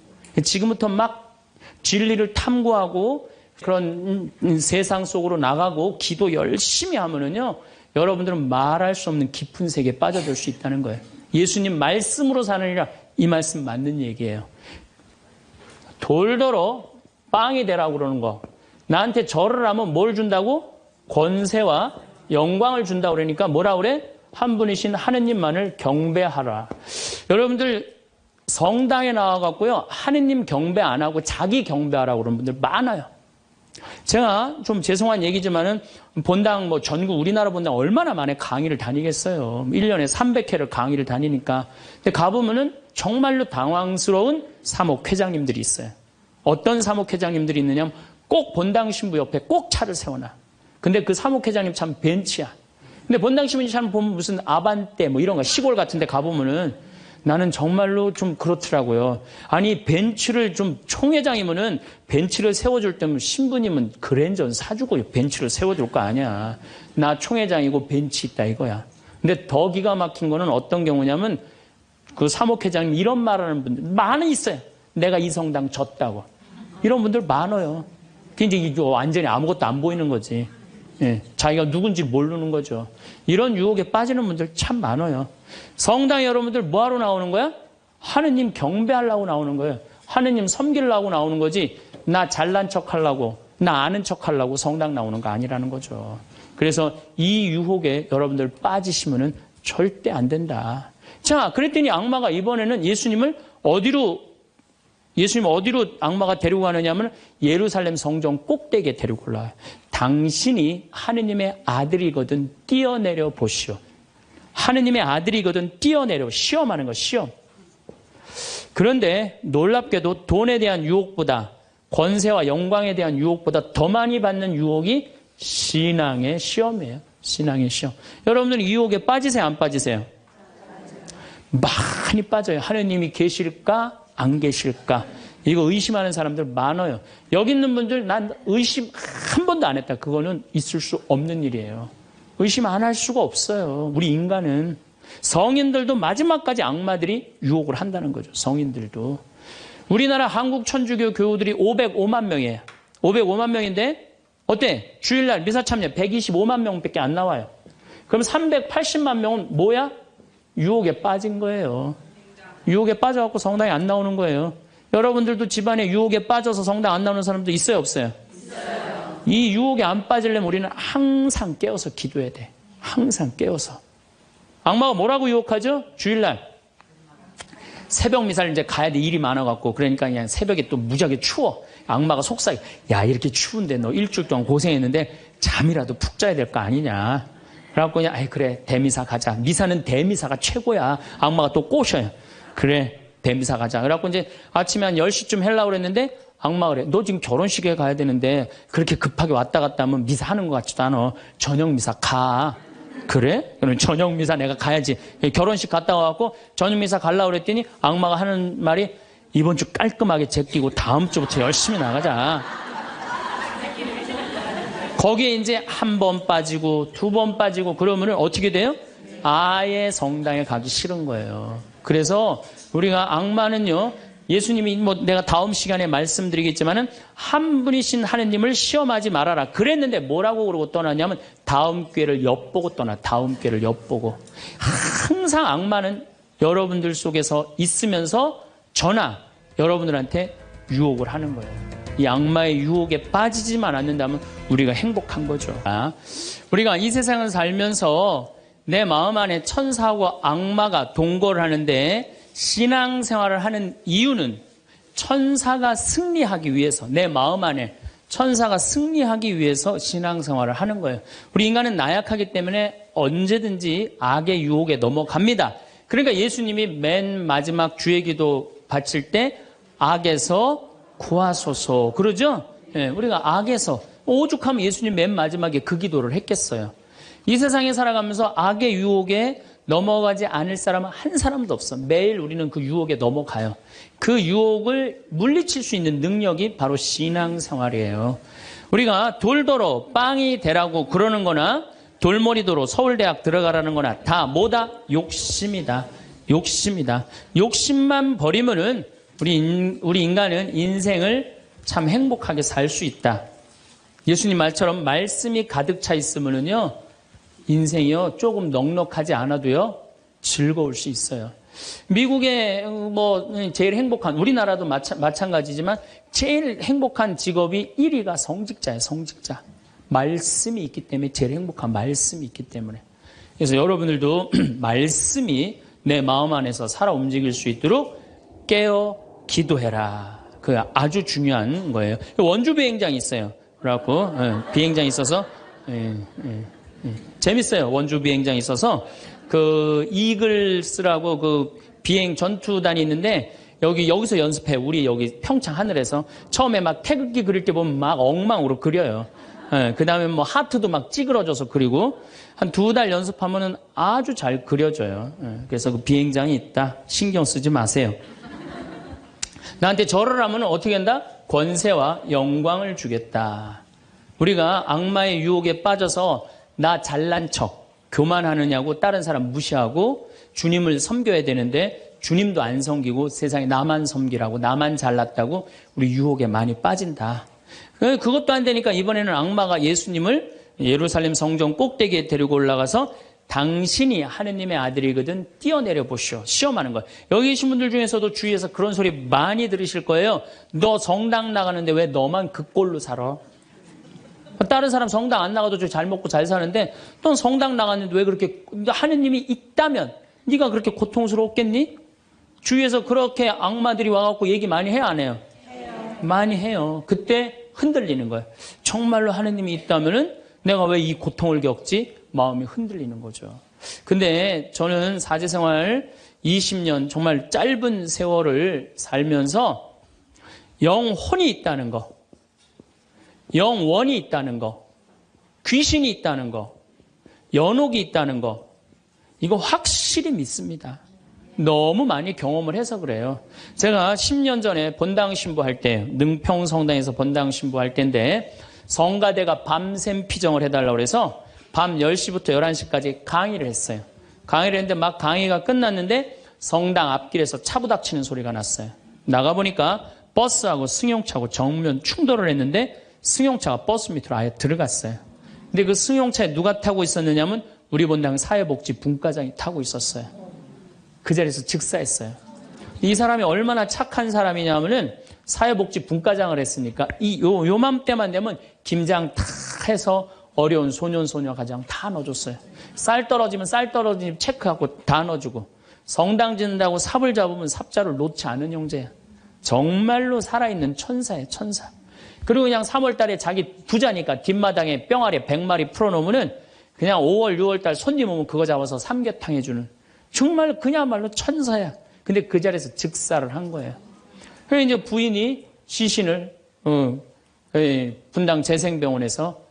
지금부터 막 진리를 탐구하고 그런 세상 속으로 나가고 기도 열심히 하면은요, 여러분들은 말할 수 없는 깊은 세계에 빠져들 수 있다는 거예요. 예수님 말씀으로 사느니라, 이 말씀 맞는 얘기예요. 돌더러 빵이 되라고 그러는 거. 나한테 절을 하면 뭘 준다고? 권세와 영광을 준다고 그러니까 뭐라 그래? 한 분이신 하느님만을 경배하라. 여러분들 성당에 나와갖고요, 하느님 경배 안 하고 자기 경배하라고 그러는 분들 많아요. 제가 좀 죄송한 얘기지만은 본당 뭐 전국 우리나라 본당 얼마나 많이 강의를 다니겠어요. 1년에 300회를 강의를 다니니까. 근데 가보면은 정말로 당황스러운 사목회장님들이 있어요. 어떤 사목회장님들이 있느냐면 꼭 본당 신부 옆에 꼭 차를 세워놔. 근데 그 사목회장님 참 벤치야. 근데 본당 신부 참 보면 무슨 아반떼 뭐 이런 거 시골 같은 데 가보면은 나는 정말로 좀 그렇더라고요. 아니, 벤츠를 좀 총회장이면은 벤츠를 세워줄 때면 신부님은 그랜저는 사주고 벤츠를 세워줄 거 아니야. 나 총회장이고 벤츠 있다 이거야. 근데 더 기가 막힌 거는 어떤 경우냐면 그 사목회장님 이런 말하는 분들 많이 있어요. 내가 이 성당 졌다고. 이런 분들 많아요. 그게 이제 완전히 아무것도 안 보이는 거지. 자기가 누군지 모르는 거죠. 이런 유혹에 빠지는 분들 참 많아요. 성당에 여러분들 뭐하러 나오는 거야? 하느님 경배하려고 나오는 거예요. 하느님 섬기려고 나오는 거지, 나 잘난 척 하려고, 나 아는 척 하려고 성당 나오는 거 아니라는 거죠. 그래서 이 유혹에 여러분들 빠지시면은 절대 안 된다. 자, 그랬더니 악마가 이번에는 예수님 어디로 악마가 데리고 가느냐면 예루살렘 성전 꼭대기에 데리고 올라와요. 당신이 하느님의 아들이거든 뛰어내려 보시오. 하느님의 아들이거든 뛰어내려. 시험하는 거, 시험. 그런데 놀랍게도 돈에 대한 유혹보다, 권세와 영광에 대한 유혹보다 더 많이 받는 유혹이 신앙의 시험이에요. 신앙의 시험. 여러분들은 이 유혹에 빠지세요, 안 빠지세요? 많이 빠져요. 하느님이 계실까 안 계실까, 이거 의심하는 사람들 많아요. 여기 있는 분들 난 의심 한 번도 안 했다. 그거는 있을 수 없는 일이에요. 의심 안 할 수가 없어요. 우리 인간은. 성인들도 마지막까지 악마들이 유혹을 한다는 거죠. 성인들도. 우리나라 한국 천주교 교우들이 505만 명이에요. 505만 명인데 어때? 주일날 미사 참여 125만 명밖에 안 나와요. 그럼 380만 명은 뭐야? 유혹에 빠진 거예요. 유혹에 빠져갖고 성당에 안 나오는 거예요. 여러분들도 집안에 유혹에 빠져서 성당 안 나오는 사람도 있어요, 없어요? 있어요. 이 유혹에 안 빠지려면 우리는 항상 깨어서 기도해야 돼. 항상 깨어서. 악마가 뭐라고 유혹하죠? 주일날 새벽 미사를 이제 가야 돼. 일이 많아갖고. 그러니까 그냥 새벽에 또 무지하게 추워. 악마가 속삭여. 야, 이렇게 추운데 너 일주일 동안 고생했는데 잠이라도 푹 자야 될 거 아니냐. 그래갖고 그냥 그래, 대미사 가자. 미사는 대미사가 최고야. 악마가 또 꼬셔요. 그래, 대미사 가자. 그래갖고 이제 아침에 한 10시쯤 하려고 그랬는데 악마가 그래. 너 지금 결혼식에 가야 되는데 그렇게 급하게 왔다 갔다 하면 미사 하는 것 같지도 않아. 저녁 미사 가. 그래? 그럼 저녁 미사 내가 가야지. 결혼식 갔다 와갖고 저녁 미사 가려고 그랬더니 악마가 하는 말이 이번 주 깔끔하게 제끼고 다음 주부터 열심히 나가자. 거기에 이제 한 번 빠지고 두 번 빠지고 그러면은 어떻게 돼요? 아예 성당에 가기 싫은 거예요. 그래서 우리가 악마는요, 예수님이 뭐 내가 다음 시간에 말씀드리겠지만은 한 분이신 하느님을 시험하지 말아라 그랬는데 뭐라고 그러고 떠났냐면 다음 기회를 엿보고 떠나. 다음 기회를 엿보고. 항상 악마는 여러분들 속에서 있으면서 저나 여러분들한테 유혹을 하는 거예요. 이 악마의 유혹에 빠지지만 않는다면 우리가 행복한 거죠. 우리가 이 세상을 살면서 내 마음 안에 천사하고 악마가 동거를 하는데 신앙생활을 하는 이유는 천사가 승리하기 위해서, 내 마음 안에 천사가 승리하기 위해서 신앙생활을 하는 거예요. 우리 인간은 나약하기 때문에 언제든지 악의 유혹에 넘어갑니다. 그러니까 예수님이 맨 마지막 주의 기도 바칠 때 악에서 구하소서 그러죠? 네, 우리가 악에서, 오죽하면 예수님 맨 마지막에 그 기도를 했겠어요. 이 세상에 살아가면서 악의 유혹에 넘어가지 않을 사람은 한 사람도 없어. 매일 우리는 그 유혹에 넘어가요. 그 유혹을 물리칠 수 있는 능력이 바로 신앙생활이에요. 우리가 돌더러 빵이 되라고 그러는 거나 돌머리도로 서울대학 들어가라는 거나 다 뭐다? 욕심이다. 욕심이다. 욕심만 버리면은 우리 인간은 인생을 참 행복하게 살 수 있다. 예수님 말처럼 말씀이 가득 차 있으면은요, 인생이요, 조금 넉넉하지 않아도요, 즐거울 수 있어요. 미국의 제일 행복한, 우리나라도 마찬가지지만 제일 행복한 직업이 1위가 성직자예요, 성직자. 말씀이 있기 때문에 제일 행복한 말씀이 있기 때문에. 그래서 여러분들도 말씀이 내 마음 안에서 살아 움직일 수 있도록 깨어 기도해라. 그 아주 중요한 거예요. 원주 비행장이 있어요. 그래갖고 비행장이 있어서 재밌어요. 원주 비행장이 있어서 그 이글스라고 그 비행 전투단이 있는데 여기서 연습해. 우리 여기 평창 하늘에서 처음에 막 태극기 그릴 때 보면 막 엉망으로 그려요. 그 다음에 뭐 하트도 막 찌그러져서 그리고 한 2달 연습하면은 아주 잘 그려져요. 그래서 그 비행장이 있다. 신경 쓰지 마세요. 나한테 절을 하면 어떻게 한다? 권세와 영광을 주겠다. 우리가 악마의 유혹에 빠져서 나 잘난 척, 교만하느냐고 다른 사람 무시하고 주님을 섬겨야 되는데 주님도 안 섬기고 세상에 나만 섬기라고, 나만 잘났다고 우리 유혹에 많이 빠진다. 그것도 안 되니까 이번에는 악마가 예수님을 예루살렘 성전 꼭대기에 데리고 올라가서 당신이 하느님의 아들이거든 뛰어내려 보시오. 시험하는 거예요. 여기 계신 분들 중에서도 주위에서 그런 소리 많이 들으실 거예요. 너 성당 나가는데 왜 너만 그 꼴로 살아? 다른 사람 성당 안 나가도 잘 먹고 잘 사는데 넌 성당 나갔는데 왜 그렇게, 하느님이 있다면 네가 그렇게 고통스러웠겠니? 주위에서 그렇게 악마들이 와갖고 얘기 많이 해요, 안 해요? 해요. 많이 해요. 그때 흔들리는 거예요. 정말로 하느님이 있다면은 내가 왜 이 고통을 겪지? 마음이 흔들리는 거죠. 근데 저는 사제생활 20년 정말 짧은 세월을 살면서 영혼이 있다는 거, 영원이 있다는 거, 귀신이 있다는 거, 연옥이 있다는 거, 이거 확실히 믿습니다. 너무 많이 경험을 해서 그래요. 제가 10년 전에 본당 신부할 때, 능평 성당에서 본당 신부할 때인데 성가대가 밤샘 피정을 해달라고 그래서 밤 10시부터 11시까지 강의를 했어요. 강의를 했는데 막 강의가 끝났는데 성당 앞길에서 차 부닥치는 소리가 났어요. 나가보니까 버스하고 승용차하고 정면 충돌을 했는데 승용차가 버스 밑으로 아예 들어갔어요. 근데 그 승용차에 누가 타고 있었느냐면 우리 본당 사회복지 분과장이 타고 있었어요. 그 자리에서 즉사했어요. 이 사람이 얼마나 착한 사람이냐면은 사회복지 분과장을 했으니까 요맘때만 되면 김장 다 해서 어려운 소년, 소녀 가정 다 넣어줬어요. 쌀 떨어지면 쌀 떨어지면 체크하고 다 넣어주고, 성당 짓는다고 삽을 잡으면 삽자를 놓지 않은 형제야. 정말로 살아있는 천사예요, 천사. 그리고 그냥 3월 달에 자기 부자니까 뒷마당에 뿅아리 100마리 풀어놓으면은 그냥 5월, 6월 달 손님 오면 그거 잡아서 삼계탕 해주는, 정말 그야말로 천사야. 근데 그 자리에서 즉사를 한 거예요. 그래서 이제 부인이 시신을 분당 재생병원에서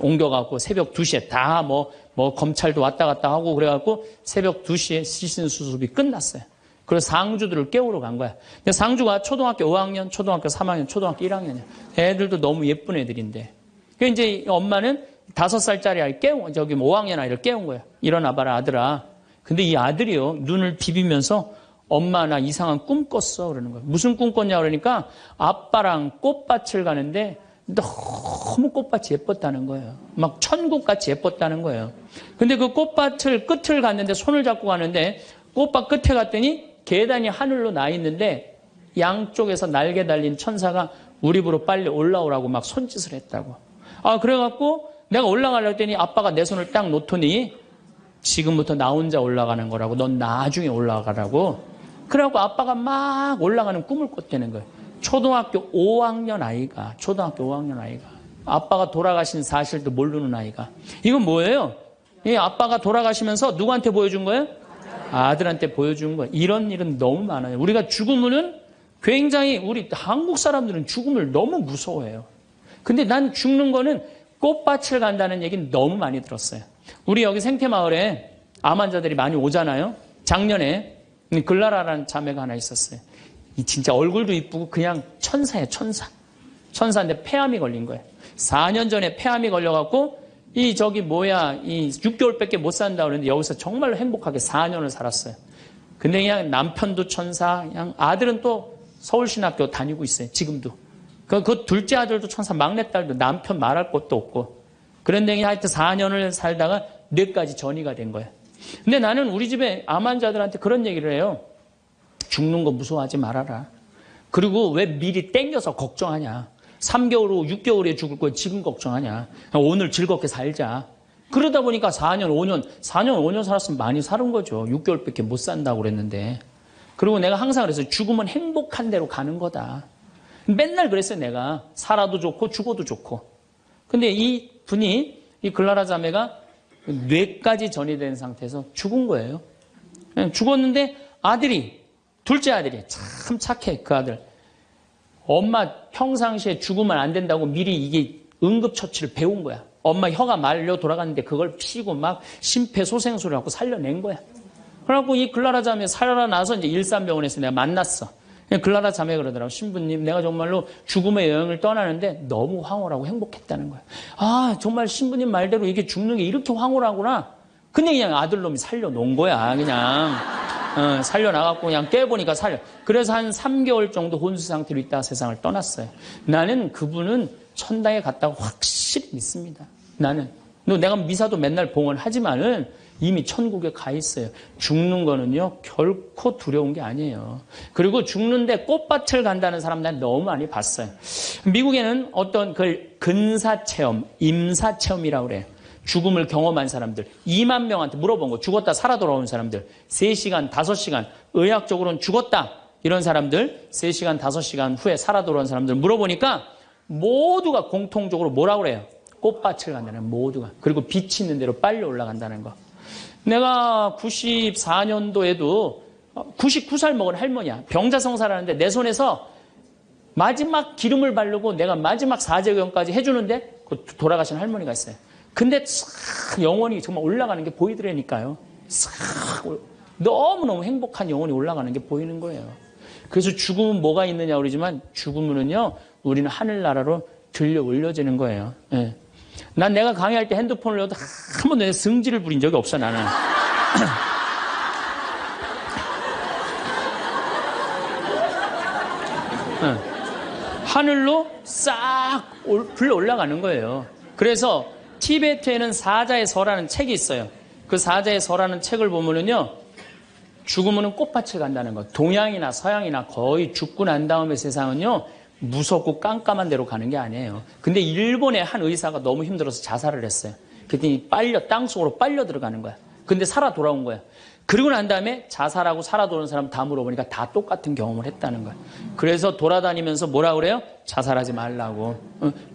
옮겨갖고 새벽 2시에 다 검찰도 왔다 갔다 하고 그래갖고 새벽 2시에 시신 수습이 끝났어요. 그래서 상주들을 깨우러 간 거야. 근데 상주가 초등학교 5학년, 초등학교 3학년, 초등학교 1학년이야. 애들도 너무 예쁜 애들인데 그러니까 이제 엄마는 5살짜리 아이 저기 5학년 아이를 깨운 거야. 일어나봐라, 아들아. 근데 이 아들이요, 눈을 비비면서 엄마 나 이상한 꿈 꿨어. 그러는 거야. 무슨 꿈 꿨냐 그러니까 아빠랑 꽃밭을 가는데 너무 꽃밭이 예뻤다는 거예요. 막 천국같이 예뻤다는 거예요. 근데 그 꽃밭을 끝을 갔는데 손을 잡고 가는데 꽃밭 끝에 갔더니 계단이 하늘로 나 있는데 양쪽에서 날개 달린 천사가 우리 집으로 빨리 올라오라고 막 손짓을 했다고. 아, 그래갖고 내가 올라가려고 했더니 아빠가 내 손을 딱 놓더니 지금부터 나 혼자 올라가는 거라고. 넌 나중에 올라가라고. 그래갖고 아빠가 막 올라가는 꿈을 꿨다는 거예요. 초등학교 5학년 아이가, 아빠가 돌아가신 사실도 모르는 아이가. 이건 뭐예요? 이 아빠가 돌아가시면서 누구한테 보여준 거예요? 아들한테 보여준 거예요. 이런 일은 너무 많아요. 우리가 죽으면은 굉장히, 우리 한국 사람들은 죽음을 너무 무서워해요. 근데 난 죽는 거는 꽃밭을 간다는 얘기는 너무 많이 들었어요. 우리 여기 생태마을에 암 환자들이 많이 오잖아요. 작년에 글라라라는 자매가 하나 있었어요. 이 진짜 얼굴도 이쁘고 그냥 천사예요, 천사. 천사인데 폐암이 걸린 거예요. 4년 전에 폐암이 걸려갖고 이 6개월밖에 못 산다 그러는데 여기서 정말로 행복하게 4년을 살았어요. 근데 그냥 남편도 천사, 그냥 아들은 또 서울신학교 다니고 있어요, 지금도. 그 둘째 아들도 천사, 막내딸도 남편 말할 것도 없고. 그런데 그냥 하여튼 4년을 살다가 뇌까지 전이가 된 거예요. 근데 나는 우리 집에 암 환자들한테 그런 얘기를 해요. 죽는 거 무서워하지 말아라. 그리고 왜 미리 땡겨서 걱정하냐. 3개월 후, 6개월 후에 죽을 거 지금 걱정하냐. 오늘 즐겁게 살자. 그러다 보니까 4년, 5년 살았으면 많이 사는 거죠. 6개월밖에 못 산다고 그랬는데. 그리고 내가 항상 그랬어요. 죽으면 행복한 대로 가는 거다. 맨날 그랬어요, 내가. 살아도 좋고 죽어도 좋고. 근데 이 분이, 이 글라라 자매가 뇌까지 전이된 상태에서 죽은 거예요. 죽었는데 둘째 아들이 참 착해, 그 아들. 엄마 평상시에 죽으면 안 된다고 미리 이게 응급처치를 배운 거야. 엄마 혀가 말려 돌아갔는데 그걸 피고 막 심폐소생술을 하고 살려낸 거야. 그래갖고 이 글라라 자매 살아나서 이제 일산병원에서 내가 만났어. 글라라 자매 그러더라고. 신부님, 내가 정말로 죽음의 여행을 떠나는데 너무 황홀하고 행복했다는 거야. 아, 정말 신부님 말대로 이게 죽는 게 이렇게 황홀하구나. 근데 그냥 아들놈이 살려놓은 거야, 그냥. 살려나갔고 그냥 깨보니까 그래서 한 3개월 정도 혼수 상태로 있다가 세상을 떠났어요. 나는 그분은 천당에 갔다고 확실히 믿습니다. 나는. 내가 미사도 맨날 봉헌하지만은 이미 천국에 가 있어요. 죽는 거는요, 결코 두려운 게 아니에요. 그리고 죽는데 꽃밭을 간다는 사람 난 너무 많이 봤어요. 미국에는 어떤 그 근사체험, 임사체험이라고 그래요. 죽음을 경험한 사람들 2만 명한테 물어본 거. 죽었다 살아 돌아온 사람들 3시간, 5시간, 의학적으로는 죽었다 이런 사람들 3시간, 5시간 후에 살아 돌아온 사람들 물어보니까 모두가 공통적으로 뭐라고 그래요? 꽃밭을 간다는, 모두가. 그리고 빛이 있는 대로 빨리 올라간다는 거. 내가 94년도에도 99살 먹은 할머니야. 병자성사라는데 내 손에서 마지막 기름을 바르고 내가 마지막 사제경까지 해주는데 돌아가신 할머니가 있어요. 근데 싹 영혼이 정말 올라가는 게 보이더라니까요. 싹 너무너무 행복한 영혼이 올라가는 게 보이는 거예요. 그래서 죽음은 뭐가 있느냐 그러지만 죽음은요, 우리는 하늘나라로 들려 올려지는 거예요. 예. 난 내가 강의할 때 핸드폰을 넣어도 한 번도 승질을 부린 적이 없어, 나는. 하늘로 싹 불러 올라가는 거예요. 그래서 티베트에는 사자의 서라는 책이 있어요. 그 사자의 서라는 책을 보면은요, 죽으면은 꽃밭을 간다는 거. 동양이나 서양이나 거의 죽고 난 다음에 세상은요, 무섭고 깜깜한 데로 가는 게 아니에요. 근데 일본의 한 의사가 너무 힘들어서 자살을 했어요. 그랬더니 땅속으로 빨려 들어가는 거야. 근데 살아 돌아온 거야. 그리고 난 다음에 자살하고 살아 돌아온 사람 다 물어보니까 다 똑같은 경험을 했다는 거야. 그래서 돌아다니면서 뭐라 그래요? 자살하지 말라고.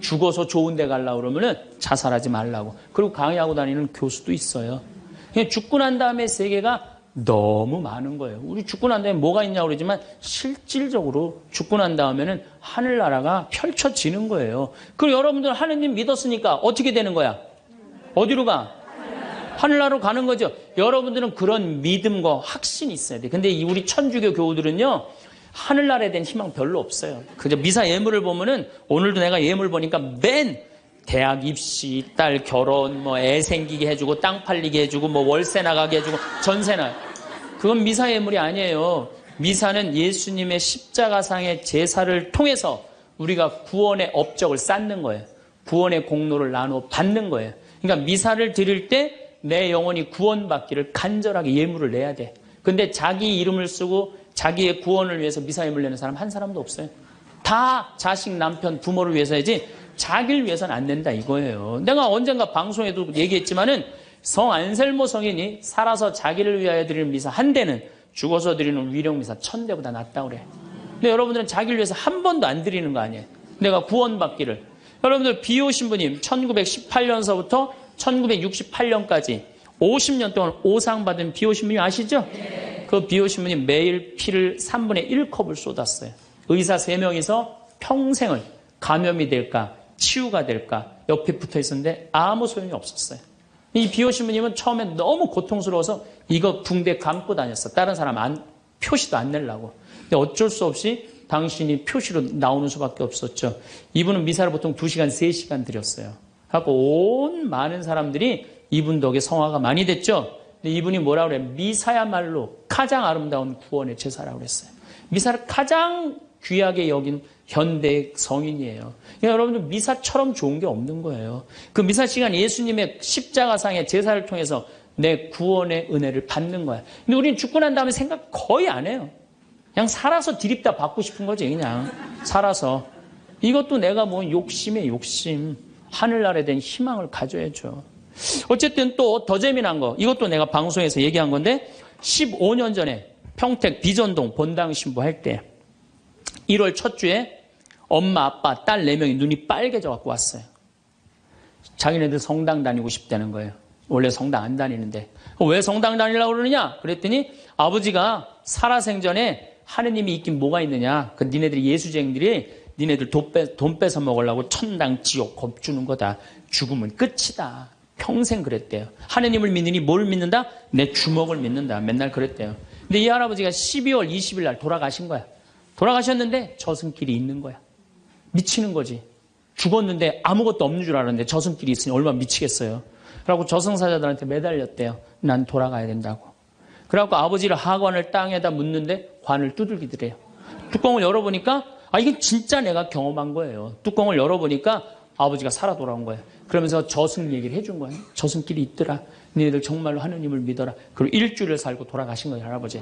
죽어서 좋은 데 가려고 그러면은 자살하지 말라고. 그리고 강의하고 다니는 교수도 있어요. 그냥 죽고 난 다음에 세계가 너무 많은 거예요. 우리 죽고 난 다음에 뭐가 있냐고 그러지만 실질적으로 죽고 난 다음에는 하늘나라가 펼쳐지는 거예요. 그리고 여러분들 하느님 믿었으니까 어떻게 되는 거야? 어디로 가? 하늘나라로 가는 거죠. 여러분들은 그런 믿음과 확신이 있어야 돼. 근데 우리 천주교 교우들은요, 하늘나라에 대한 희망 별로 없어요. 그저 미사 예물을 보면은, 오늘도 내가 예물 보니까 맨 대학 입시, 딸 결혼, 뭐 애 생기게 해주고 땅 팔리게 해주고 뭐 월세 나가게 해주고 전세나 그건 미사 예물이 아니에요. 미사는 예수님의 십자가상의 제사를 통해서 우리가 구원의 업적을 쌓는 거예요. 구원의 공로를 나누어 받는 거예요. 그러니까 미사를 드릴 때 내 영혼이 구원받기를 간절하게 예물을 내야 돼. 근데 자기 이름을 쓰고 자기의 구원을 위해서 미사 예물 내는 사람 한 사람도 없어요. 다 자식, 남편, 부모를 위해서야지 자기를 위해서는 안 된다 이거예요. 내가 언젠가 방송에도 얘기했지만은 성 안셀모 성인이 살아서 자기를 위하여 드리는 미사 한 대는 죽어서 드리는 위령 미사 1000대보다 낫다고 그래. 근데 여러분들은 자기를 위해서 한 번도 안 드리는 거 아니에요. 내가 구원받기를. 여러분들 비오신부님 1918년서부터 1968년까지 50년 동안 오상받은 비오신부님 아시죠? 그 비오신부님 매일 피를 3분의 1컵을 쏟았어요. 의사 3명이서 평생을 감염이 될까 치유가 될까 옆에 붙어 있었는데 아무 소용이 없었어요. 이 비오신부님은 처음에 너무 고통스러워서 이거 붕대 감고 다녔어. 다른 사람 표시도 안 내려고. 근데 어쩔 수 없이 당신이 표시로 나오는 수밖에 없었죠. 이분은 미사를 보통 2시간, 3시간 드렸어요. 하고 온 많은 사람들이 이분 덕에 성화가 많이 됐죠. 근데 이분이 뭐라고 그래요? 미사야말로 가장 아름다운 구원의 제사라고 그랬어요. 미사를 가장 귀하게 여긴 현대 성인이에요. 그러니까 여러분들 미사처럼 좋은 게 없는 거예요. 그 미사 시간 예수님의 십자가상의 제사를 통해서 내 구원의 은혜를 받는 거야. 근데 우리는 죽고 난 다음에 생각 거의 안 해요. 그냥 살아서 디립다 받고 싶은 거지. 그냥 살아서. 이것도 내가 뭐 욕심에 욕심. 하늘나라에 대한 희망을 가져야죠. 어쨌든 또 더 재미난 거. 이것도 내가 방송에서 얘기한 건데 15년 전에 평택 비전동 본당 신부할 때 1월 첫 주에 엄마, 아빠, 딸 4명이 눈이 빨개져 갖고 왔어요. 자기네들 성당 다니고 싶다는 거예요. 원래 성당 안 다니는데. 왜 성당 다니려고 그러느냐? 그랬더니 아버지가 살아생전에 하느님이 있긴 뭐가 있느냐? 그 니네들이 예수쟁들이 니네들 돈 뺏어 먹으려고 천당 지옥 겁주는 거다. 죽으면 끝이다. 평생 그랬대요. 하느님을 믿느니 뭘 믿는다? 내 주먹을 믿는다. 맨날 그랬대요. 근데 이 할아버지가 12월 20일 날 돌아가신 거야. 돌아가셨는데 저승길이 있는 거야. 미치는 거지. 죽었는데 아무것도 없는 줄 알았는데 저승길이 있으니 얼마나 미치겠어요. 그래갖고 저승사자들한테 매달렸대요. 난 돌아가야 된다고. 그래갖고 아버지를 하관을 땅에다 묻는데 관을 두들기더래요. 뚜껑을 열어보니까 이게 진짜 내가 경험한 거예요. 뚜껑을 열어보니까 아버지가 살아 돌아온 거예요. 그러면서 저승 얘기를 해준 거예요. 저승길이 있더라. 너희들 정말로 하느님을 믿어라. 그리고 일주일을 살고 돌아가신 거예요, 할아버지.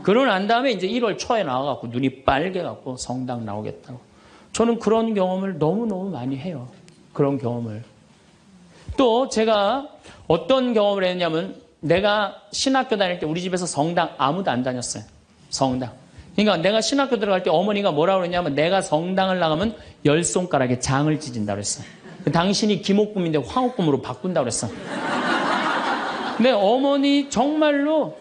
그러고 난 다음에 이제 1월 초에 나와갖고 눈이 빨개갖고 성당 나오겠다고. 저는 그런 경험을 너무너무 많이 해요. 그런 경험을. 또 제가 어떤 경험을 했냐면 내가 신학교 다닐 때 우리 집에서 성당 아무도 안 다녔어요. 성당. 그러니까 내가 신학교 들어갈 때 어머니가 뭐라고 그랬냐면 내가 성당을 나가면 10손가락에 장을 찢은다고 그랬어. 당신이 김옥금인데 황옥금으로 바꾼다고 그랬어. 근데 어머니 정말로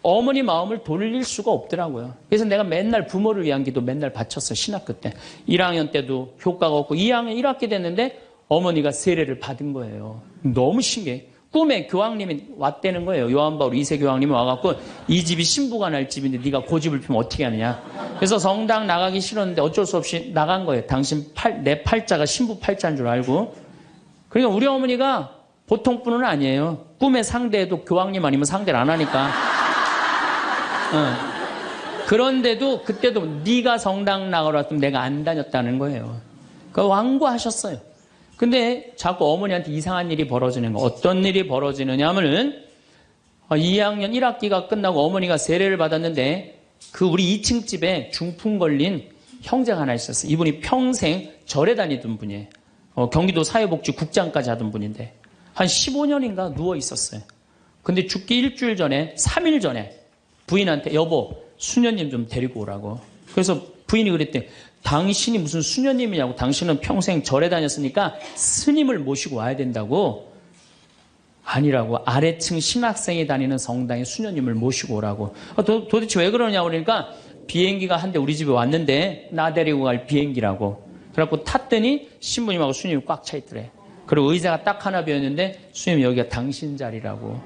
어머니 마음을 돌릴 수가 없더라고요. 그래서 내가 맨날 부모를 위한 기도 맨날 바쳤어요. 신학교 때. 1학년 때도 효과가 없고 2학년 1학기 됐는데 어머니가 세례를 받은 거예요. 너무 신기해. 꿈에 교황님이 왔다는 거예요. 요한바울 2세 교황님이 와갖고 이 집이 신부가 날 집인데 네가 고집을 피면 어떻게 하느냐. 그래서 성당 나가기 싫었는데 어쩔 수 없이 나간 거예요. 당신 내 팔자가 신부 팔자인 줄 알고. 그러니까 우리 어머니가 보통 분은 아니에요. 꿈에 상대해도 교황님 아니면 상대를 안 하니까. 그런데도 그때도 네가 성당 나가라 했더니 내가 안 다녔다는 거예요. 그러니까 완고하셨어요. 근데 자꾸 어머니한테 이상한 일이 벌어지는 거. 어떤 일이 벌어지느냐 하면은 2학년 1학기가 끝나고 어머니가 세례를 받았는데 그 우리 2층 집에 중풍 걸린 형제가 하나 있었어요. 이분이 평생 절에 다니던 분이에요. 경기도 사회복지국장까지 하던 분인데 한 15년인가 누워 있었어요. 근데 죽기 일주일 전에 3일 전에 부인한테 여보 수녀님 좀 데리고 오라고. 그래서 부인이 그랬대. 당신이 무슨 수녀님이냐고. 당신은 평생 절에 다녔으니까 스님을 모시고 와야 된다고. 아니라고. 아래층 신학생이 다니는 성당에 수녀님을 모시고 오라고. 도대체 왜 그러냐고 그러니까 비행기가 한 대 우리 집에 왔는데 나 데리고 갈 비행기라고. 그래갖고 탔더니 신부님하고 수녀님이 꽉 차 있더래. 그리고 의자가 딱 하나 비었는데 수녀님 여기가 당신 자리라고.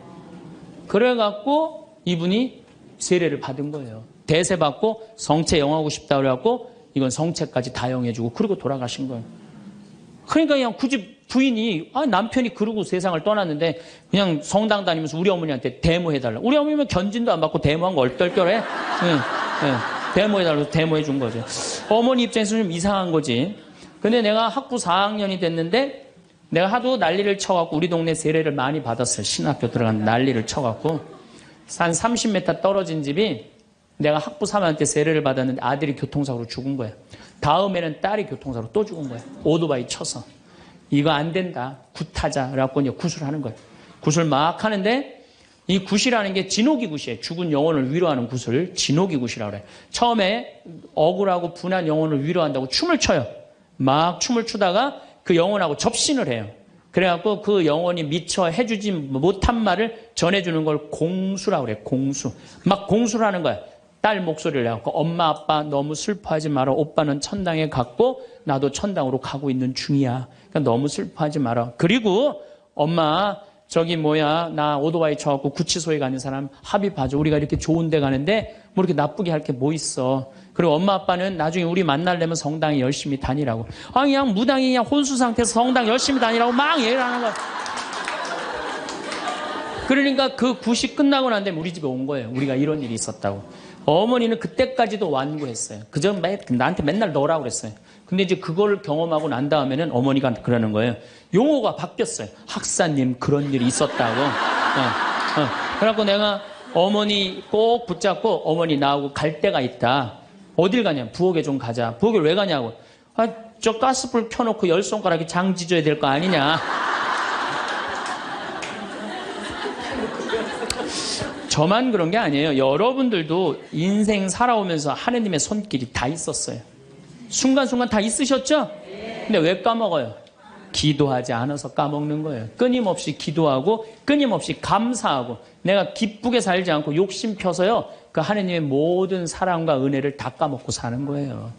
그래갖고 이분이 세례를 받은 거예요. 대세 받고 성체 영하고 싶다 그래갖고 이건 성체까지 다 영해주고 그리고 돌아가신 거예요. 그러니까 그냥 굳이 부인이 남편이 그러고 세상을 떠났는데 그냥 성당 다니면서 우리 어머니한테 데모해달라. 우리 어머니는 견진도 안 받고 데모한 거 얼떨결에 데모해달라고 데모해 준 거죠. 어머니 입장에서 좀 이상한 거지. 근데 내가 학부 4학년이 됐는데 내가 하도 난리를 쳐갖고 우리 동네 세례를 많이 받았어요. 신학교 들어간 난리를 쳐갖고 한 30m 떨어진 집이 내가 학부 3학년 때 세례를 받았는데 아들이 교통사고로 죽은 거야. 다음에는 딸이 교통사고로 또 죽은 거야. 오토바이 쳐서. 이거 안 된다. 굿하자. 그래갖고 이제 굿을 하는 거야. 굿을 막 하는데 이 굿이라는 게 진호기 굿이에요. 죽은 영혼을 위로하는 굿을 진호기 굿이라고 그래. 처음에 억울하고 분한 영혼을 위로한다고 춤을 춰요. 막 춤을 추다가 그 영혼하고 접신을 해요. 그래갖고 그 영혼이 미처 해주지 못한 말을 전해주는 걸 공수라고 그래. 공수. 막 공수를 하는 거야. 딸 목소리를 내갖고 엄마 아빠 너무 슬퍼하지 마라. 오빠는 천당에 갔고 나도 천당으로 가고 있는 중이야. 그러니까 너무 슬퍼하지 마라. 그리고 엄마 나 오토바이 쳐갖고 구치소에 가는 사람 합의 봐줘. 우리가 이렇게 좋은 데 가는데 뭐 이렇게 나쁘게 할 게 뭐 있어. 그리고 엄마 아빠는 나중에 우리 만나려면 성당에 열심히 다니라고. 그냥 무당이 그냥 혼수 상태에서 성당 열심히 다니라고 막 얘기를 하는 거야. 그러니까 그 굿이 끝나고 난 다음에 우리 집에 온 거예요. 우리가 이런 일이 있었다고. 어머니는 그때까지도 완고했어요. 그저 나한테 맨날 너라고 그랬어요. 근데 이제 그걸 경험하고 난 다음에는 어머니가 그러는 거예요. 용어가 바뀌었어요. 학사님 그런 일이 있었다고. 그래갖고 내가 어머니 꼭 붙잡고 어머니 나하고 갈 데가 있다. 어딜 가냐? 부엌에 좀 가자. 부엌에 왜 가냐고. 저 가스불 켜놓고 10손가락에 장 지져야 될 거 아니냐. 저만 그런 게 아니에요. 여러분들도 인생 살아오면서 하느님의 손길이 다 있었어요. 순간순간 다 있으셨죠? 근데 왜 까먹어요? 기도하지 않아서 까먹는 거예요. 끊임없이 기도하고 끊임없이 감사하고 내가 기쁘게 살지 않고 욕심 펴서요. 그 하느님의 모든 사랑과 은혜를 다 까먹고 사는 거예요.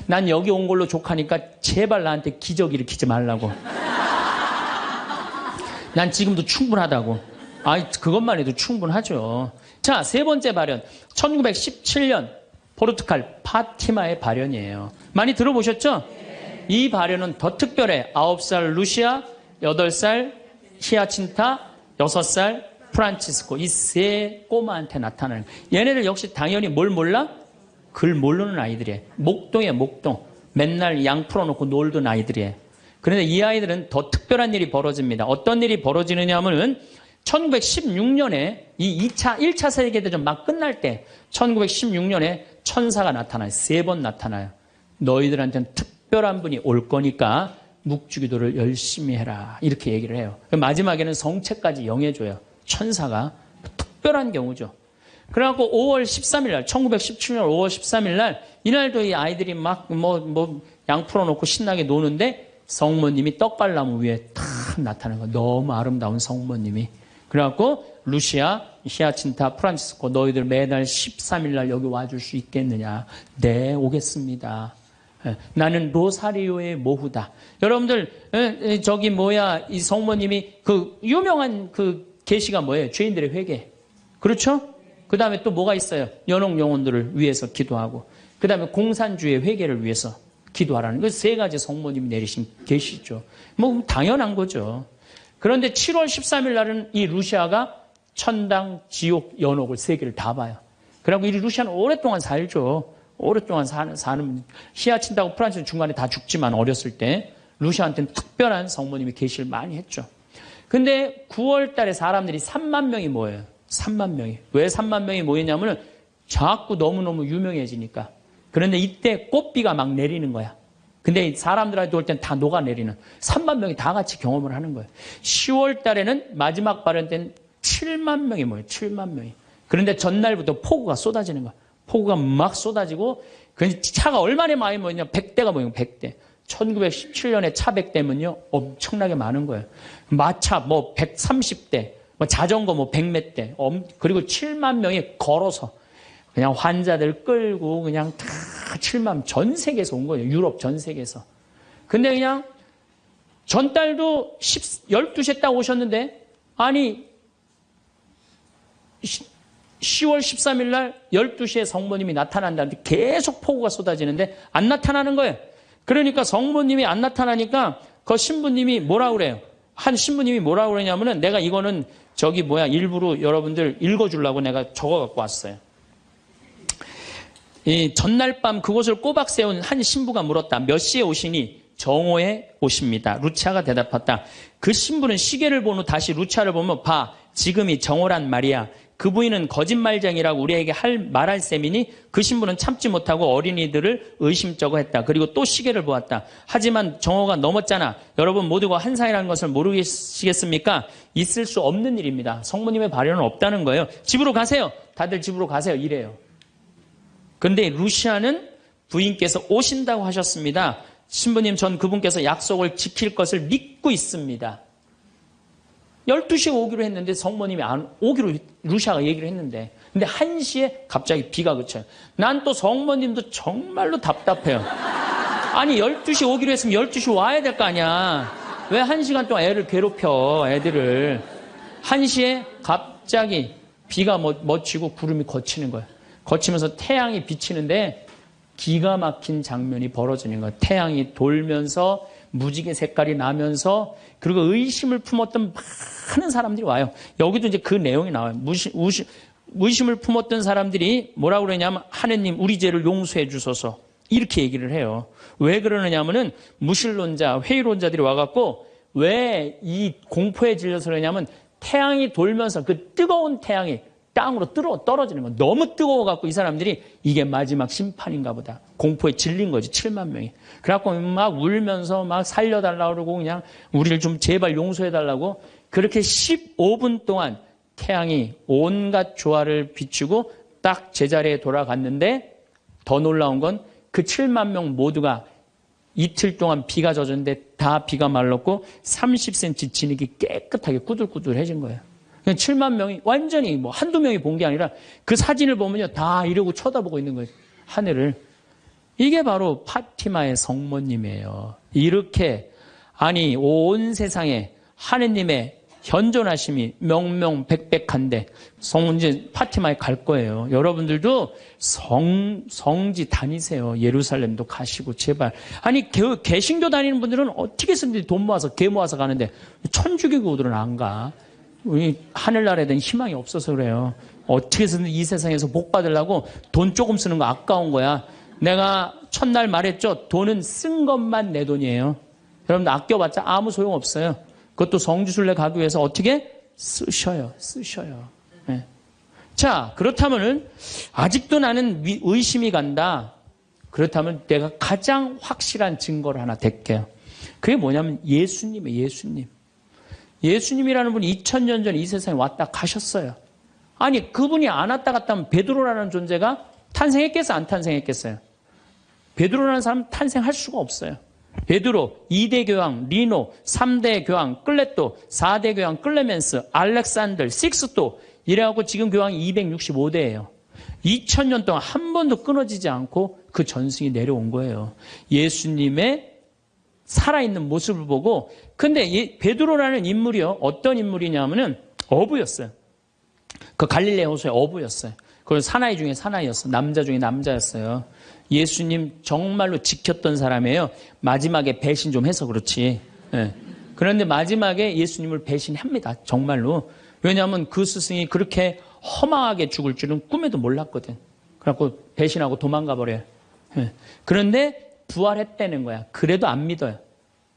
난 여기 온 걸로 족하니까 제발 나한테 기적 일으키지 말라고. 난 지금도 충분하다고. 그것만 해도 충분하죠. 자, 세 번째 발현. 1917년 포르투갈 파티마의 발현이에요. 많이 들어보셨죠? 이 발현은 더 특별해. 9살 루시아, 8살 히아친타, 6살 프란치스코. 이 세 꼬마한테 나타나는 거예요. 얘네들 역시 당연히 뭘 몰라? 글 모르는 아이들이에요. 목동이에요, 목동. 맨날 양 풀어놓고 놀던 아이들이에요. 그런데 이 아이들은 더 특별한 일이 벌어집니다. 어떤 일이 벌어지느냐 하면은 1916년에 이 1차 세계대전 막 끝날 때 1916년에 천사가 나타나요. 3번 나타나요. 너희들한테는 특별한 분이 올 거니까 묵주기도를 열심히 해라. 이렇게 얘기를 해요. 마지막에는 성체까지 영해줘요. 천사가 특별한 경우죠. 그래갖고 5월 13일 날 1917년 5월 13일 날 이날도 이 아이들이 막 양 풀어놓고 신나게 노는데 성모님이 떡갈나무 위에 탁 나타나는 거예요. 너무 아름다운 성모님이. 그래갖고 루시아, 히아친타, 프란치스코 너희들 매달 13일 날 여기 와줄 수 있겠느냐. 네, 오겠습니다. 나는 로사리오의 모후다. 여러분들 이 성모님이 그 유명한 그 계시가 뭐예요? 죄인들의 회개. 그렇죠? 그 다음에 또 뭐가 있어요? 연옥 영혼들을 위해서 기도하고 그 다음에 공산주의 회개를 위해서 기도하라는 그 세 가지 성모님이 내리신 계시죠. 뭐 당연한 거죠. 그런데 7월 13일 날은 이 루시아가 천당, 지옥, 연옥을 세 개를 다 봐요. 그리고 이 루시아는 오랫동안 살죠. 오랫동안 사는 히아친타하고 프란치스 중간에 다 죽지만 어렸을 때 루시아한테는 특별한 성모님이 계시를 많이 했죠. 근데 9월 달에 사람들이 3만 명이 모여요. 3만 명이. 왜 3만 명이 모였냐면은 자꾸 너무너무 유명해지니까. 그런데 이때 꽃비가 막 내리는 거야. 근데 사람들한테 올 땐 다 녹아내리는 3만 명이 다 같이 경험을 하는 거예요. 10월 달에는 마지막 발현 때는 7만 명이 모여요. 7만 명이. 그런데 전날부터 폭우가 쏟아지는 거야. 폭우가 막 쏟아지고 그 차가 얼마나 많이 모였냐. 100대가 모여요. 100대. 1917년에 차 100대면요. 엄청나게 많은 거예요. 마차 130대, 자전거 100몇 대. 그리고 7만 명이 걸어서 그냥 환자들 끌고 그냥 다 7만 전 세계에서 온 거예요. 유럽 전 세계에서. 근데 그냥 전달도 12시에 딱 오셨는데 아니 10월 13일 날 12시에 성모님이 나타난다는데 계속 폭우가 쏟아지는데 안 나타나는 거예요. 그러니까 성모님이 안 나타나니까 그 신부님이 뭐라 그래요? 한 신부님이 뭐라 그러냐면은 내가 이거는 일부러 여러분들 읽어주려고 내가 적어 갖고 왔어요. 이 전날 밤 그곳을 꼬박 세운 한 신부가 물었다. 몇 시에 오시니? 정오에 오십니다. 루치아가 대답했다. 그 신부는 시계를 본 후 다시 루치아를 보면 봐, 지금이 정오란 말이야. 그 부인은 거짓말쟁이라고 우리에게 말할 셈이니 그 신부는 참지 못하고 어린이들을 의심쩍어 했다. 그리고 또 시계를 보았다. 하지만 정오가 넘었잖아. 여러분 모두가 환상이라는 것을 모르시겠습니까? 있을 수 없는 일입니다. 성모님의 발현은 없다는 거예요. 집으로 가세요. 다들 집으로 가세요. 이래요. 근데 루시아는 부인께서 오신다고 하셨습니다. 신부님, 전 그분께서 약속을 지킬 것을 믿고 있습니다. 12시에 오기로 했는데 성모님이 안 오기로 루시아가 얘기를 했는데, 근데 1시에 갑자기 비가 그쳐요. 난 또 성모님도 정말로 답답해요. 아니 12시에 오기로 했으면 12시 와야 될 거 아니야. 왜 1시간 동안 애를 괴롭혀, 애들을. 1시에 갑자기 비가 맺히고 구름이 걷히는 거예요. 거치면서 태양이 비치는데 기가 막힌 장면이 벌어지는 거예요. 태양이 돌면서 무지개 색깔이 나면서, 그리고 의심을 품었던 많은 사람들이 와요. 여기도 이제 그 내용이 나와요. 의심을 품었던 사람들이 뭐라고 그러냐면, 하느님 우리 죄를 용서해 주소서, 이렇게 얘기를 해요. 왜 그러느냐면은 무신론자, 회의론자들이 와갖고 왜 이 공포에 질려서 그러냐면, 태양이 돌면서 그 뜨거운 태양이 땅으로 떨어지는 거. 너무 뜨거워갖고 이 사람들이 이게 마지막 심판인가 보다. 공포에 질린 거지, 7만 명이. 그래갖고 막 울면서 막 살려달라고 그러고 그냥 우리를 좀 제발 용서해달라고, 그렇게 15분 동안 태양이 온갖 조화를 비추고 딱 제자리에 돌아갔는데, 더 놀라운 건 그 7만 명 모두가 이틀 동안 비가 젖었는데 다 비가 말랐고 30cm 진흙이 깨끗하게 꾸들꾸들해진 거예요. 7만 명이 완전히 한두 명이 본 게 아니라 그 사진을 보면요, 다 이러고 쳐다보고 있는 거예요, 하늘을. 이게 바로 파티마의 성모님이에요. 이렇게, 아니, 온 세상에 하느님의 현존하심이 명명백백한데, 이제 파티마에 갈 거예요. 여러분들도 성지 다니세요. 예루살렘도 가시고, 제발. 아니, 개신교 다니는 분들은 어떻게 해서든지 돈 모아서, 개 모아서 가는데, 천주교들은 안 가. 우리 하늘나라에 대한 희망이 없어서 그래요. 어떻게 해서든 이 세상에서 복 받으려고 돈 조금 쓰는 거 아까운 거야. 내가 첫날 말했죠. 돈은 쓴 것만 내 돈이에요. 여러분들 아껴봤자 아무 소용 없어요. 그것도 성지순례 가기 위해서 어떻게? 쓰셔요. 네. 자, 그렇다면은 아직도 나는 의심이 간다. 그렇다면 내가 가장 확실한 증거를 하나 댈게요. 그게 뭐냐면 예수님이에요. 예수님이라는 분이 2000년 전 이 세상에 왔다 가셨어요. 아니, 그분이 안 왔다 갔다 하면 베드로라는 존재가 탄생했겠어요? 안 탄생했겠어요? 베드로라는 사람은 탄생할 수가 없어요. 베드로, 2대 교황 리노, 3대 교황 클레토, 4대 교황 클레멘스, 알렉산더, 식스토, 이래갖고 지금 교황이 265대예요. 2000년 동안 한 번도 끊어지지 않고 그 전승이 내려온 거예요. 예수님의 살아있는 모습을 보고. 근데 베드로라는 인물이요, 어떤 인물이냐면은 어부였어요. 그 갈릴레 호수의 어부였어요. 그건 사나이 중에 사나이였어. 남자 중에 남자였어요. 예수님 정말로 지켰던 사람이에요. 마지막에 배신 좀 해서 그렇지. 네. 그런데 마지막에 예수님을 배신합니다. 정말로. 왜냐하면 그 스승이 그렇게 허망하게 죽을 줄은 꿈에도 몰랐거든. 그래갖고 배신하고 도망가 버려요. 네. 그런데 부활했다는 거야. 그래도 안 믿어요.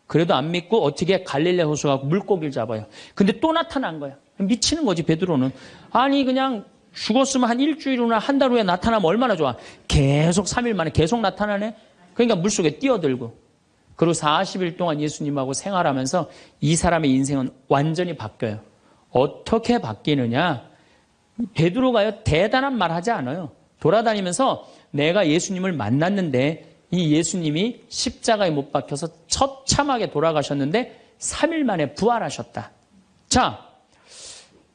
그래도 안 믿고 어떻게 갈릴레 호수 가고 물고기를 잡아요. 근데 또 나타난 거야. 미치는 거지, 베드로는. 아니, 그냥 죽었으면 한 일주일이나 한 달 후에 나타나면 얼마나 좋아. 계속 3일 만에 계속 나타나네. 그러니까 물속에 뛰어들고. 그리고 40일 동안 예수님하고 생활하면서 이 사람의 인생은 완전히 바뀌어요. 어떻게 바뀌느냐. 베드로가요, 대단한 말 하지 않아요. 돌아다니면서 내가 예수님을 만났는데 이 예수님이 십자가에 못 박혀서 처참하게 돌아가셨는데 3일 만에 부활하셨다. 자,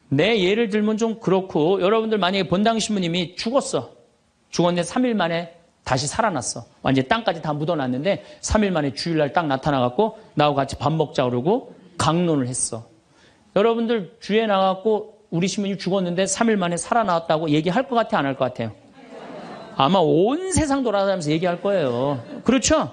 내 예를 들면 좀 그렇고, 여러분들 만약에 본당 신부님이 죽었는데 3일 만에 다시 살아났어. 완전히 땅까지 다 묻어놨는데 3일 만에 주일날 딱 나타나갖고 나하고 같이 밥 먹자 그러고 강론을 했어. 여러분들 주에 나가갖고 우리 신부님 죽었는데 3일 만에 살아나왔다고 얘기할 것 같아요, 안 할 것 같아요? 아마 온 세상 돌아다니면서 얘기할 거예요. 그렇죠?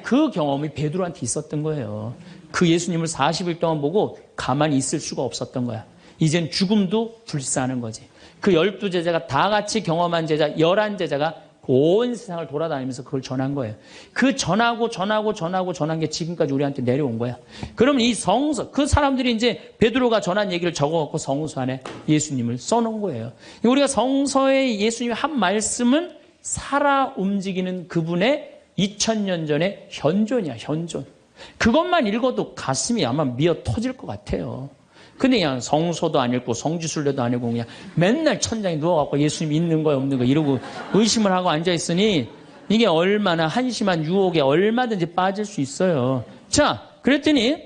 그 경험이 베드로한테 있었던 거예요. 그 예수님을 40일 동안 보고 가만히 있을 수가 없었던 거야. 이젠 죽음도 불사하는 거지. 그 12제자가 다 같이 경험한 제자 11제자가 온 세상을 돌아다니면서 그걸 전한 거예요. 그 전하고 전한 게 지금까지 우리한테 내려온 거야. 그러면 이 성서, 그 사람들이 이제 베드로가 전한 얘기를 적어갖고 성서 안에 예수님을 써놓은 거예요. 우리가 성서에 예수님의 한 말씀은 살아 움직이는 그분의 2000년 전의 현존이야, 현존. 그것만 읽어도 가슴이 아마 미어 터질 것 같아요. 근데 그냥 성서도 안 읽고 성지순례도 안 읽고 그냥 맨날 천장에 누워갖고 예수님 있는 거야 없는 거야 이러고 의심을 하고 앉아있으니 이게 얼마나 한심한 유혹에 얼마든지 빠질 수 있어요. 자, 그랬더니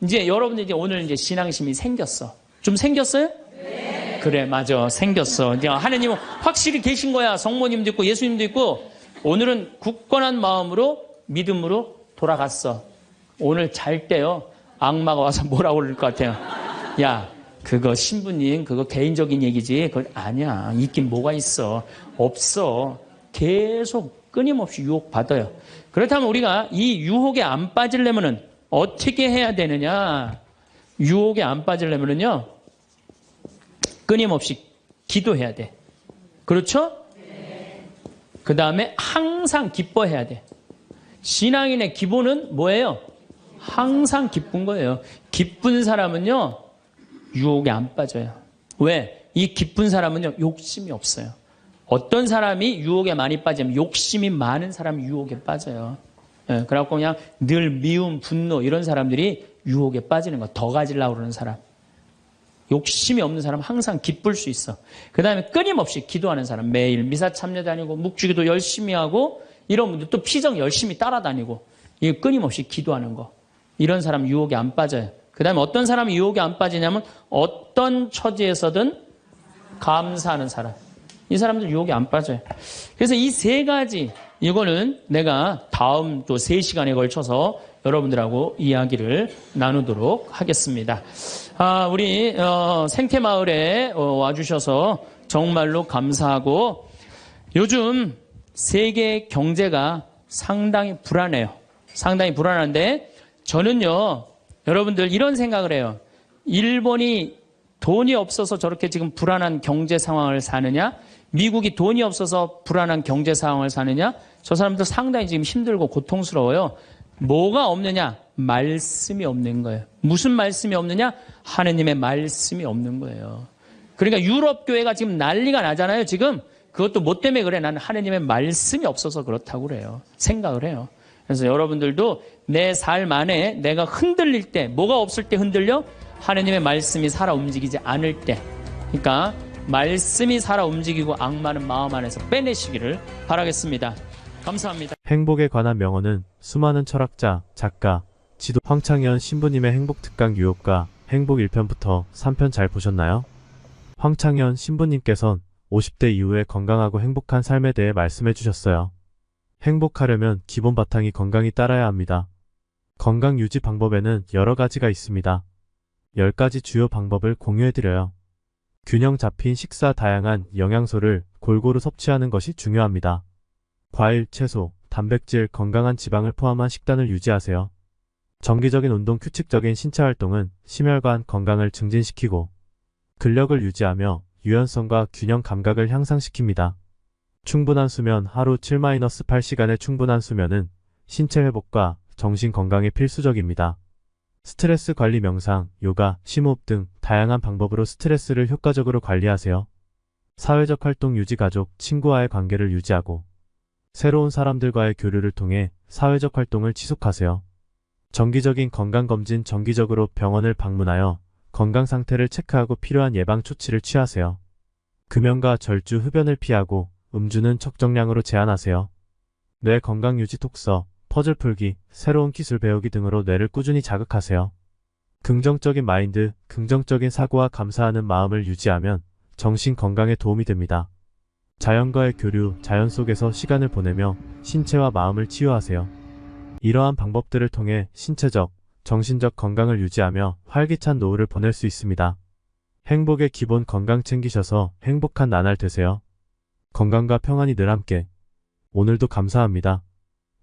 이제 여러분들 이제 오늘 이제 신앙심이 생겼어. 좀 생겼어요? 네. 그래, 맞아. 생겼어. 이제 하나님은 확실히 계신 거야. 성모님도 있고 예수님도 있고 오늘은 굳건한 마음으로 믿음으로 돌아갔어. 오늘 잘 때요. 악마가 와서 뭐라고 그럴 것 같아요. 야, 그거 신부님 그거 개인적인 얘기지. 그건 아니야. 있긴 뭐가 있어. 없어. 계속 끊임없이 유혹받아요. 그렇다면 우리가 이 유혹에 안 빠지려면은 어떻게 해야 되느냐. 유혹에 안 빠지려면은요. 끊임없이 기도해야 돼. 그렇죠? 그 다음에 항상 기뻐해야 돼. 신앙인의 기본은 뭐예요? 항상 기쁜 거예요. 기쁜 사람은요, 유혹에 안 빠져요. 왜? 이 기쁜 사람은요, 욕심이 없어요. 어떤 사람이 유혹에 많이 빠지면 욕심이 많은 사람이 유혹에 빠져요. 예, 그래갖고 그냥 늘 미움, 분노 이런 사람들이 유혹에 빠지는 거. 더 가지려고 그러는 사람. 욕심이 없는 사람 항상 기쁠 수 있어. 그 다음에 끊임없이 기도하는 사람. 매일 미사 참여 다니고 묵주기도 열심히 하고 이런 분들 또 피정 열심히 따라다니고 이거 끊임없이 기도하는 거. 이런 사람 유혹에 안 빠져요. 그 다음에 어떤 사람이 유혹에 안 빠지냐면 어떤 처지에서든 감사하는 사람. 이 사람들 유혹에 안 빠져요. 그래서 이 세 가지 이거는 내가 다음 또 3시간에 걸쳐서 여러분들하고 이야기를 나누도록 하겠습니다. 우리 생태마을에 와주셔서 정말로 감사하고 요즘 세계 경제가 상당히 불안해요. 상당히 불안한데 저는요, 여러분들 이런 생각을 해요. 일본이 돈이 없어서 저렇게 지금 불안한 경제 상황을 사느냐? 미국이 돈이 없어서 불안한 경제 상황을 사느냐? 저 사람들 상당히 지금 힘들고 고통스러워요. 뭐가 없느냐? 말씀이 없는 거예요. 무슨 말씀이 없느냐? 하느님의 말씀이 없는 거예요. 그러니까 유럽 교회가 지금 난리가 나잖아요, 지금. 그것도 뭐 때문에 그래? 나는 하느님의 말씀이 없어서 그렇다고 그래요. 생각을 해요. 그래서 여러분들도 내 삶 안에 내가 흔들릴 때, 뭐가 없을 때 흔들려? 하느님의 말씀이 살아 움직이지 않을 때. 그러니까 말씀이 살아 움직이고 악마는 마음 안에서 빼내시기를 바라겠습니다. 감사합니다. 행복에 관한 명언은 수많은 철학자, 작가, 지도 황창현 신부님의 행복특강 유혹과 행복 1편부터 3편 잘 보셨나요? 황창현 신부님께선 50대 이후에 건강하고 행복한 삶에 대해 말씀해 주셨어요. 행복하려면 기본 바탕이 건강이 따라야 합니다. 건강 유지 방법에는 여러 가지가 있습니다. 10가지 주요 방법을 공유해드려요. 균형 잡힌 식사, 다양한 영양소를 골고루 섭취하는 것이 중요합니다. 과일, 채소, 단백질, 건강한 지방을 포함한 식단을 유지하세요. 정기적인 운동, 규칙적인 신체 활동은 심혈관 건강을 증진시키고 근력을 유지하며 유연성과 균형 감각을 향상시킵니다. 충분한 수면, 하루 7-8시간의 충분한 수면은 신체 회복과 정신 건강에 필수적입니다. 스트레스 관리, 명상, 요가, 심호흡 등 다양한 방법으로 스트레스를 효과적으로 관리하세요. 사회적 활동 유지, 가족, 친구와의 관계를 유지하고 새로운 사람들과의 교류를 통해 사회적 활동을 지속하세요. 정기적인 건강검진, 정기적으로 병원을 방문하여 건강 상태를 체크하고 필요한 예방 조치를 취하세요. 금연과 절주, 흡연을 피하고 음주는 적정량으로 제한하세요. 뇌 건강 유지, 독서, 퍼즐 풀기, 새로운 기술 배우기 등으로 뇌를 꾸준히 자극하세요. 긍정적인 마인드, 긍정적인 사고와 감사하는 마음을 유지하면 정신 건강에 도움이 됩니다. 자연과의 교류, 자연 속에서 시간을 보내며 신체와 마음을 치유하세요. 이러한 방법들을 통해 신체적, 정신적 건강을 유지하며 활기찬 노후를 보낼 수 있습니다. 행복의 기본 건강 챙기셔서 행복한 나날 되세요. 건강과 평안이 늘 함께. 오늘도 감사합니다.